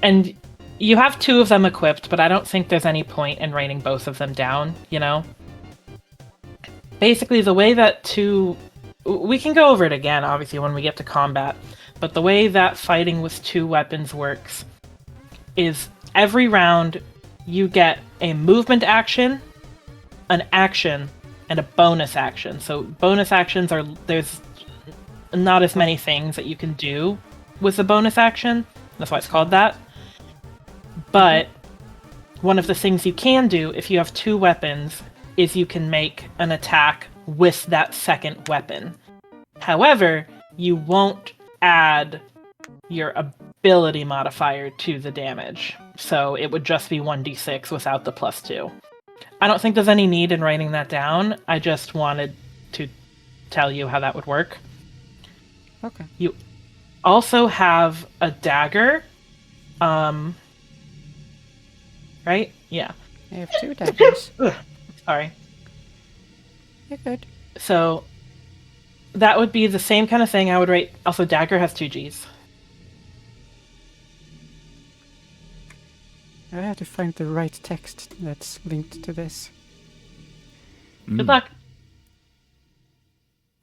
And you have 2 of them equipped, but I don't think there's any point in writing both of them down, you know? Basically, the way that we can go over it again, obviously, when we get to combat, but the way that fighting with 2 weapons works is every round you get a movement action, an action, and a bonus action. So bonus actions there's not as many things that you can do with a bonus action. That's why it's called that. But one of the things you can do if you have 2 weapons is you can make an attack with that second weapon. However, you won't add your ability modifier to the damage. So it would just be 1d6 without the +2. I don't think there's any need in writing that down. I just wanted to tell you how that would work. Okay. You also have a dagger. Right? Yeah. I have 2 daggers. Sorry. You're good. So that would be the same kind of thing I would write. Also, dagger has 2 Gs. I have to find the right text that's linked to this. Good luck.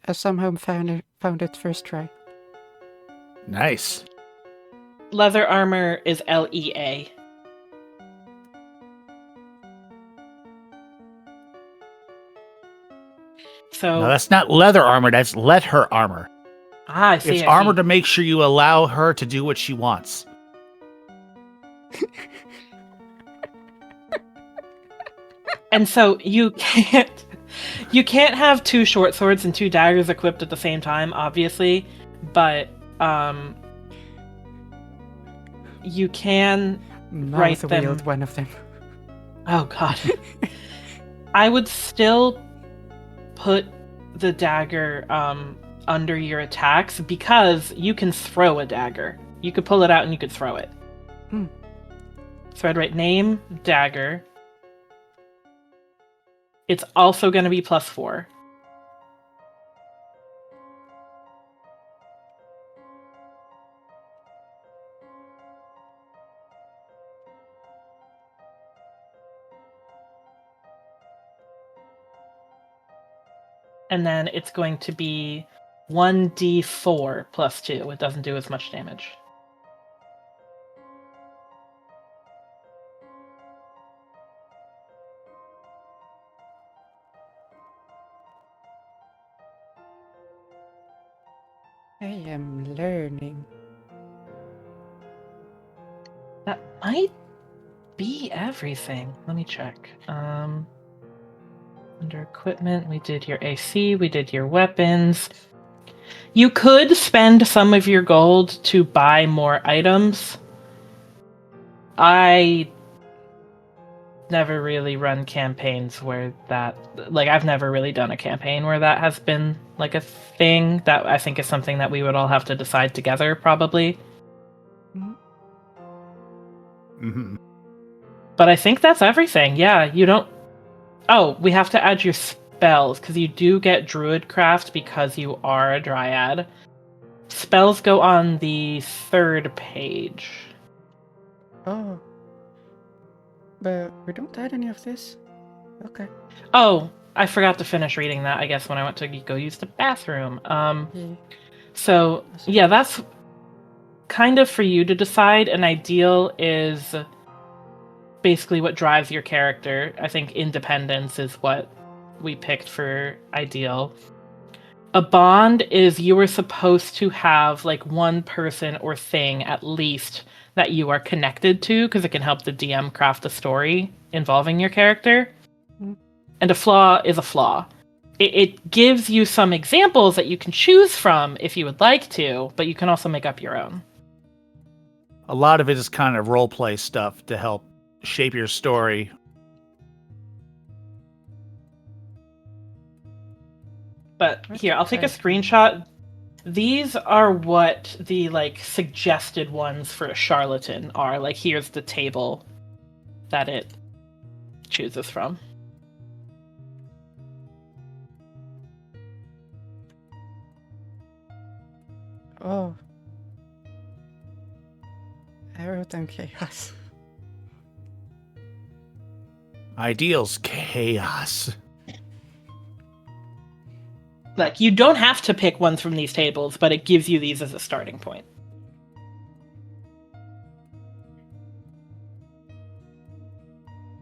I somehow found it first try. Nice. Leather armor is LEA. So No, that's not leather armor. That's let her armor. I see. It's I armor see. to make sure you allow her to do what she wants. And so you can't have 2 short swords and 2 daggers equipped at the same time, obviously, but you can write Mouth them. wield one of them. Oh god. I would still put the dagger under your attacks because you can throw a dagger. You could pull it out and you could throw it. Hmm. So I'd write name dagger It's also going to be +4. And then it's going to be 1d4 +2. It doesn't do as much damage. I am learning. That might be everything. Let me check. Under equipment, we did your AC, we did your weapons. You could spend some of your gold to buy more items. I never really run campaigns where that, like, I've never really done a campaign where that has been like a thing. That I think is something that we would all have to decide together, probably. Mm-hmm. But I think that's everything. Yeah, you don't. Oh, we have to add your spells, because you do get Druidcraft because you are a Dryad. Spells go on the 3rd page. Oh. But we don't add any of this? Okay. Oh, I forgot to finish reading that, I guess, when I went to go use the bathroom. Yeah. So, yeah, that's kind of for you to decide. An ideal is basically what drives your character. I think independence is what we picked for ideal. A bond is you are supposed to have like one person or thing at least that you are connected to, because it can help the DM craft a story involving your character. Mm. And a flaw is a flaw. It gives you some examples that you can choose from if you would like to, but you can also make up your own. A lot of it is kind of role play stuff to help shape your story. But here, I'll take a screenshot. These are what the like suggested ones for a charlatan are. Like, here's the table that it chooses from. Oh. I wrote down chaos. Ideals, chaos. Like, you don't have to pick ones from these tables, but it gives you these as a starting point.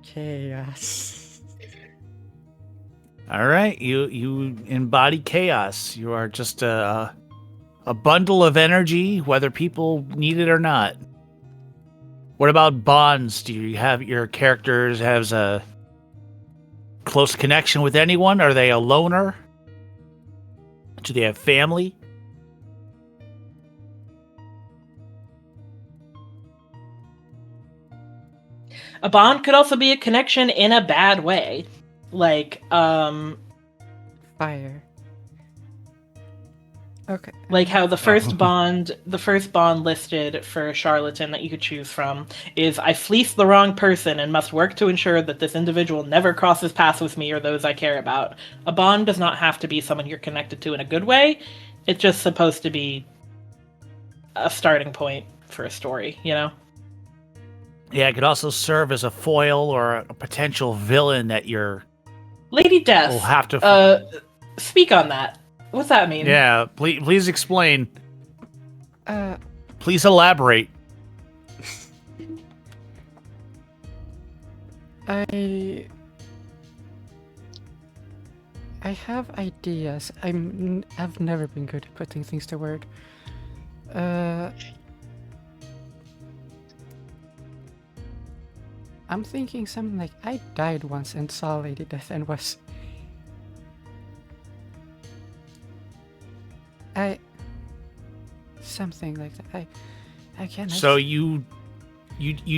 Chaos. All right, you embody chaos. You are just a bundle of energy, whether people need it or not. What about bonds? Do you have your characters has a close connection with anyone? Are they a loner? Do they have family? A bond could also be a connection in a bad way. Like, Fire. Okay. like how the first bond listed for a charlatan that you could choose from is I fleeced the wrong person and must work to ensure that this individual never crosses paths with me or those I care about. A bond does not have to be someone you're connected to in a good way. It's just supposed to be a starting point for a story, you know? Yeah, it could also serve as a foil or a potential villain that you're Lady Death. will have to. Speak on that. What's that mean? Yeah, please explain. Uh, Please elaborate. I have ideas. I've never been good at putting things to word. I'm thinking something like I died once and saw Lady Death and was something like that. I can't. So you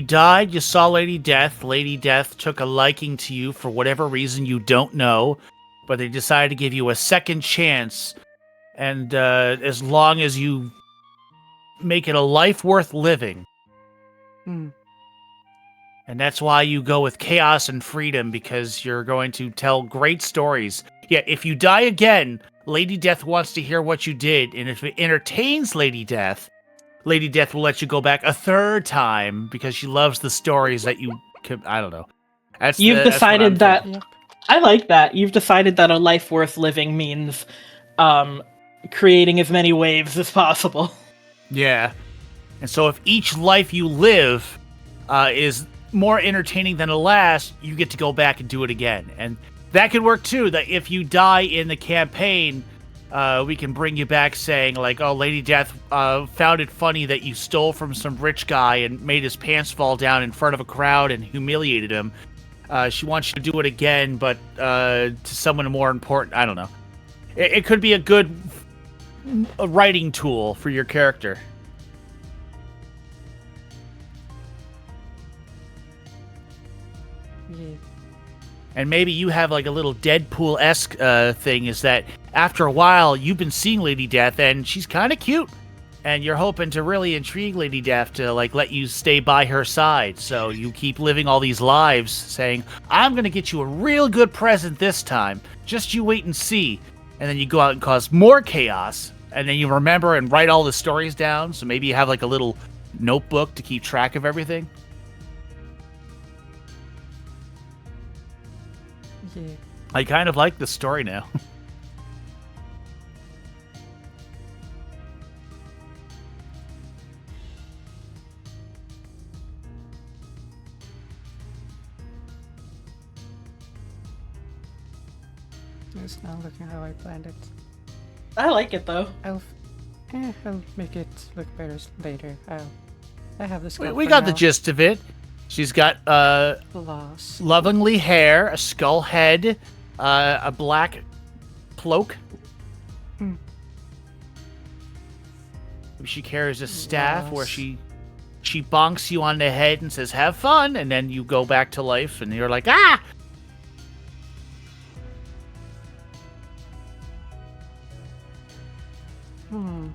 died. You saw Lady Death. Lady Death took a liking to you for whatever reason you don't know, but they decided to give you a second chance. And as long as you make it a life worth living, Hmm. And that's why you go with chaos and freedom, because you're going to tell great stories. Yeah, if you die again, Lady Death wants to hear what you did, and if it entertains Lady Death will let you go back a third time because she loves the stories that you... I don't know. That's You've that's what I'm decided that... thinking. Yep. I like that. You've decided that a life worth living means creating as many waves as possible. Yeah. And so if each life you live is more entertaining than the last, you get to go back and do it again. And that could work too, that if you die in the campaign, we can bring you back saying, like, oh, Lady Death found it funny that you stole from some rich guy and made his pants fall down in front of a crowd and humiliated him. She wants you to do it again, but to someone more important. I don't know. It could be a good writing tool for your character. Yeah. And maybe you have like a little Deadpool-esque thing, is that after a while you've been seeing Lady Death and she's kind of cute, and you're hoping to really intrigue Lady Death to like let you stay by her side. So you keep living all these lives saying, I'm going to get you a real good present this time. Just you wait and see. And then you go out and cause more chaos. And then you remember and write all the stories down. So maybe you have like a little notebook to keep track of everything. Yeah. I kind of like the story now. It's not looking how I planned it. I like it though. I'll make it look better later. I have this. We got the gist of it. She's got Loss. lovingly hair, a skull head, a black cloak. Hmm. She carries a staff where Loss. she bonks you on the head and says, have fun, and then you go back to life, and you're like, ah! Hmm.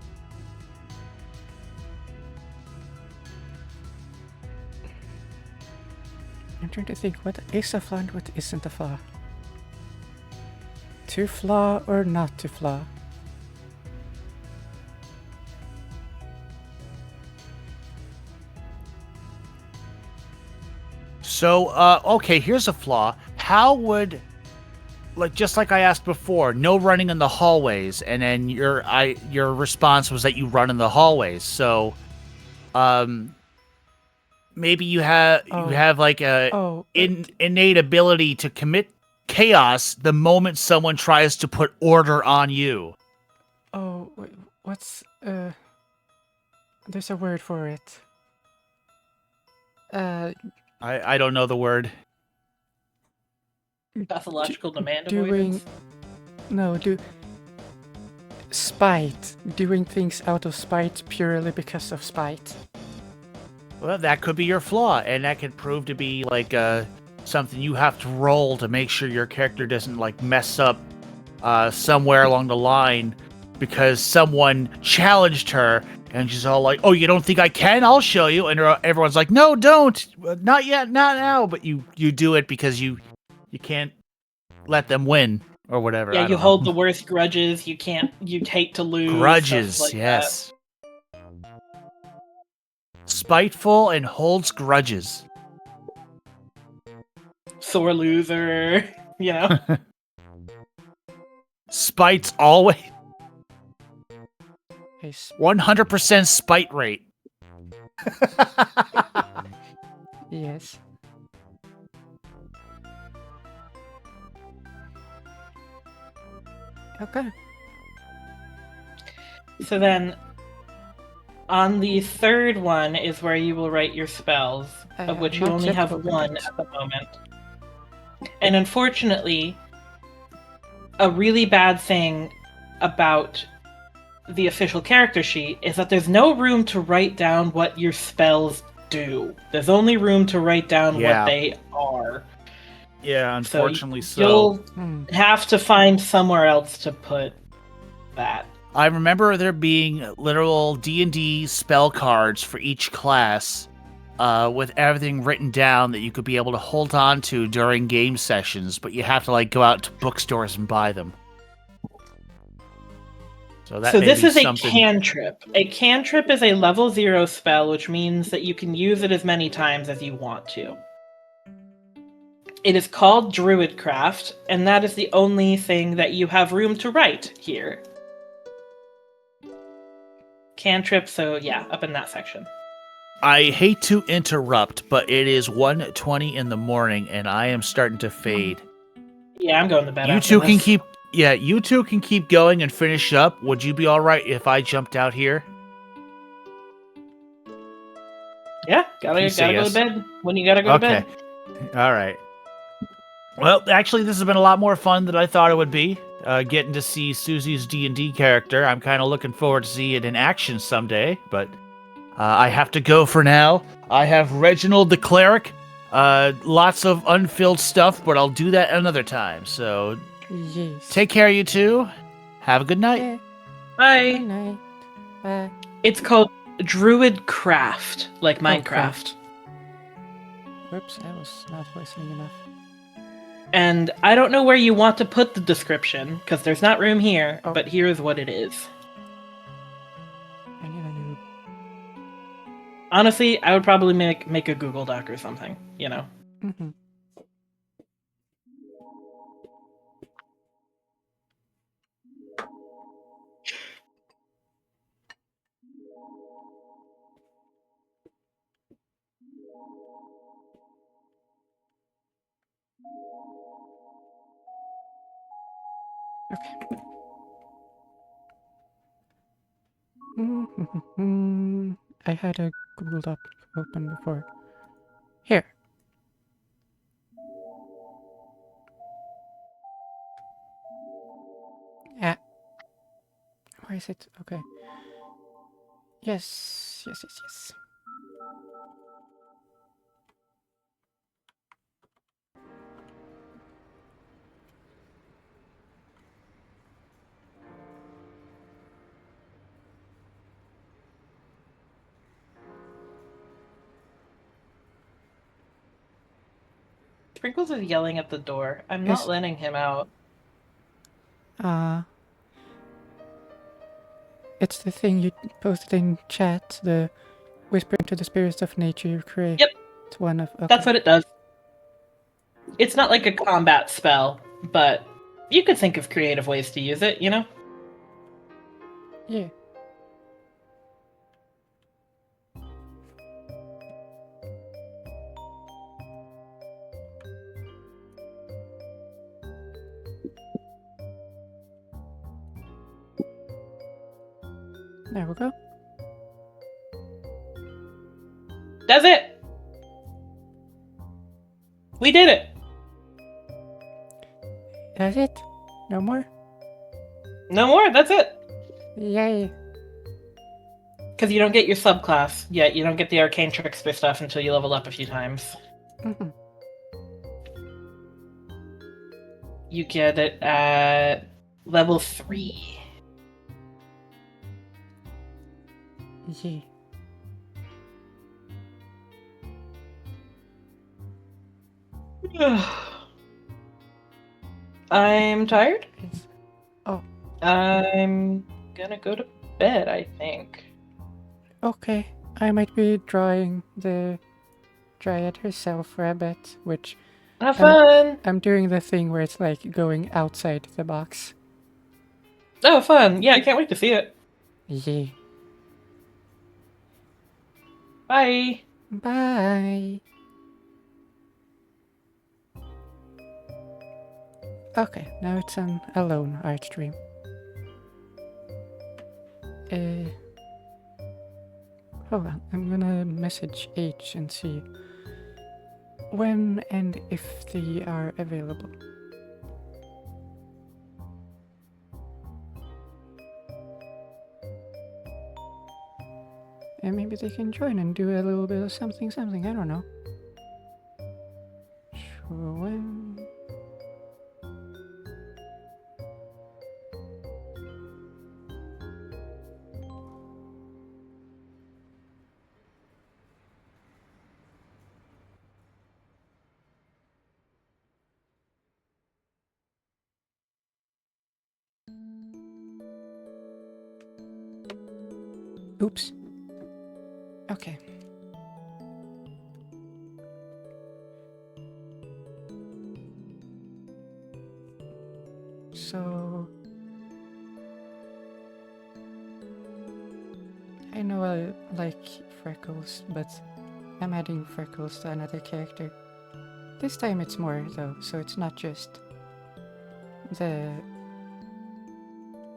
I'm trying to think what is a flaw and what isn't a flaw. To flaw or not to flaw? So, okay, here's a flaw. How would, like, just like I asked before, no running in the hallways, and then your response was that you run in the hallways. So, maybe you have like a innate ability to commit chaos the moment someone tries to put order on you. Oh, wait, what's there's a word for it. I don't know the word. Pathological demand Doing avoidance. spite. Doing things out of spite purely because of spite. Well, that could be your flaw, and that could prove to be like something you have to roll to make sure your character doesn't like mess up somewhere along the line because someone challenged her, and she's all like, "Oh, you don't think I can? I'll show you." And everyone's like, "No, don't, not yet, not now." But you do it because you can't let them win or whatever. Yeah, I you don't hold know. the worst grudges. You hate to lose. Grudges, stuff like yes. Spiteful and holds grudges. that. Sore loser. You know. Spite's always Hey, 100% spite rate. yes. Okay. So then, on the third one is where you will write your spells, I of have which you not only yet have opened one it. at the moment. And unfortunately, a really bad thing about the official character sheet is that there's no room to write down what your spells do. There's only room to write down Yeah. what they are. Yeah, unfortunately so. You'll Hmm. have to find somewhere else to put that. I remember there being literal D&D spell cards for each class with everything written down that you could be able to hold on to during game sessions, but you have to like go out to bookstores and buy them. So that So may this be is a something. cantrip. A cantrip is a level 0 spell, which means that you can use it as many times as you want to. It is called Druidcraft, and that is the only thing that you have room to write here. Cantrip, so yeah, up in that section. I hate to interrupt, but it is 1:20 in the morning, and I am starting to fade. Yeah, I'm going to bed You after two can this. keep. Yeah, you two can keep going and finish up. Would you be all right if I jumped out here? Yeah, gotta You say go yes. to bed when you gotta go to Okay. bed. All right. Well, actually, this has been a lot more fun than I thought it would be. Getting to see Susie's D&D character. I'm kind of looking forward to see it in action someday, but I have to go for now. I have Reginald the Cleric. Lots of unfilled stuff, but I'll do that another time. So Yes. take care, you two. Have a good night. Yeah. Good Bye. night. Bye. It's called Druidcraft, like Minecraft. craft. Whoops, I was not listening enough. And I don't know where you want to put the description, because there's not room here, Oh. but here's what it is. I need a new. Honestly, I would probably make a Google Doc or something, you know. Mm-hmm. Okay. I had a Google Doc open before. Here. Ah. Why is it? Okay. Yes. Yes, yes, yes. Sprinkles is yelling at the door. I'm Yes. not letting him out. It's the thing you posted in chat, the whispering to the spirits of nature you create. Yep. It's one of. Okay. That's what it does. It's not like a combat spell, but you could think of creative ways to use it, you know? Yeah. There we go. That's it! We did it! That's it. No more. No more, that's it! Yay. Because you don't get your subclass yet. You don't get the arcane trickster stuff until you level up a few times. Mm-hmm. You get it at level 3. Yeah. I'm tired. It's I'm gonna go to bed, I think. okay. I might be drawing the dryad herself for a bit, which Have fun! I'm doing the thing where it's like going outside the box. Oh, fun! Yeah, I can't wait to see it. Yeah. Bye! Bye. Okay, now it's an alone art stream. Hold on, I'm gonna message H and see when and if they are available. And maybe they can join and do a little bit of something, I don't know. Sure, when... Oops. Okay. So I know I like Freckles, but I'm adding Freckles to another character. This time it's more though, so it's not just the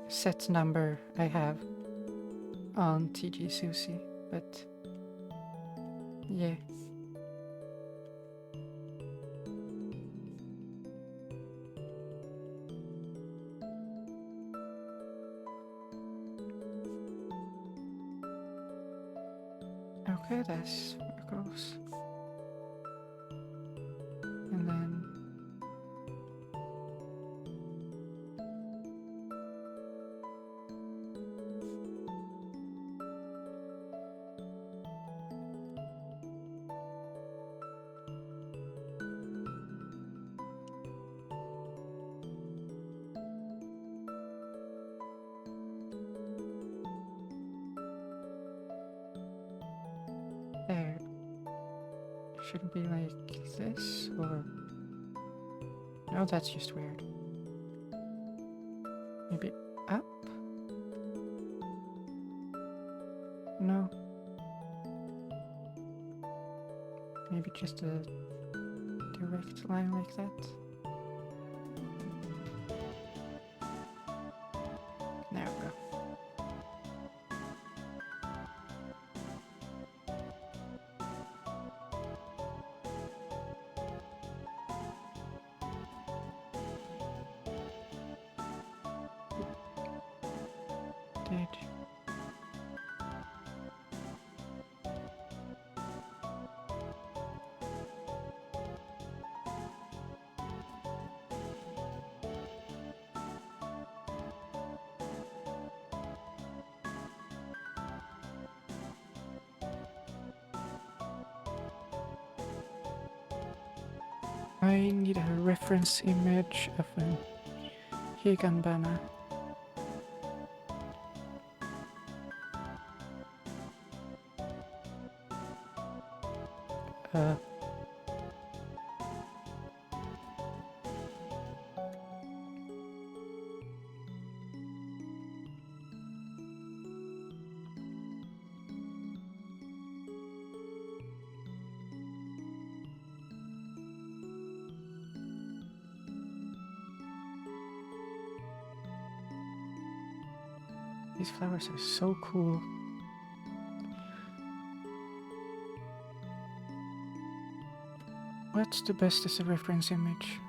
set number I have on TG Susie, but yeah. Okay, that's Freckles. And then there. Should it be like this, or... No, that's just weird. Maybe up? No. Maybe just a direct line like that. There we go. Did I need a reference image of an Higanbana. Uh, these flowers are so cool. What's the best as a reference image?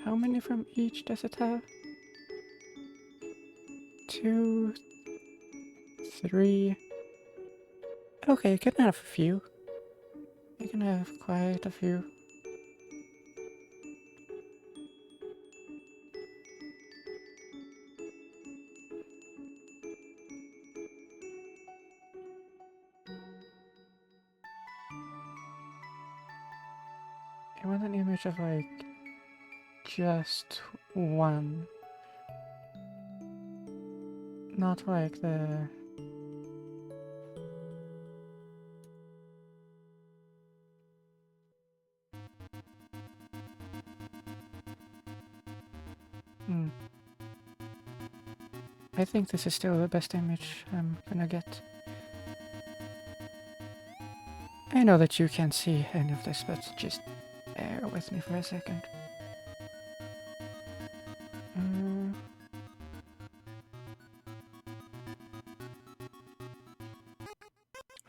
How many from each does it have? 2, 3. Okay, you can have a few. You can have quite a few. I want an image of like just one. Not like the... I think this is still the best image I'm gonna get. I know that you can't see any of this, but just bear with me for a second.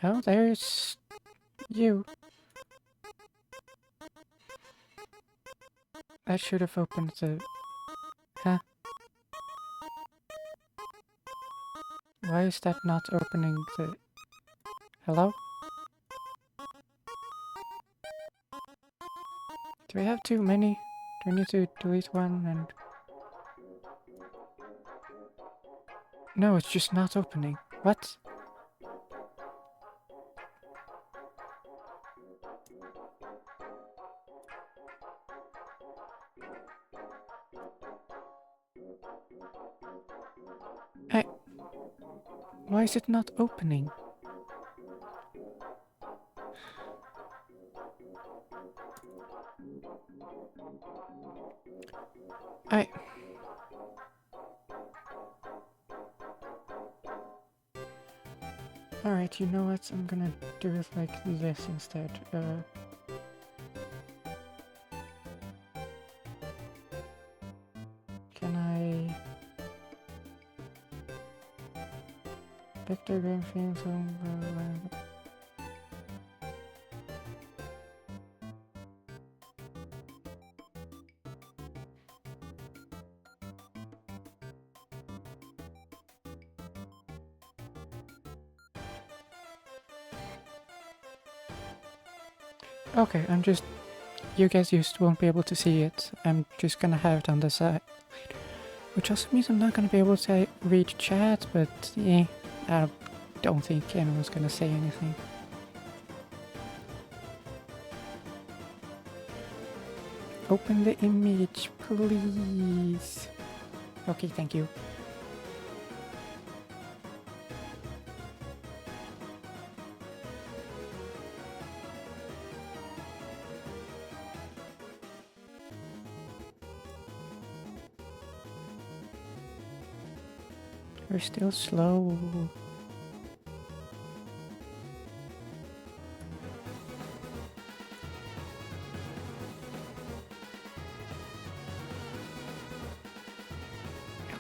Oh, there's you. I should have opened the... Huh? Why is that not opening the... Hello? Do we have too many? Do we need to delete one and... No, it's just not opening. What? Why is it not opening? Alright, you know what? I'm gonna do it like this instead. Can I... Victor Game Fiends on... Okay, I'm just... You guys just won't be able to see it. I'm just gonna have it on the side. Which also means I'm not gonna be able to read chat, but yeah, I don't think anyone's gonna say anything. Open the image, please. Okay, thank you. We're still slow.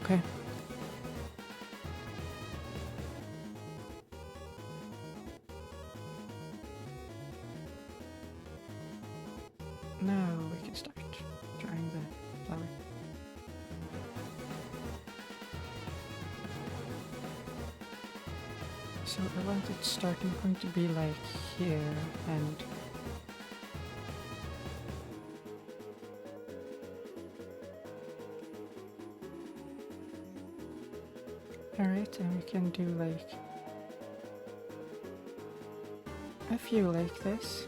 Okay. Now we can start drawing the flower. So I want its starting point to be like here and... Alright, and we can do like... a few like this.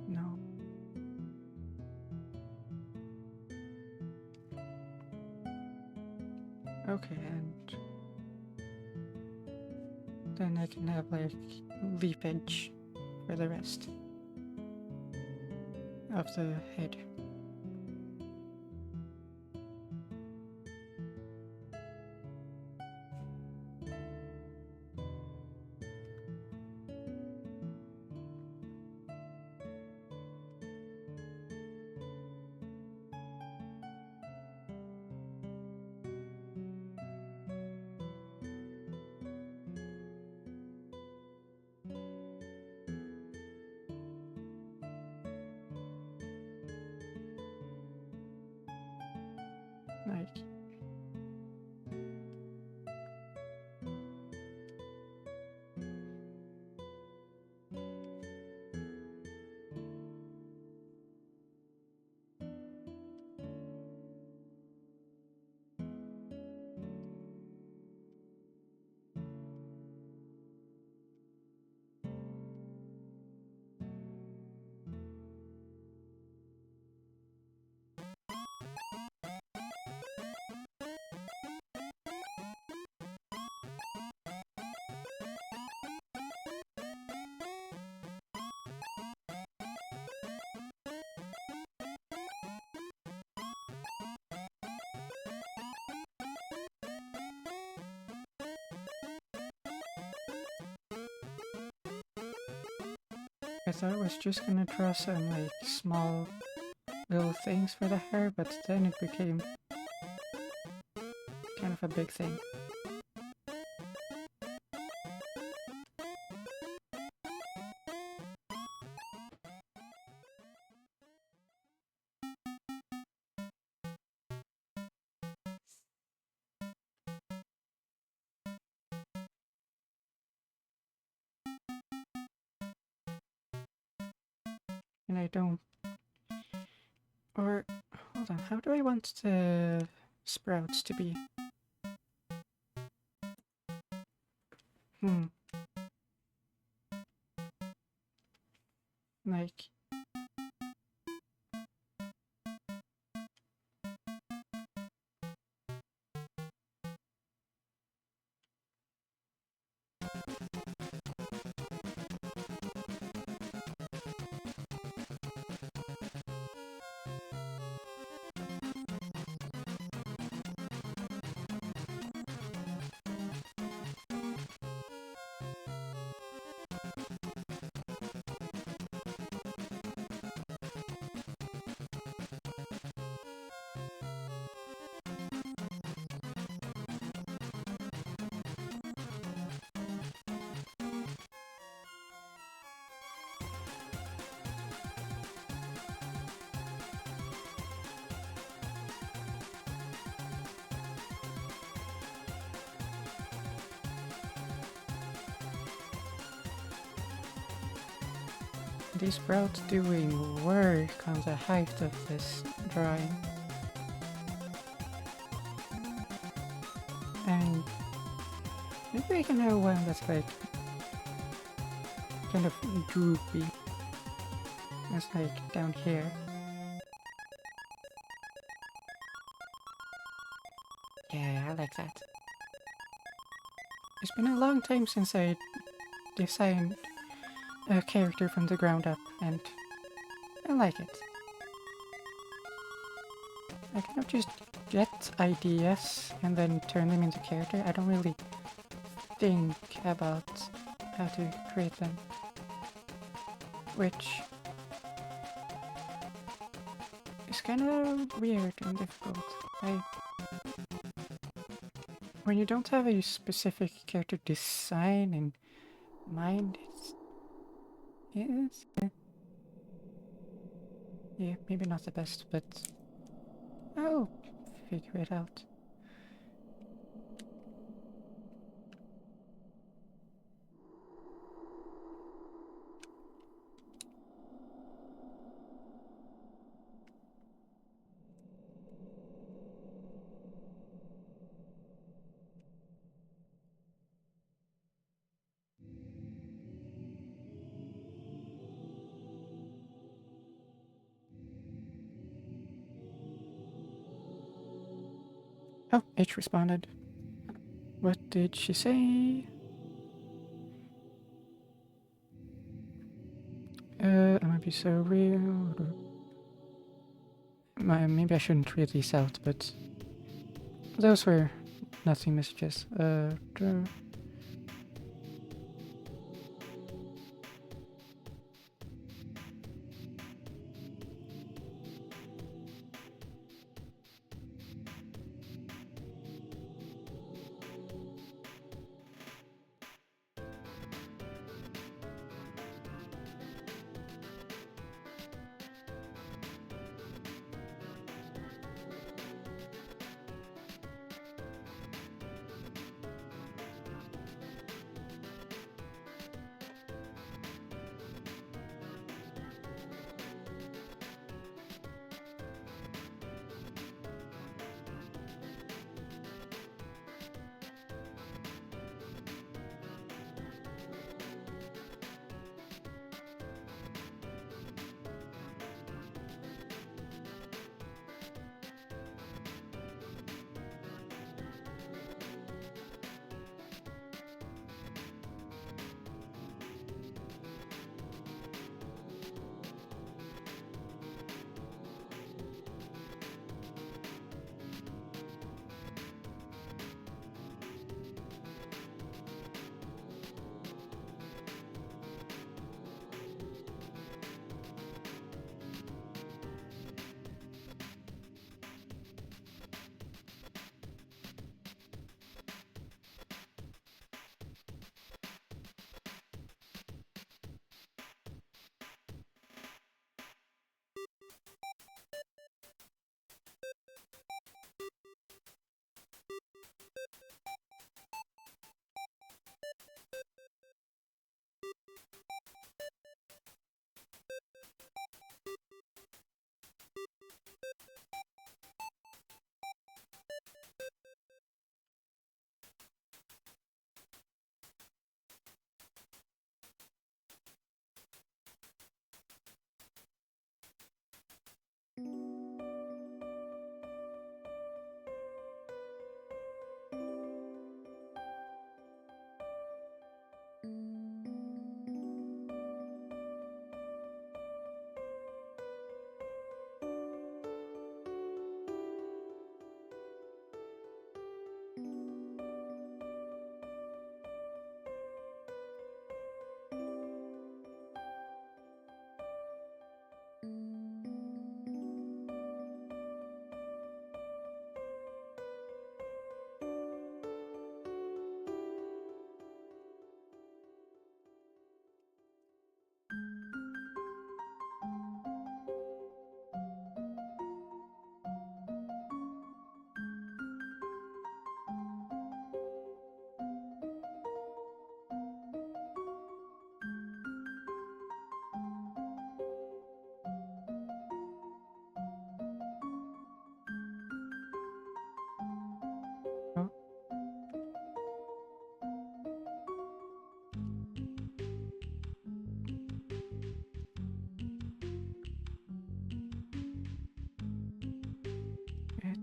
No. Okay, and then I can have like leaf edge for the rest. of the head. Nice. I thought I was just gonna draw some like small little things for the hair, but then it became kind of a big thing. And I don't... Or, hold on, how do I want the sprouts to be? Like... These sprouts doing work on the height of this drawing. And maybe I can have one that's like kind of droopy. It's like down here. Yeah, I like that. It's been a long time since I designed a character from the ground up, and I like it. I kind of just get ideas and then turn them into character. I don't really think about how to create them, which is kind of weird and difficult. When you don't have a specific character design in mind, yeah, maybe not the best, but I'll figure it out. Oh, H responded. What did she say? I'm gonna be so real. maybe I shouldn't read these out, but those were nothing messages.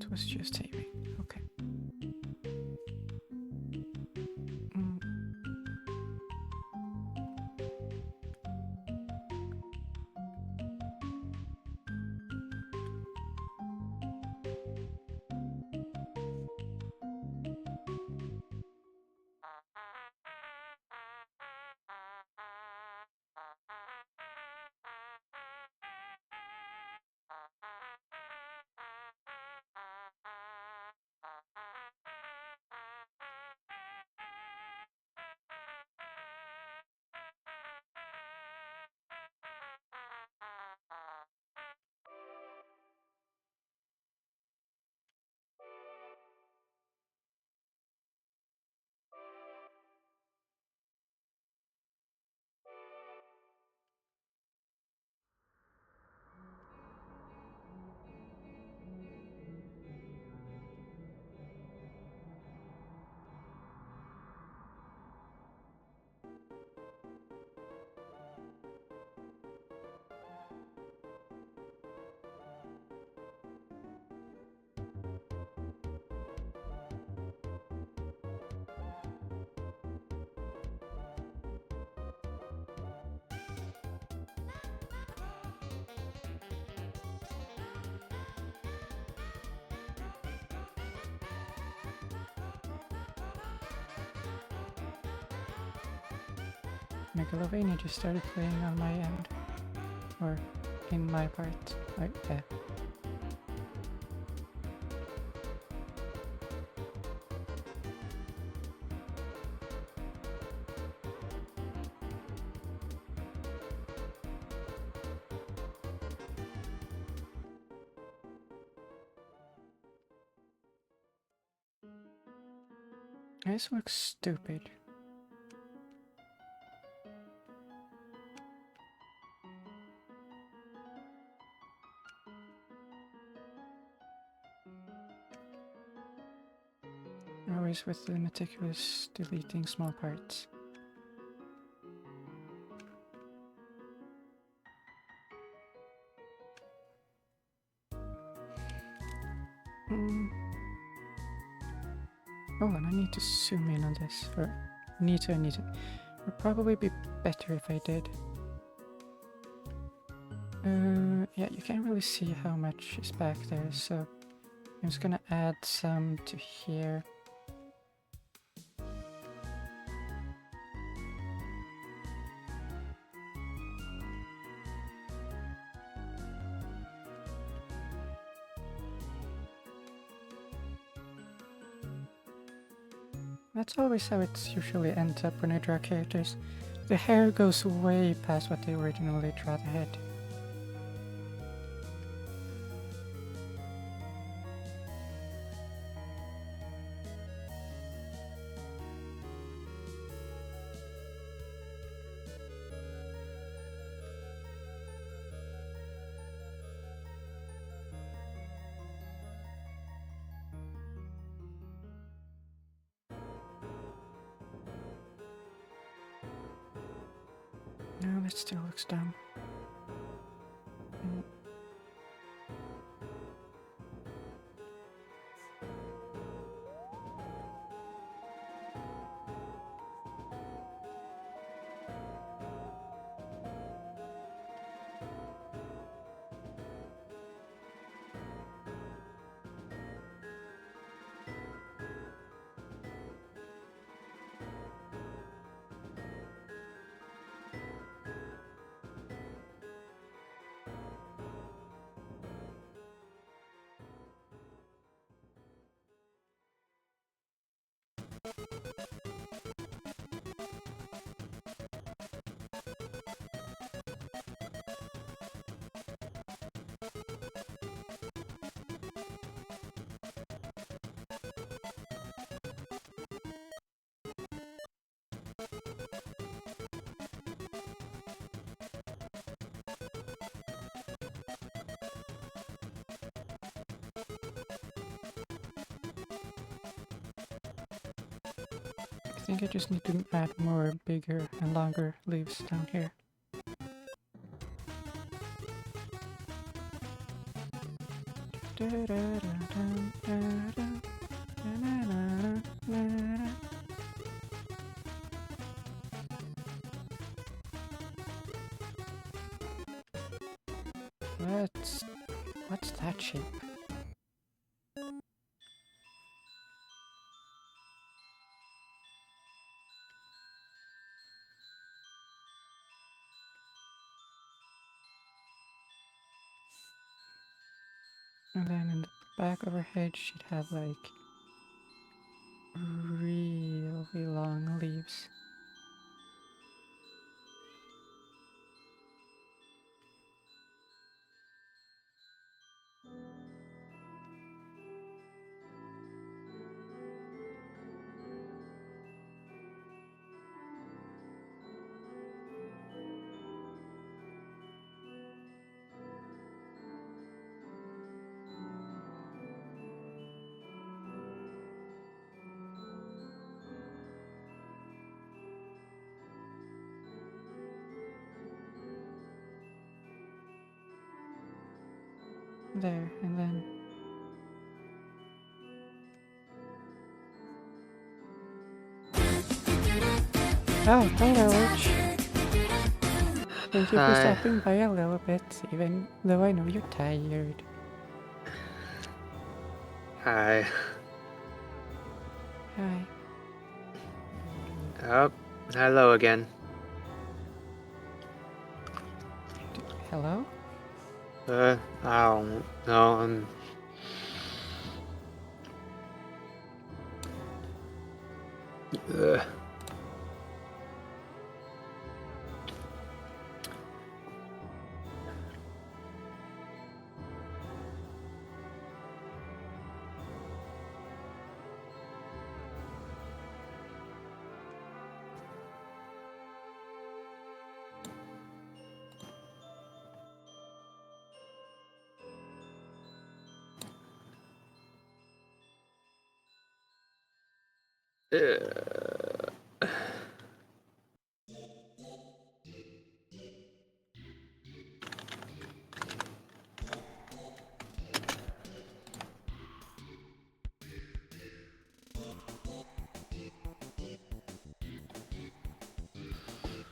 It was just aiming. Okay. Mm. Megalovania just started playing on my end. Or in my part. Yeah. This looks stupid. Always with the meticulous deleting small parts. Oh, and I need to zoom in on this. Or need to. Would probably be better if I did. Yeah, you can't really see how much is back there, so I'm just gonna add some to here. That's always how it usually ends up when I draw characters. The hair goes way past what they originally draw the head. No, that still looks dumb. I think I just need to add more bigger and longer leaves down here. What's that shape? And then in the back of her head, she'd have like really long leaves. There, and then oh, hello, Witch. Thank you for Hi. stopping by a little bit, even though I know you're tired. Hi. Hi. Oh, hello again. Hello? I don't know. Uh,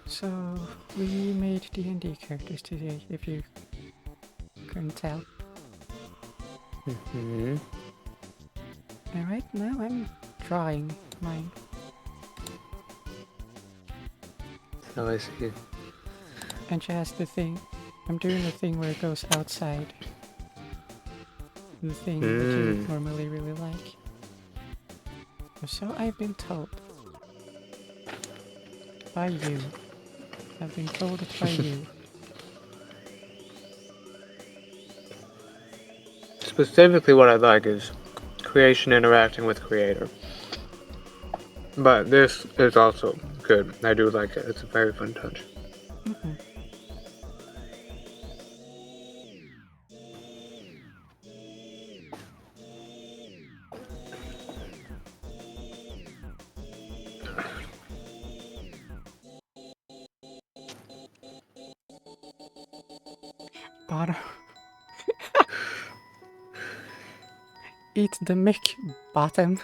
So, we made D&D characters today, if you couldn't tell. mhm. And right now I'm drawing mine. So I see. And she has the thing. I'm doing the thing where it goes outside. The thing that you normally really like. Or so I've been told. By you. I've been told it by you. Specifically, what I like is creation interacting with creator. But this is also good. I do like it. It's a very fun touch. Mhm. Bottom. Eat the mic, bottom.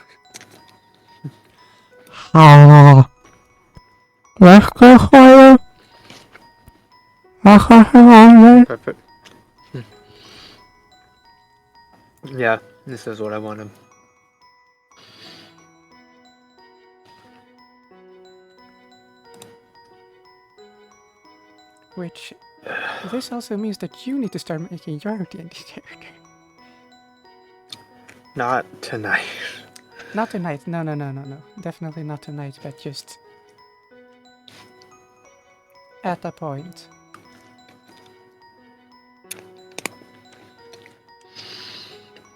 Perfect. Yeah, this is what I wanted. Which, this also means that you need to start making your D&D character. Not tonight. Not tonight, no. Definitely not tonight, but just at a point.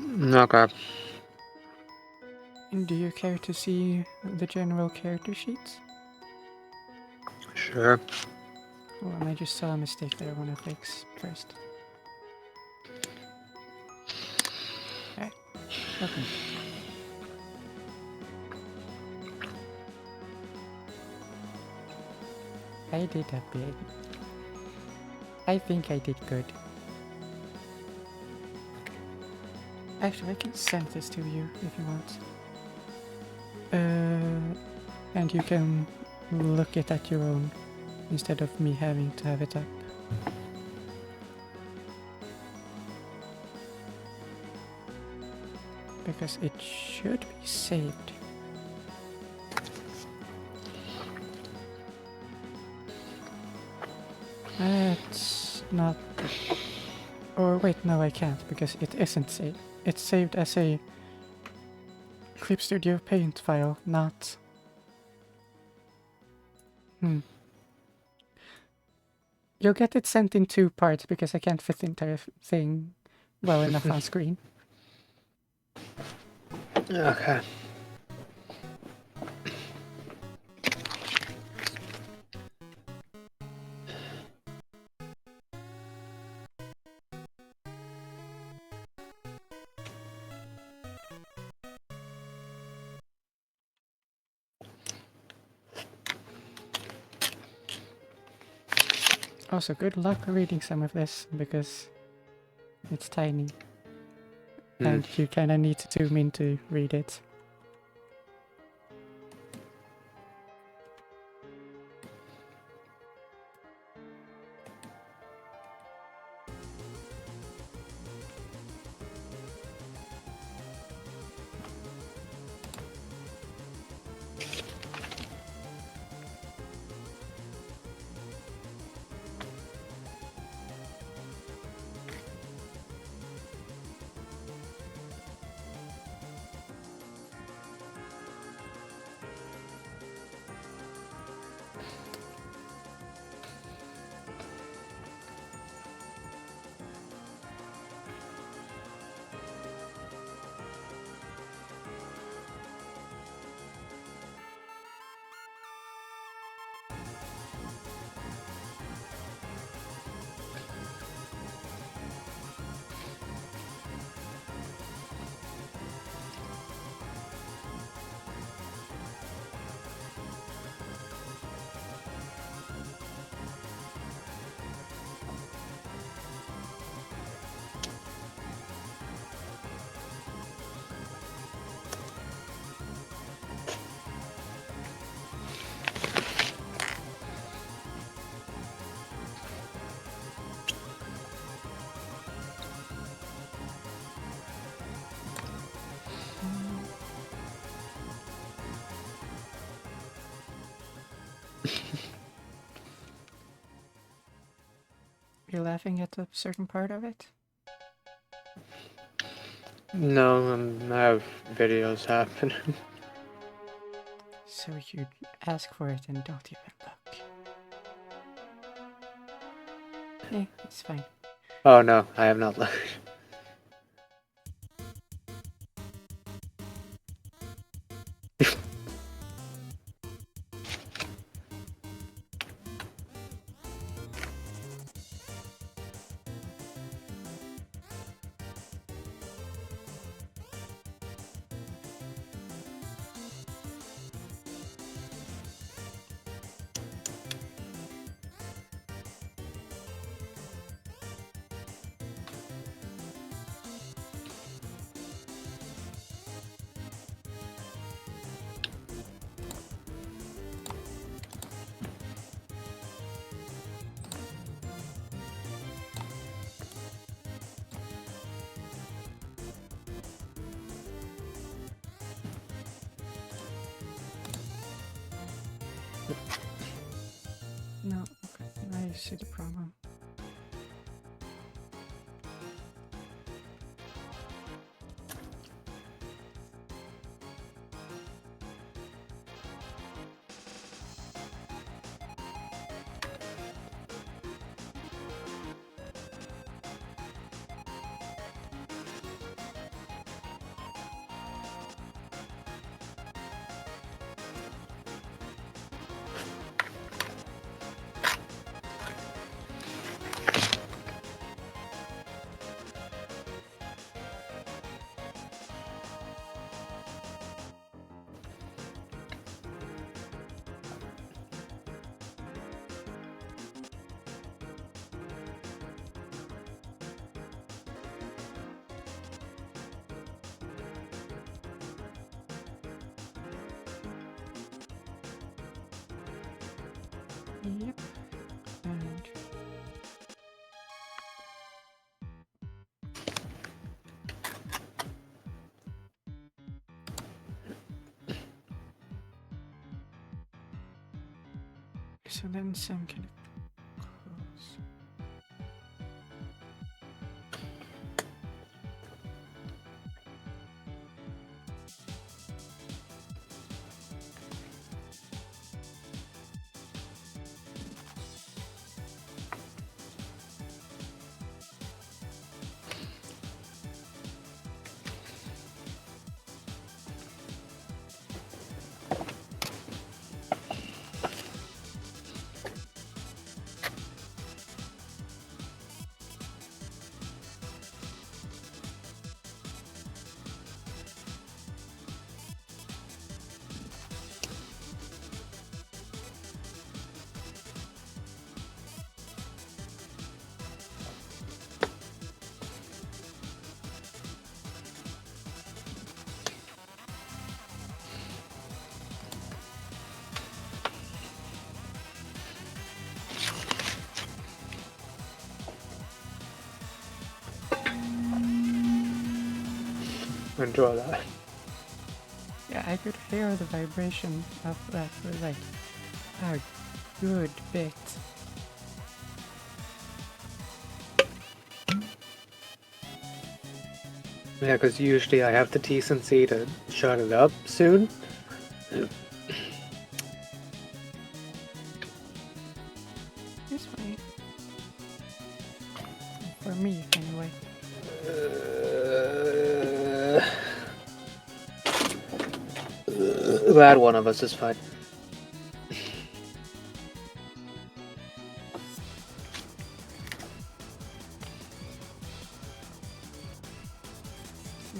Okay. Do you care to see the general character sheets? Sure. Oh, and I just saw a mistake that I want to fix first. Alright, open. I did a bit. I think I did good. Actually, I can send this to you if you want. And you can look it at your own instead of me having to have it up. Because it should be saved. It's not... Or wait, no I can't, because it isn't saved. It's saved as a Clip Studio Paint file, not... You'll get it sent in 2 parts, because I can't fit the entire thing well enough on screen. Okay. Also, good luck reading some of this, because it's tiny. And you kinda need to zoom in to read it. You're laughing at a certain part of it? No, I have videos happening. So you ask for it and don't even look. Yeah, it's fine. Oh no, I have not looked. No, I see the problem. Yep. And so then some kind of close. Enjoy that. Yeah, I could hear the vibration of that for like a good bit. Yeah, because usually I have the decency to shut it up soon. It's fine. For me, anyway. Glad one of us is fine.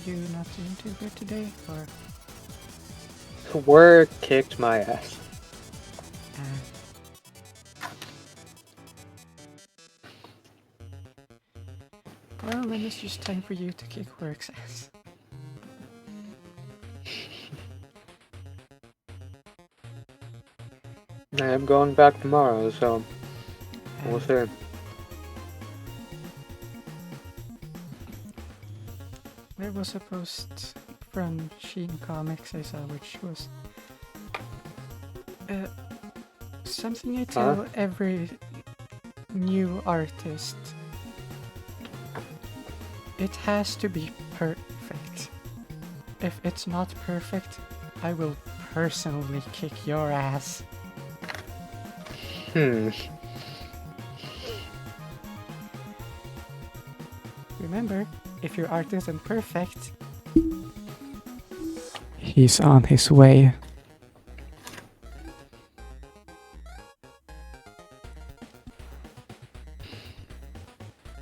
You not doing too good today, or Work kicked my ass. well, then it's just time for you to kick work's ass. I am going back tomorrow, so we'll see. There was a post from Sheen Comics I saw, which was Something I tell every new artist. It has to be perfect. If it's not perfect, I will personally kick your ass. Remember, if your art isn't perfect, he's on his way.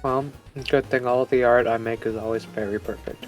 Well, good thing all the art I make is always very perfect.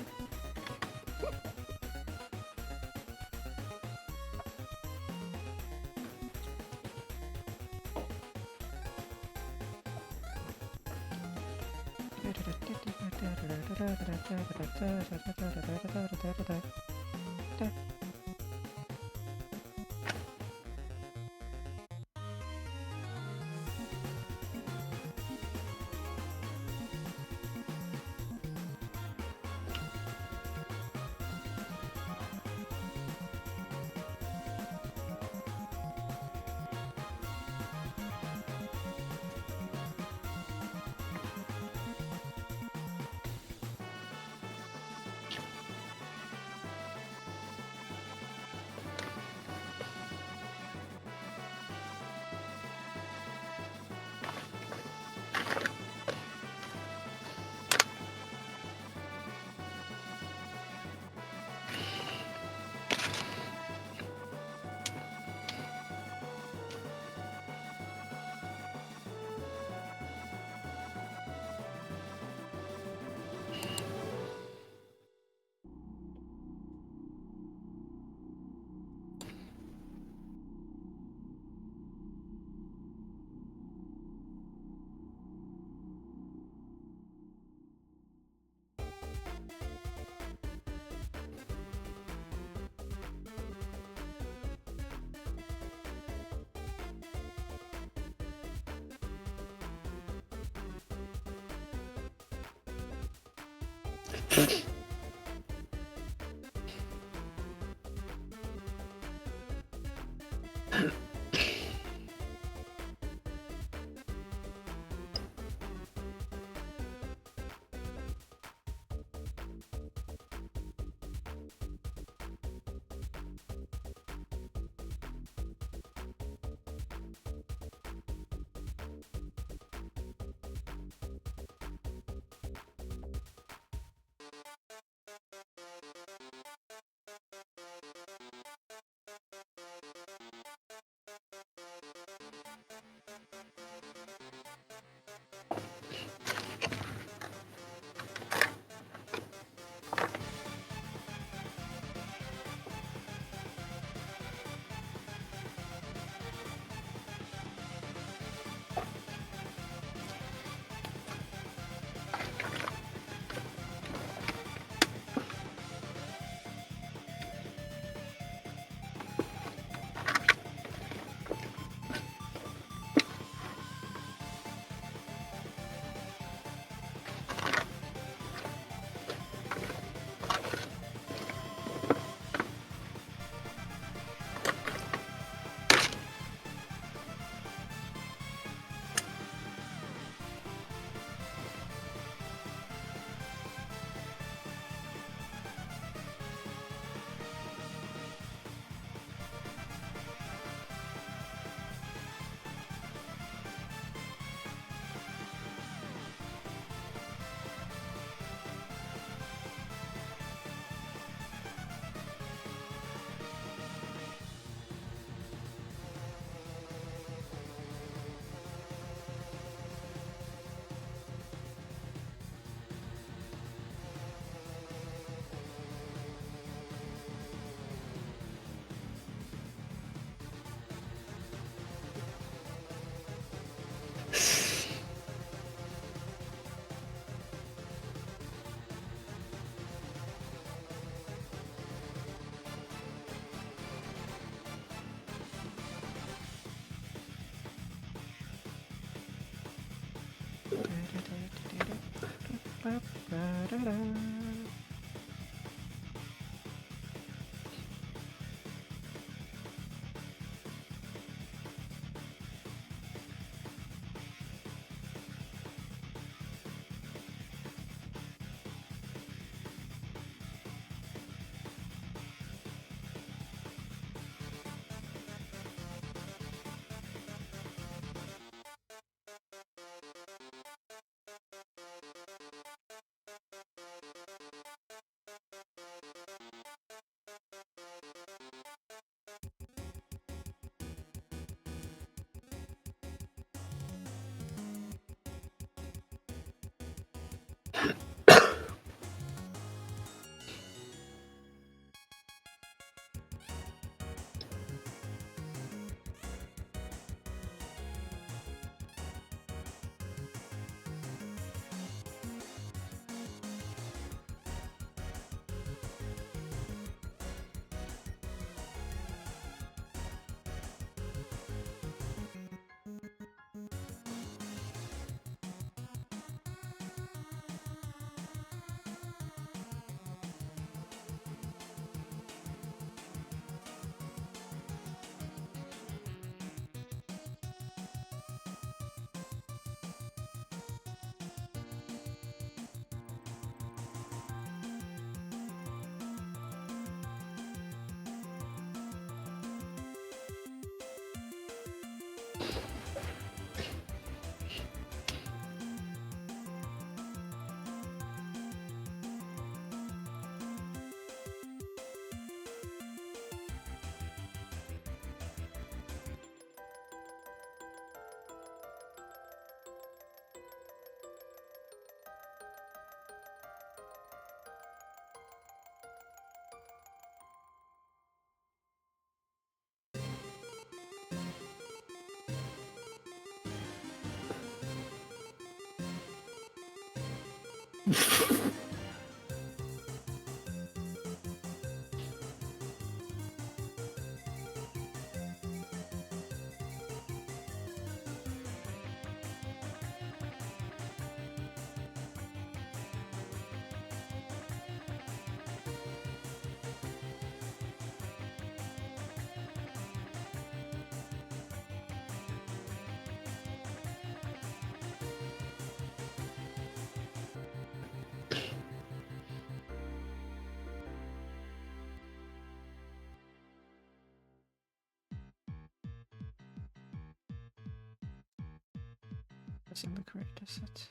Doesn't look right, does it?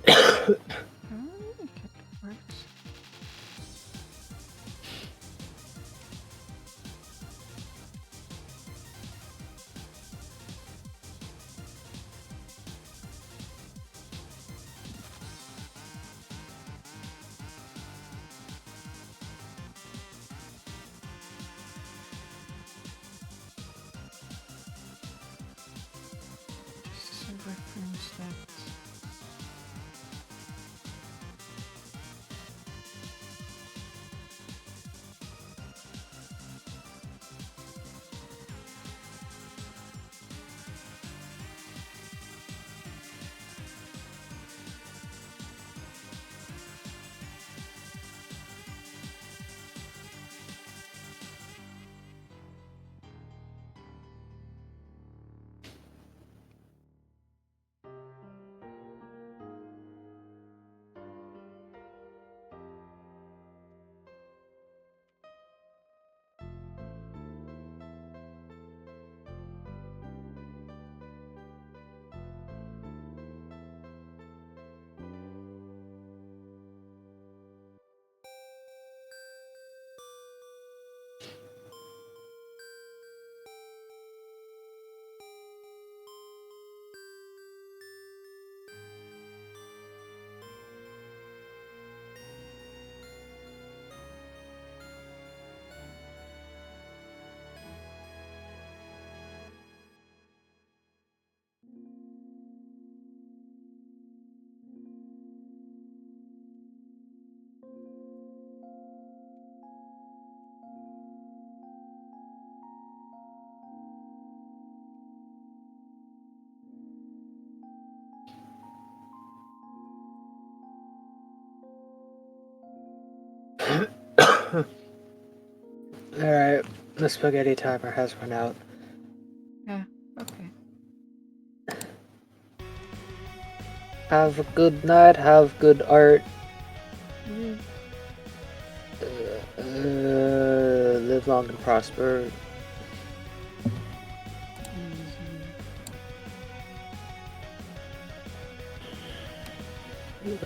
Oh, okay, it works. Just to reference that. Alright, the spaghetti timer has run out. Yeah, okay. Have a good night, have good art. Live long and prosper. Easy.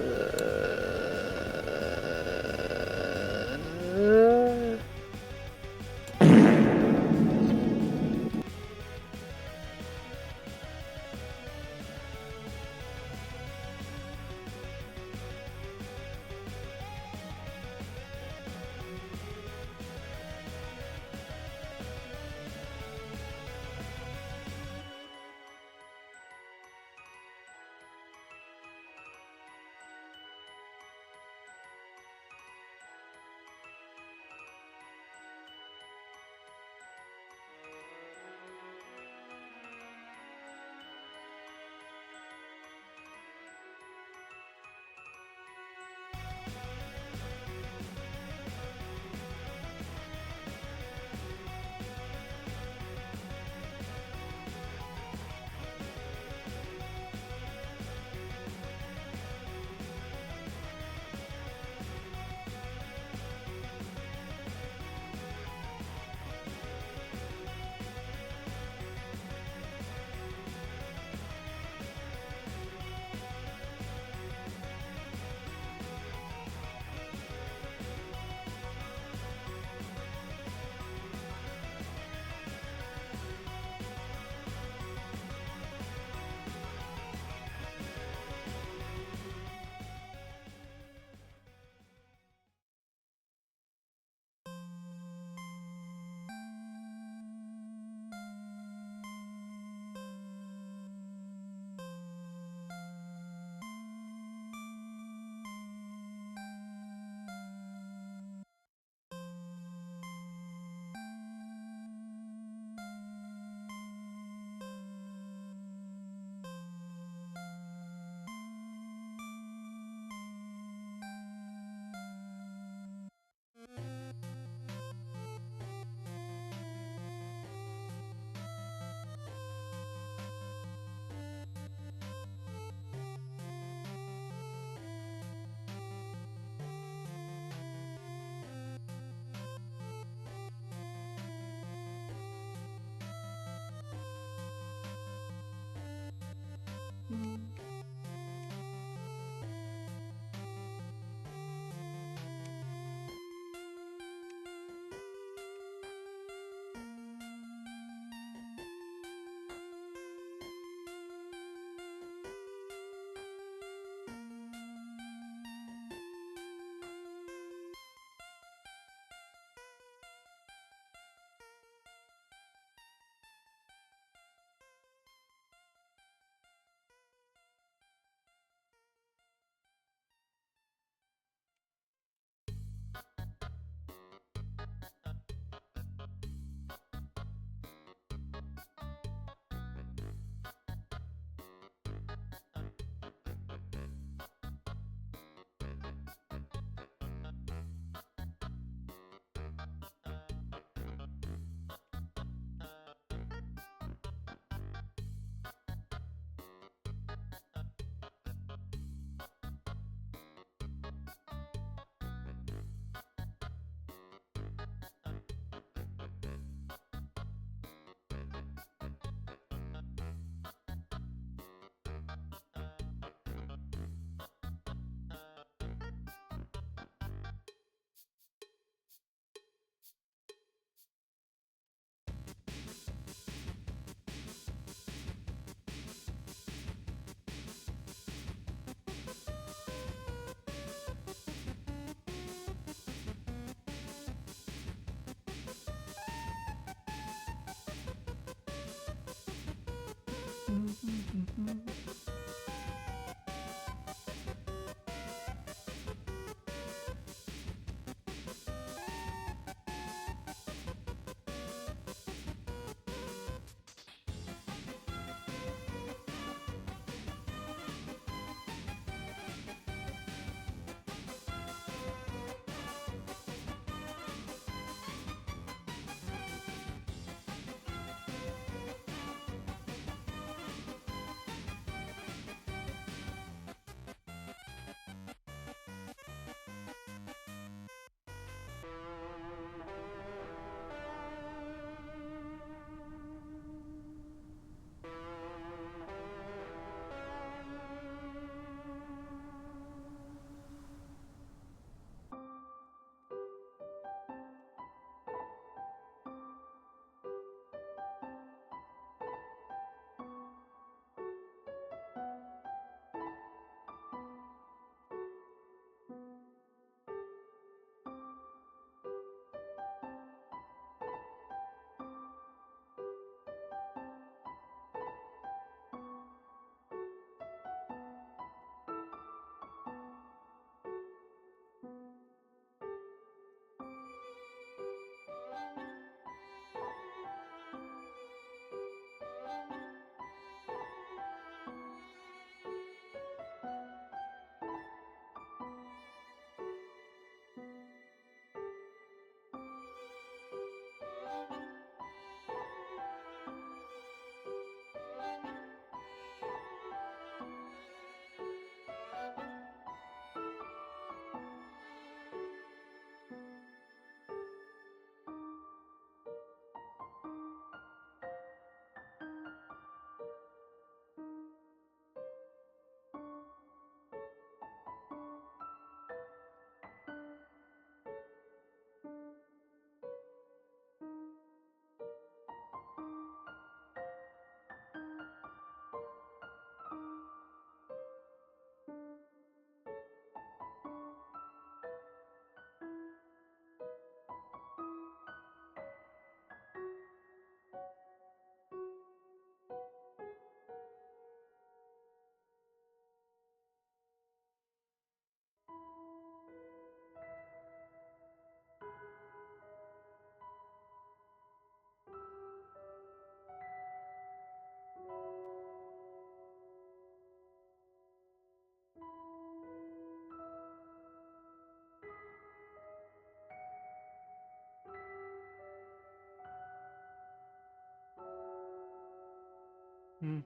Hmm.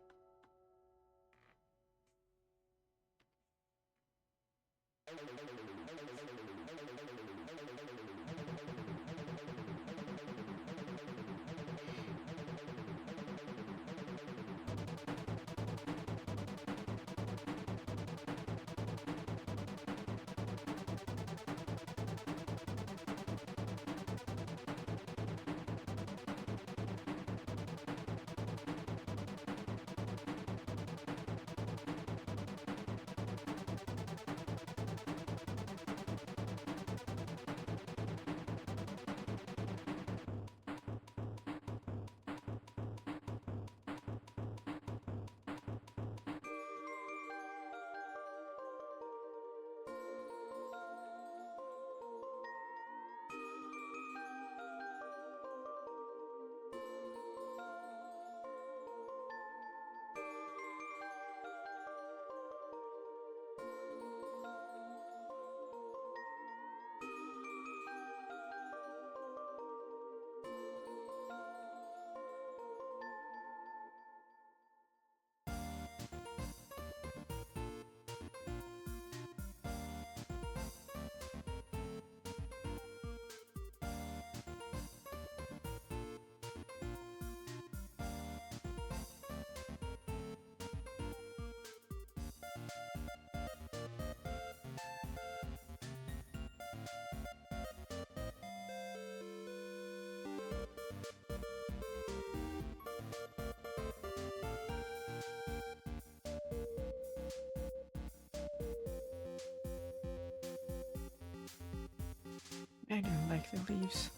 I don't like the leaves.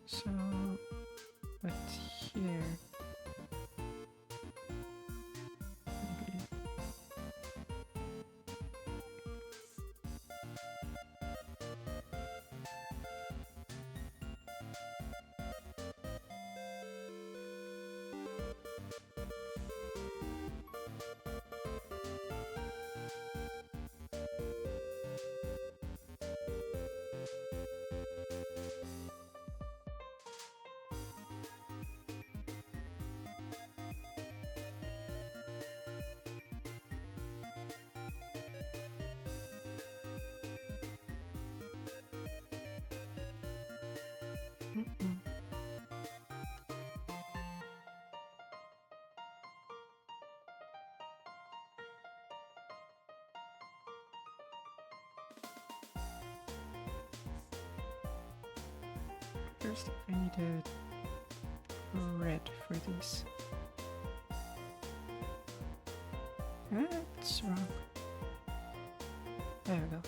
So, but here, maybe. Mm-mm. First, I need a red for these. That's wrong. There we go.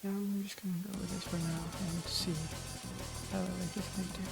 Yeah, I'm just gonna go with this for now and see how I like this thing too.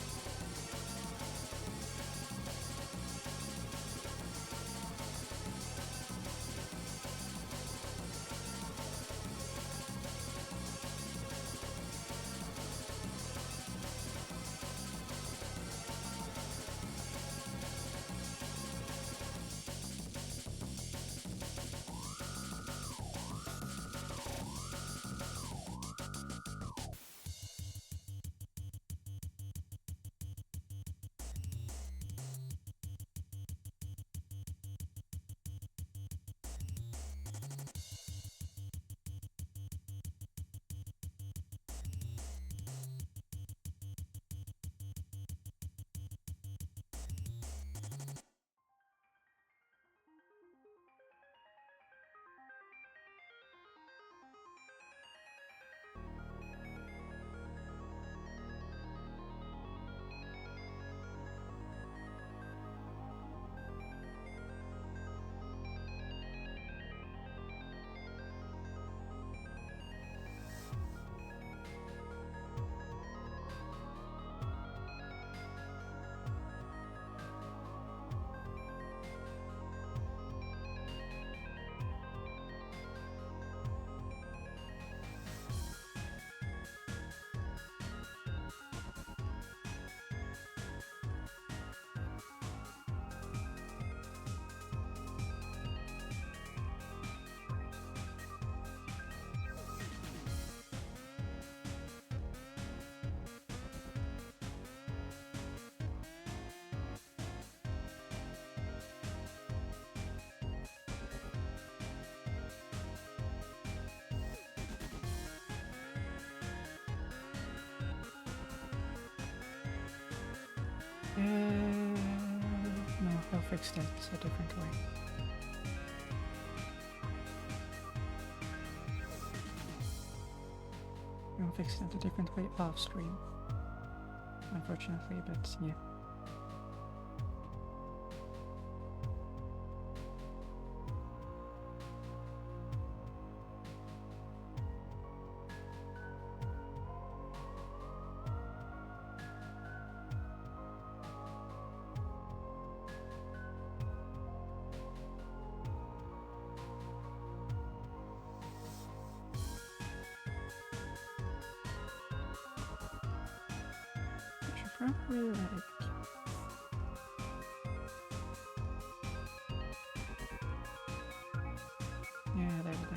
No, I'll fix that a different way. I'll fix that a different way off screen. Unfortunately, but yeah. I should probably like yeah, there we go.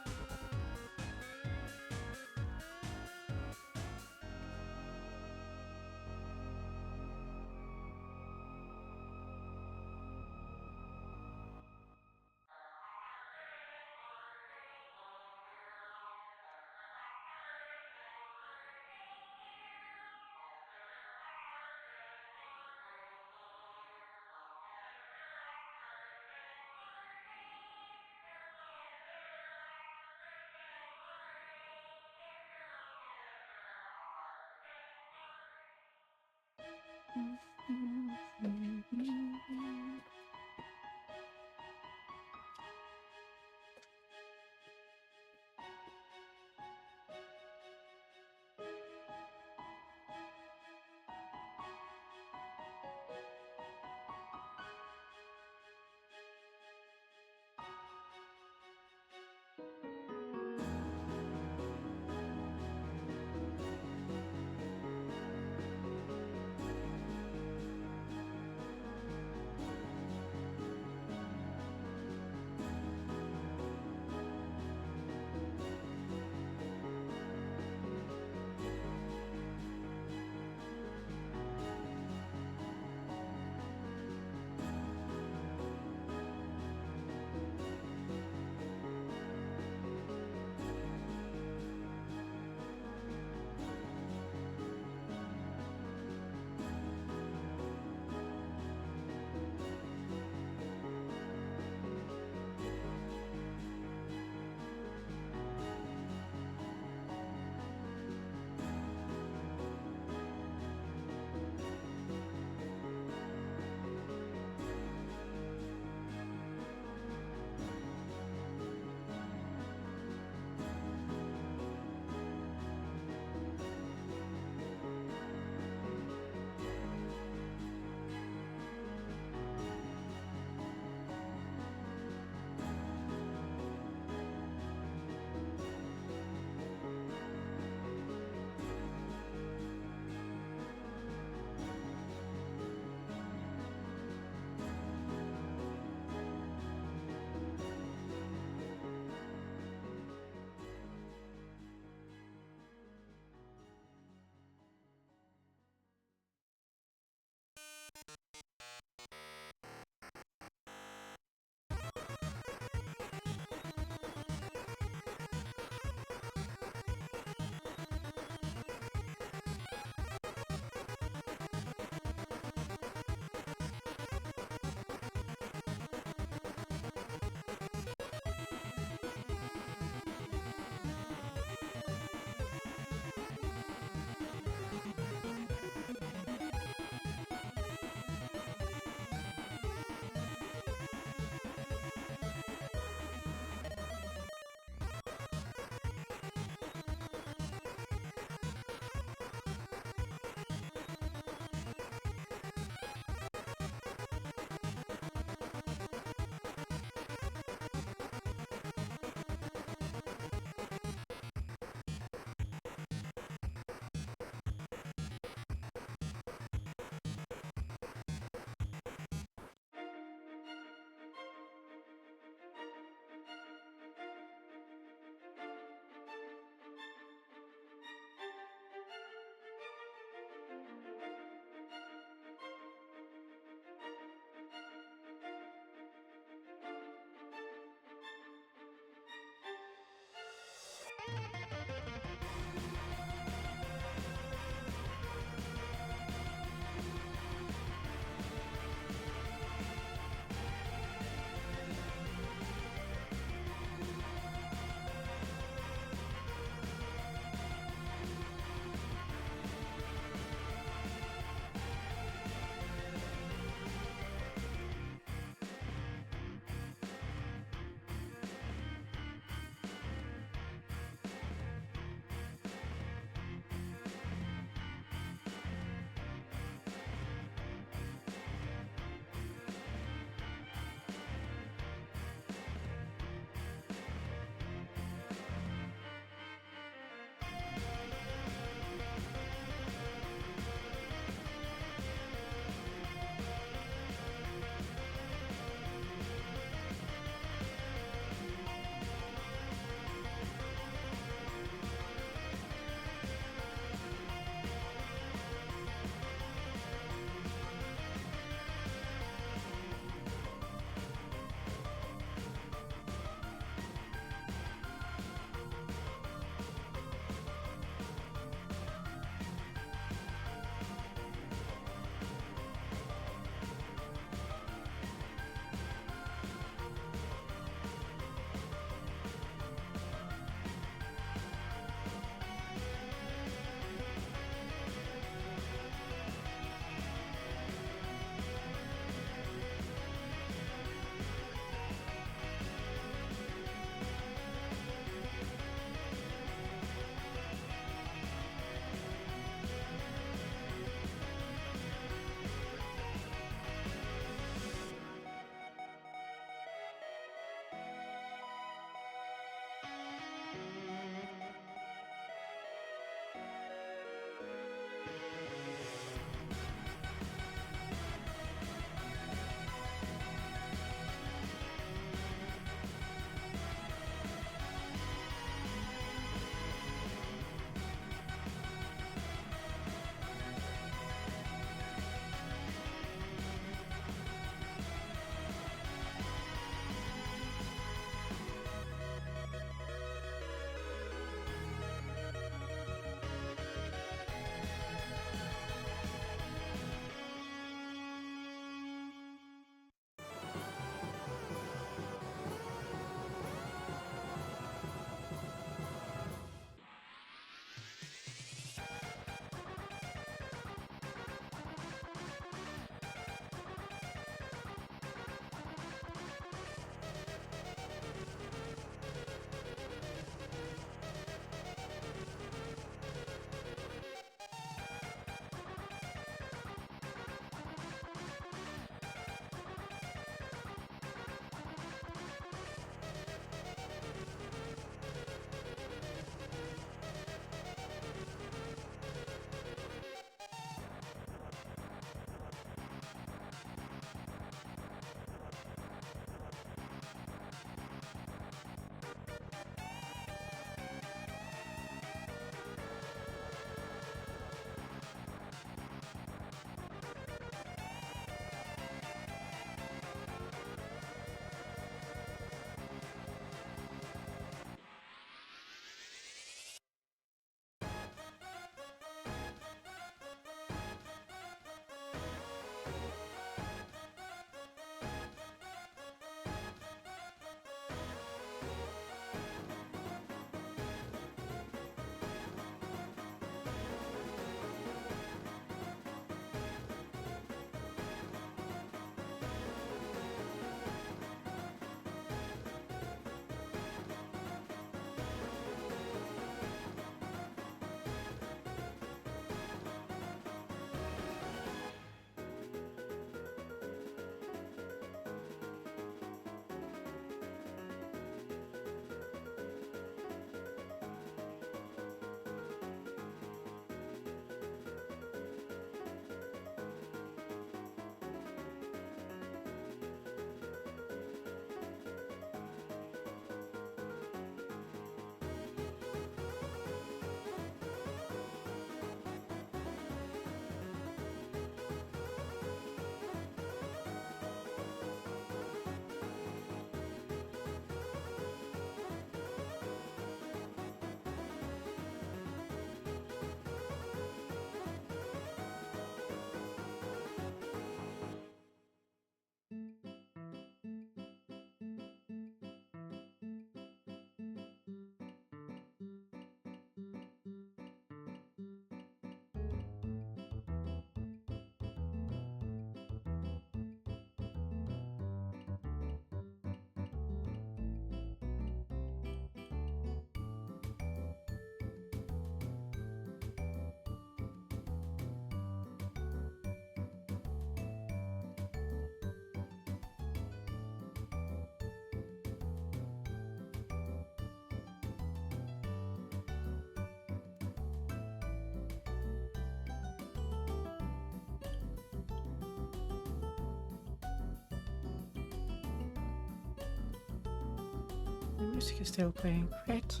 The music is still playing, right?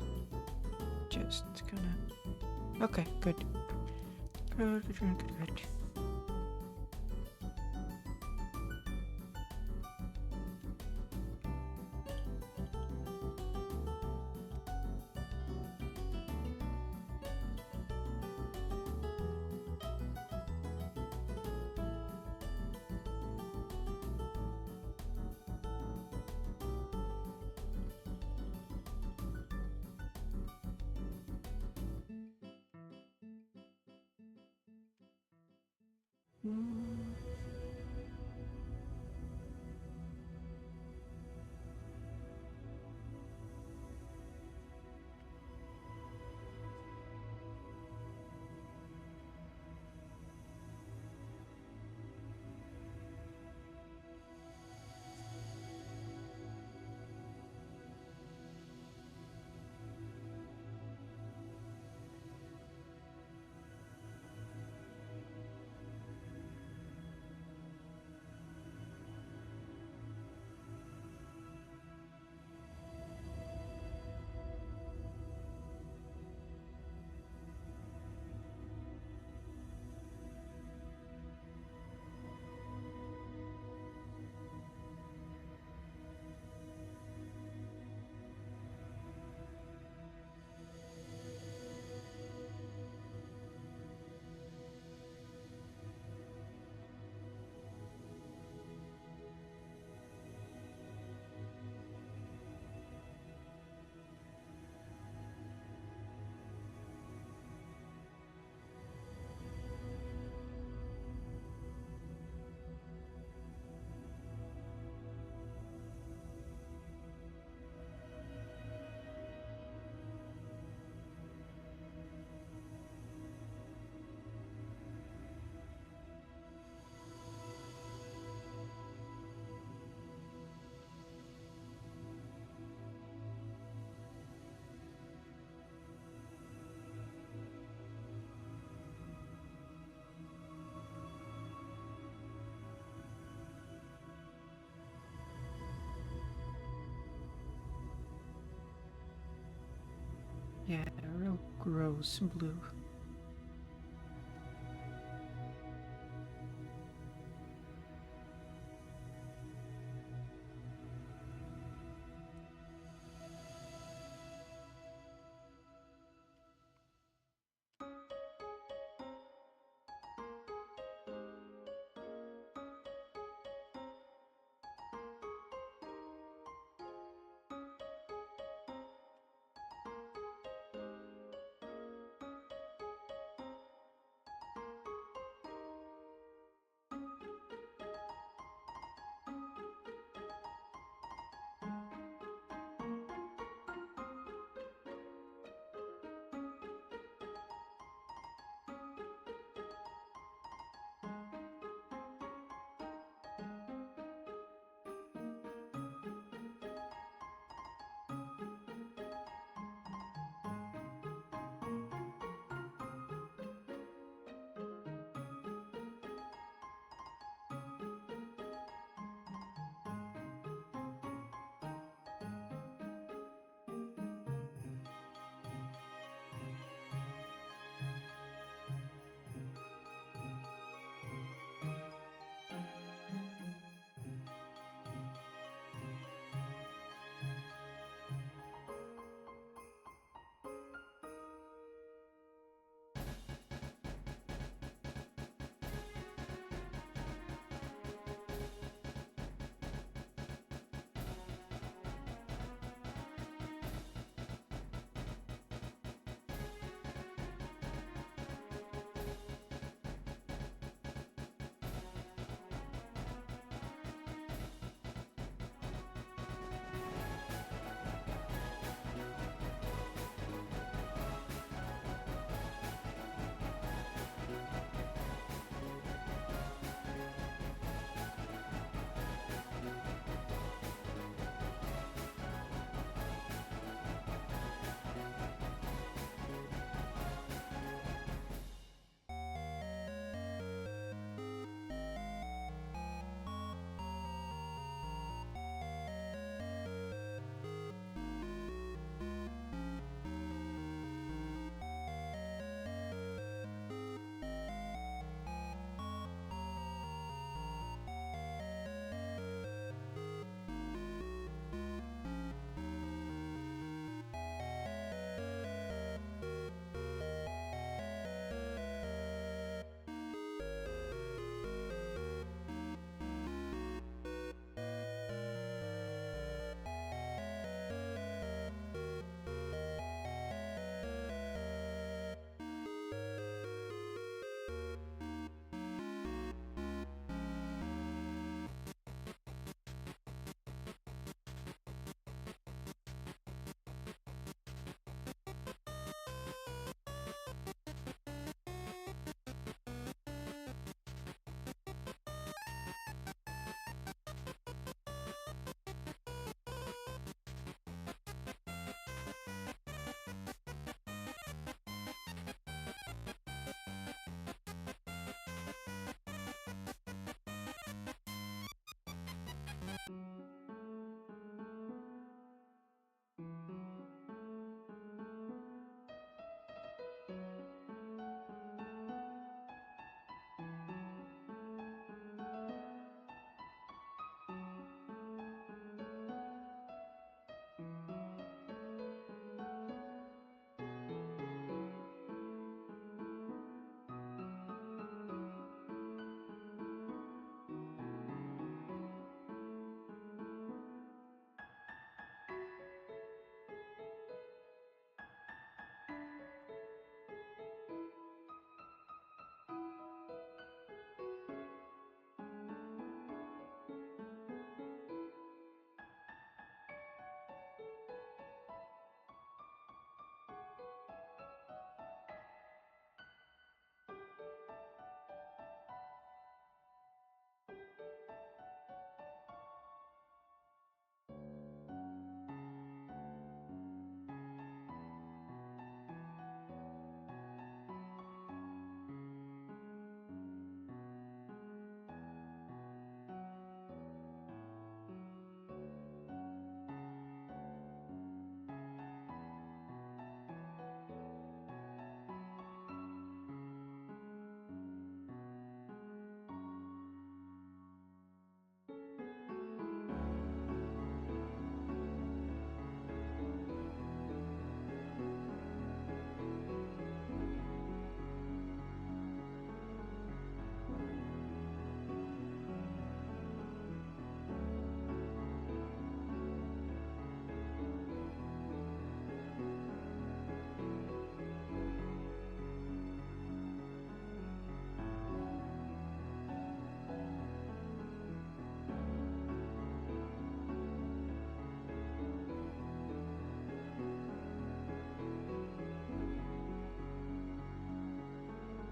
Just gonna. Okay, good. Good. Mm. Yeah, real gross blue.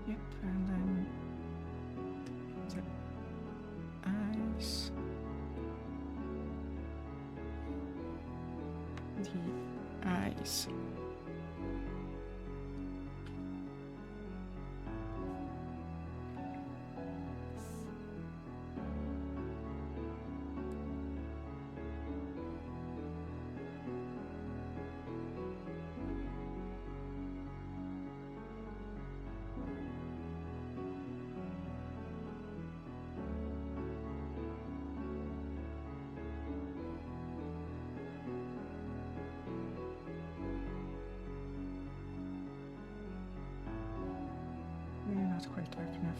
Yep, and then the eyes. The eyes. Not quite dark enough.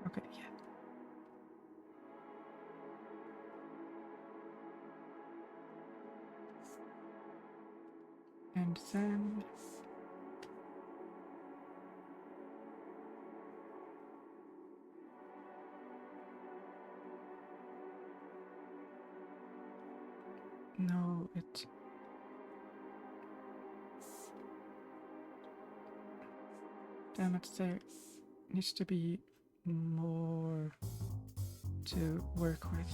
Okay, yeah. And then no, it damn it, there needs to be more to work with.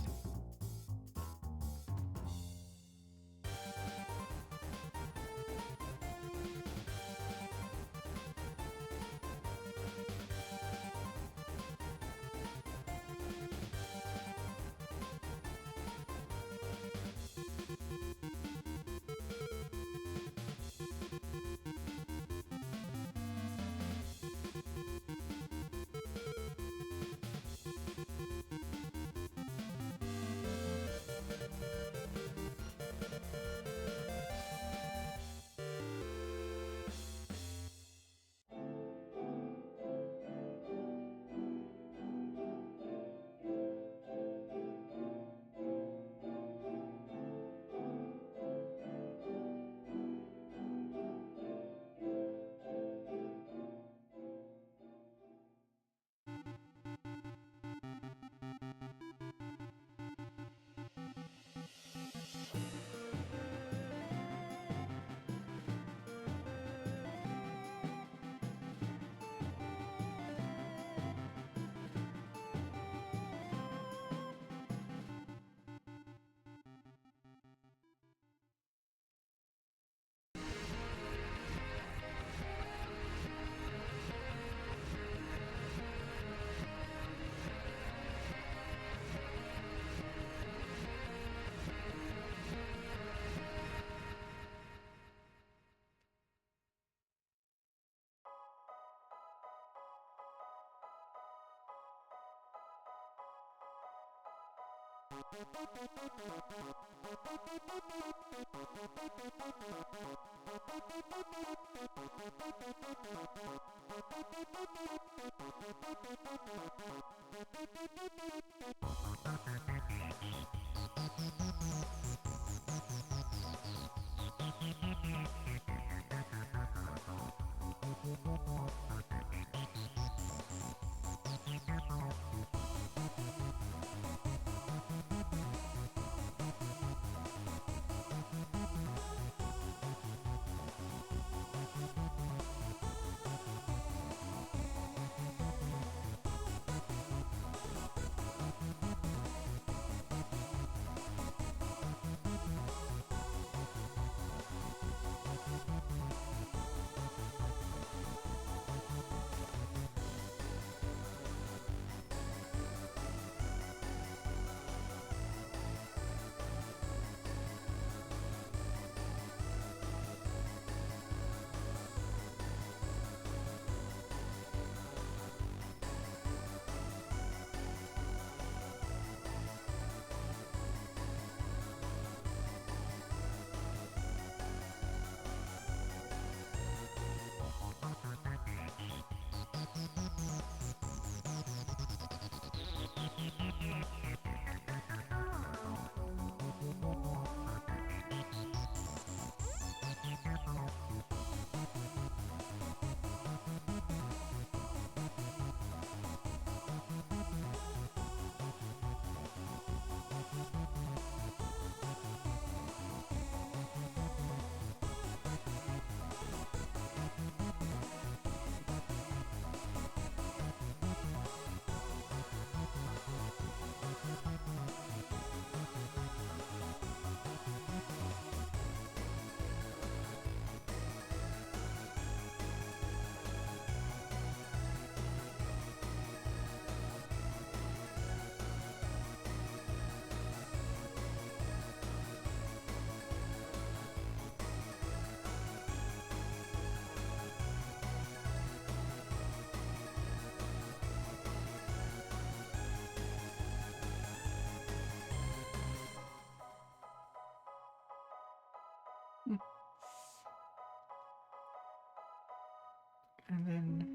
And then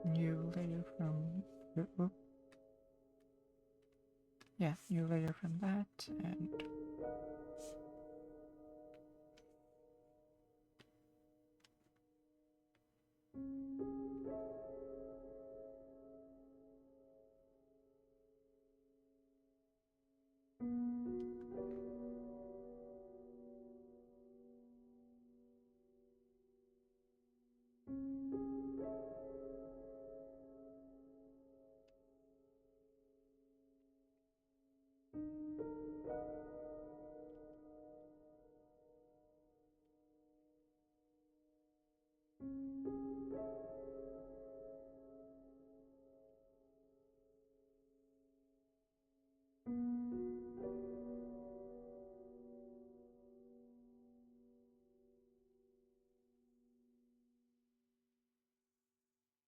new layer from yeah, new layer from that, and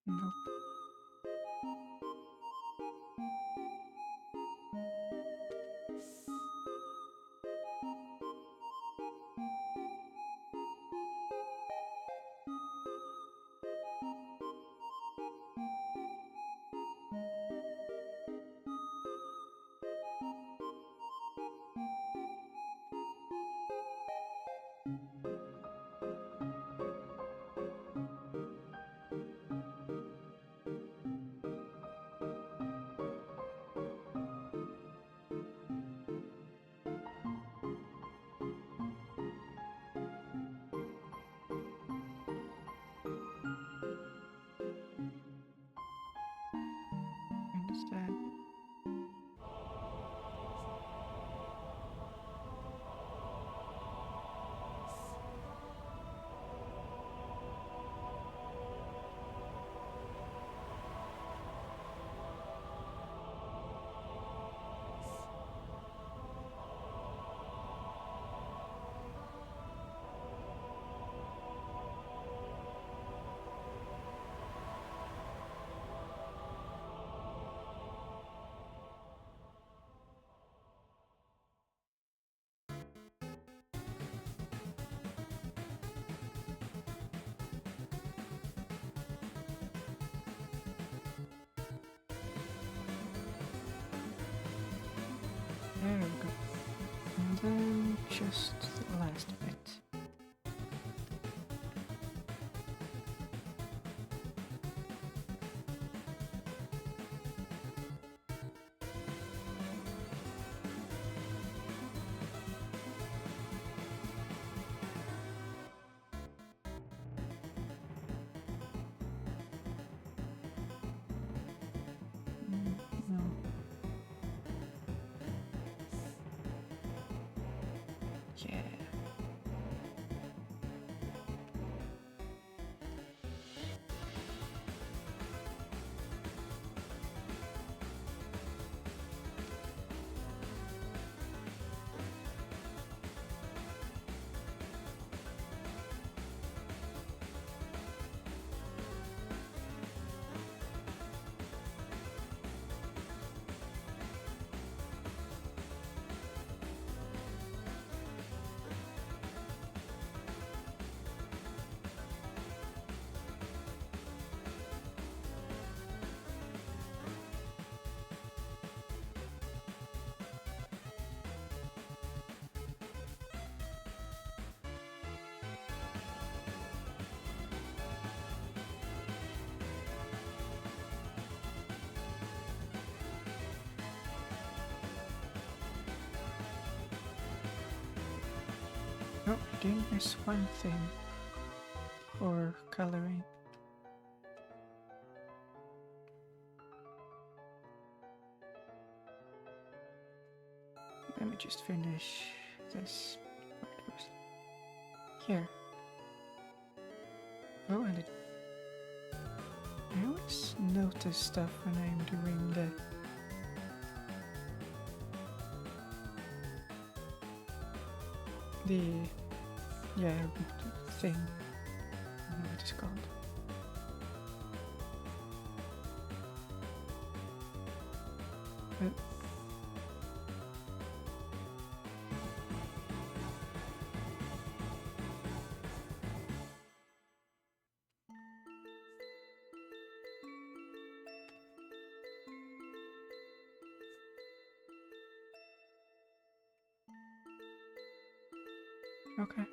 nope. Sad. There we go. And then just the last bit. No. Yeah. Oh, I didn't miss one thing for coloring. Let me just finish this part first. Here. Oh, and I always notice stuff when I'm doing the thing. I don't know what it's called. But okay.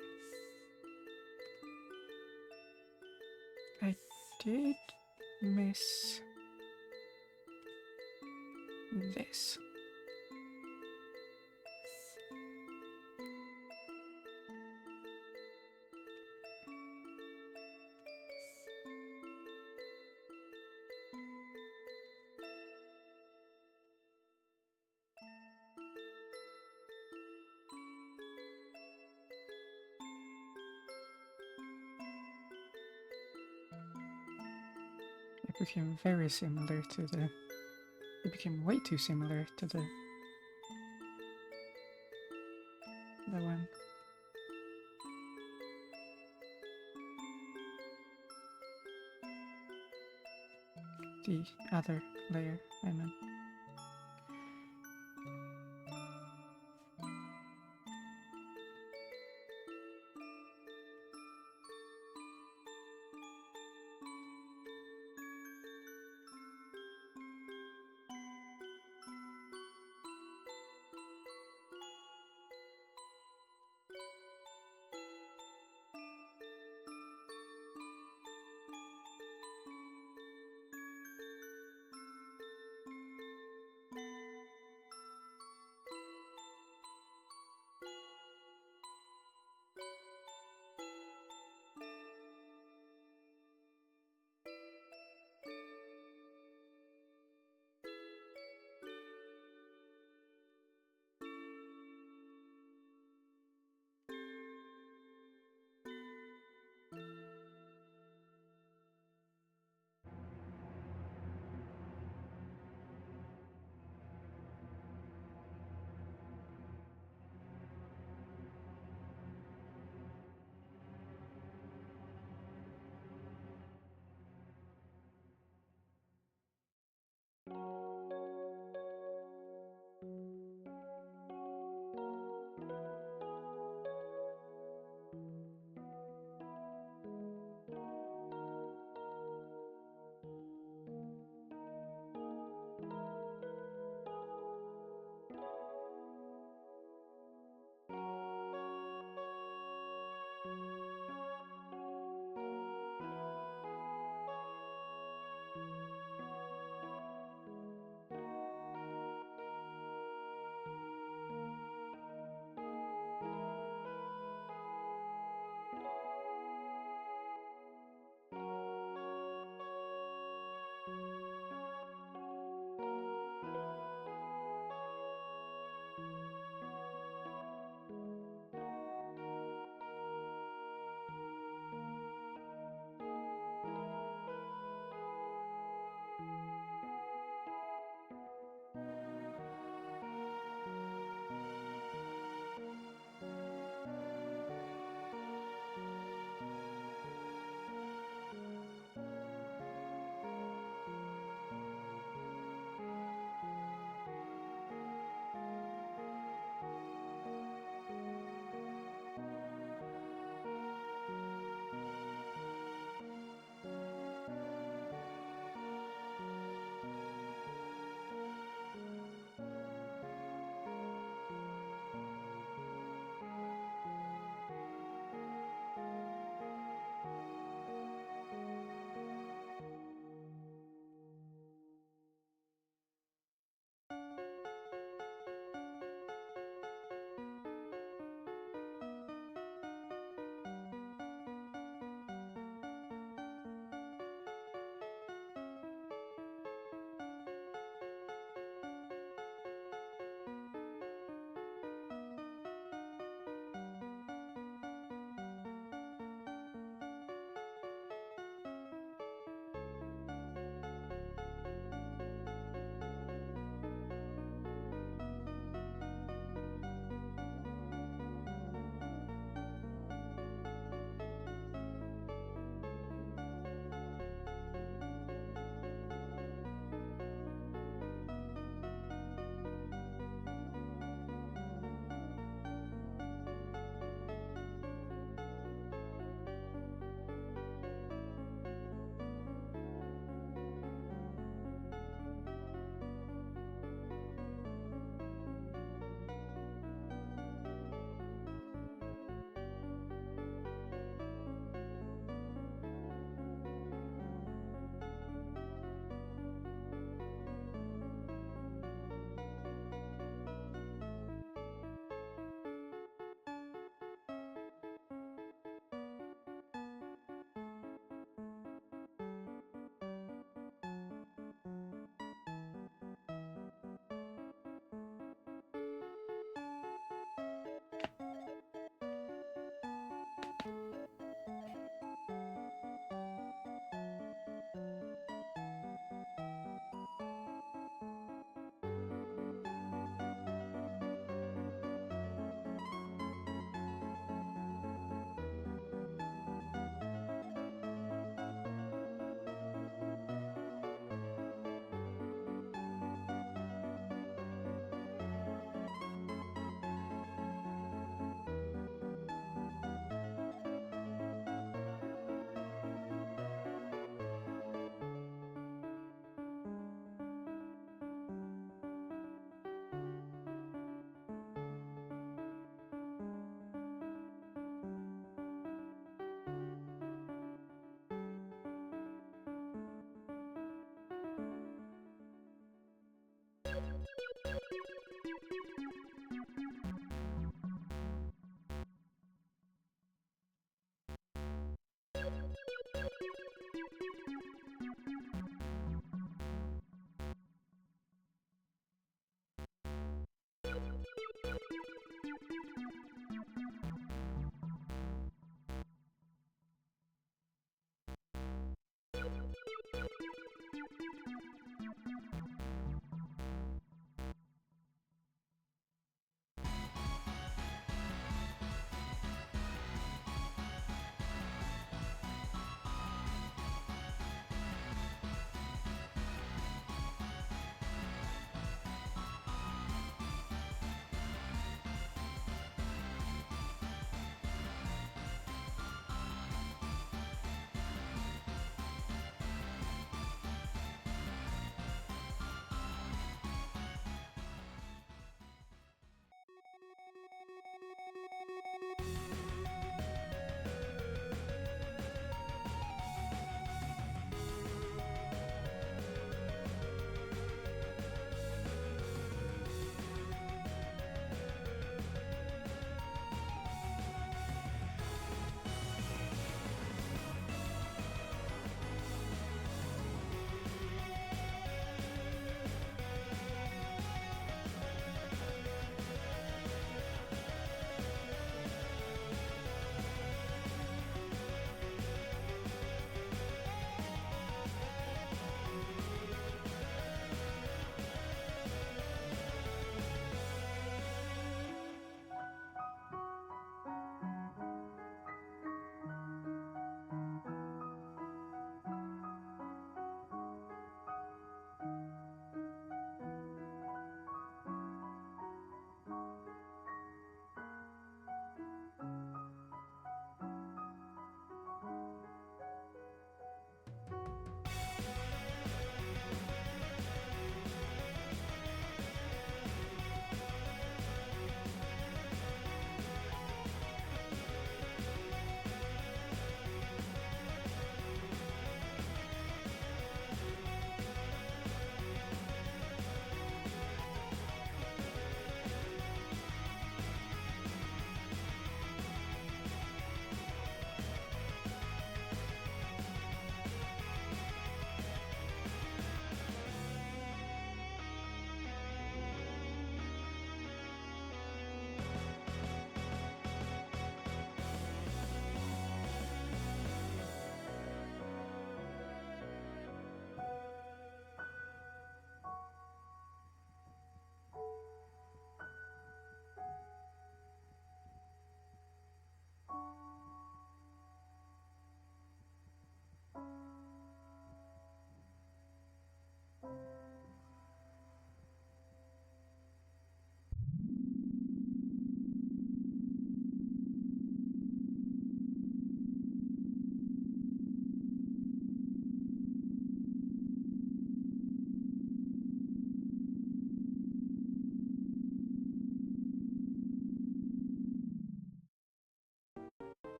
I did miss this. It became very similar to the. It became way too similar to the one. The other layer, I meant.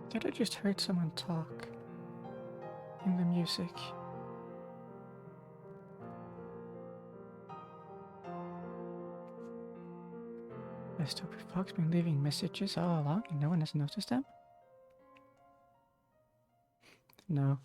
Did I just heard someone talk in the music? The stupid fog's been leaving messages all along and no one has noticed them? No.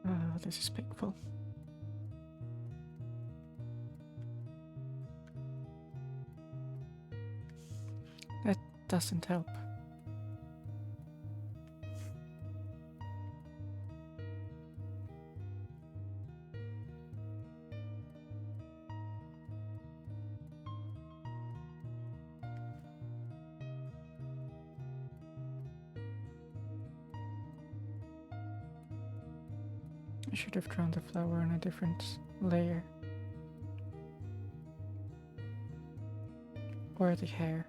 Oh, this is painful. That doesn't help. I should have drawn the flower on a different layer. Or the hair.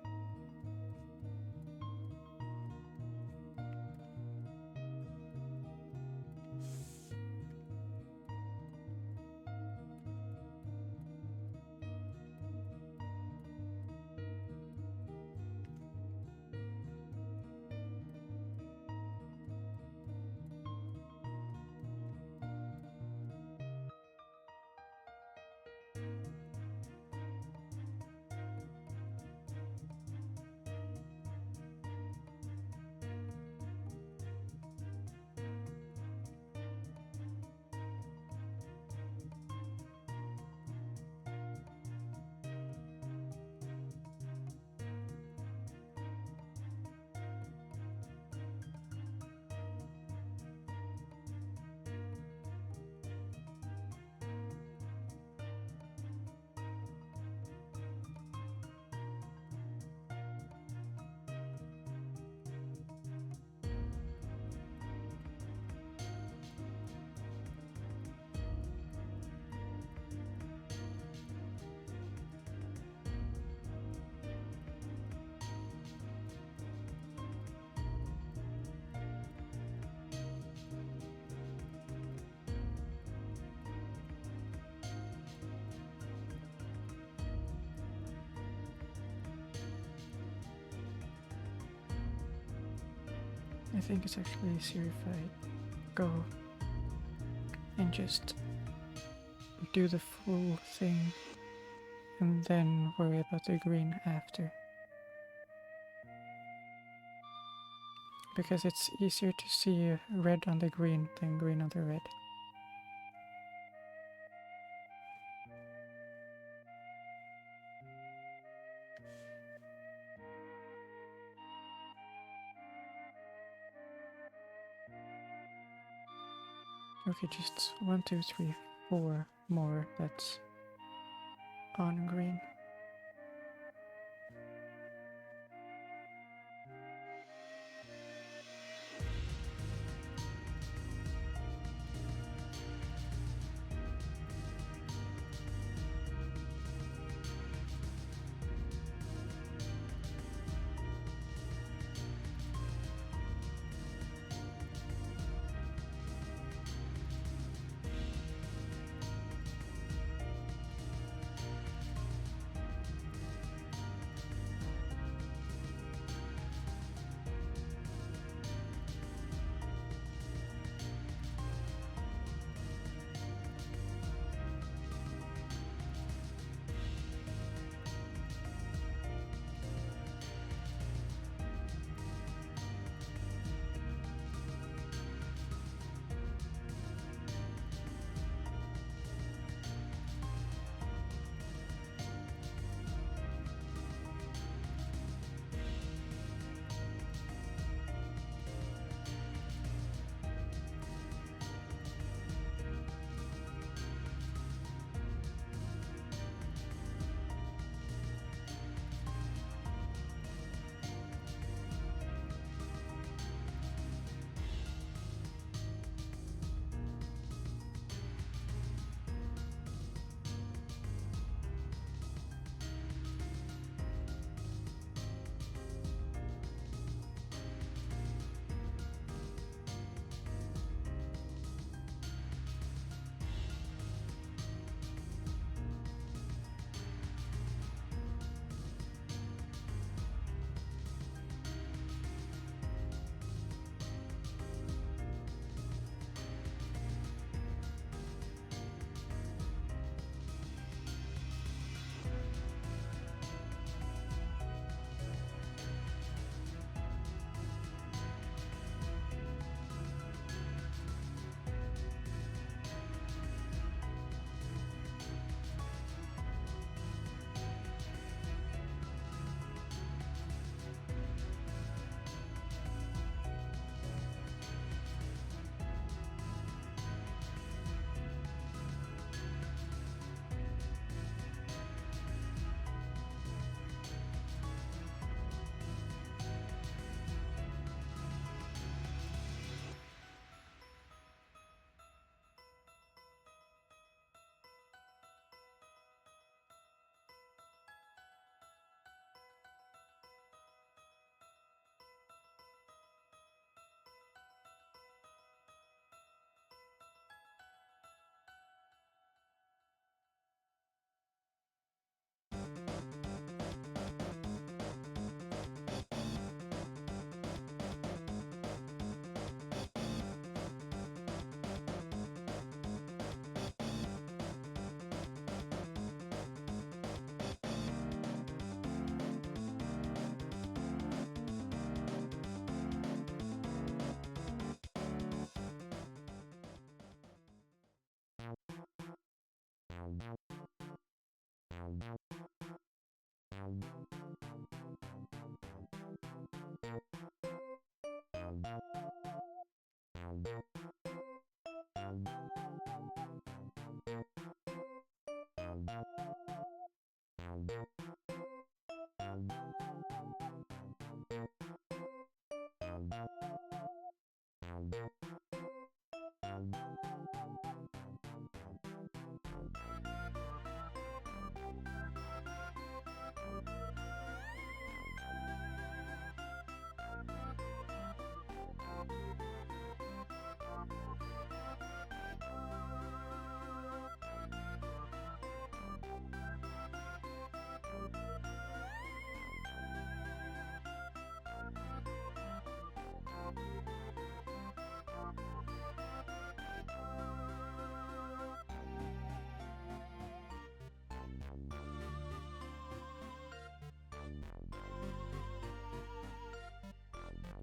I think it's actually easier if I go and just do the full thing and then worry about the green after. Because it's easier to see red on the green than green on the red. Okay, just 1, 2, 3, 4 more that's on green.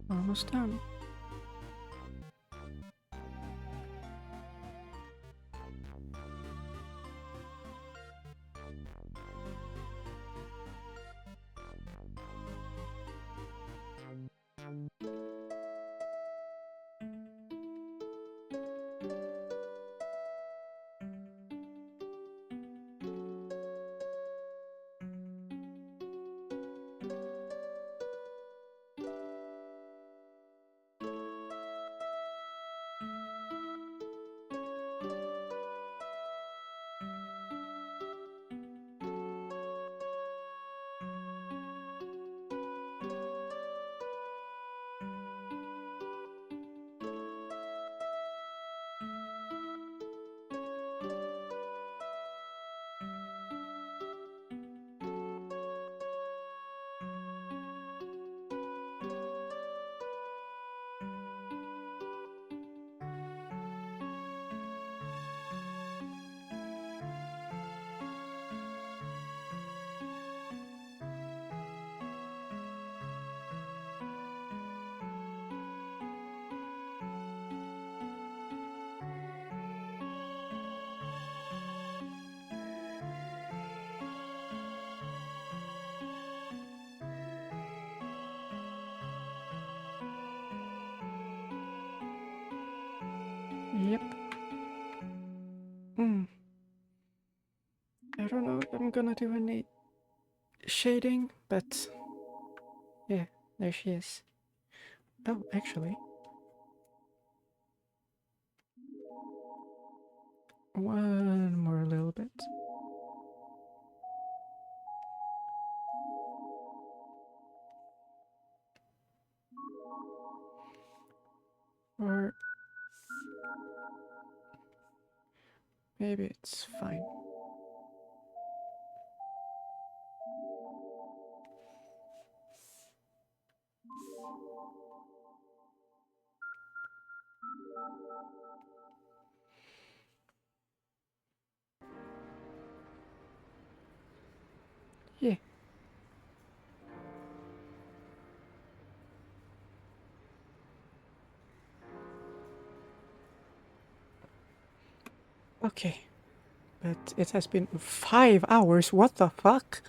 Almost done. Yep. I don't know if I'm gonna do any shading, but yeah, there she is. Oh, actually, one more little bit. Or maybe it's fine. Yeah. Okay. But it has been 5 hours. What the fuck?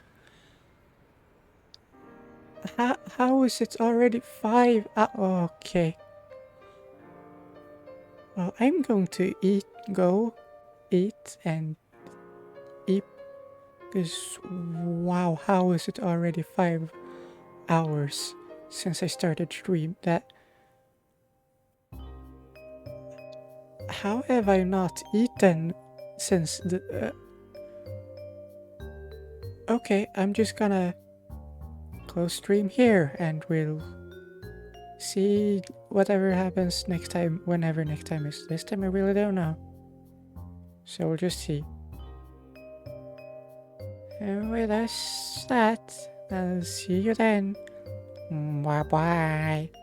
How is it already 5 hours? Okay. Well, I'm going to go eat and eat. Because, wow, how is it already 5 hours since I started stream? How have I not eaten since the... Okay, I'm just gonna close stream here and we'll see whatever happens next time, whenever next time is. This time I really don't know. So we'll just see. Anyway, that's that. I'll see you then. Bye bye.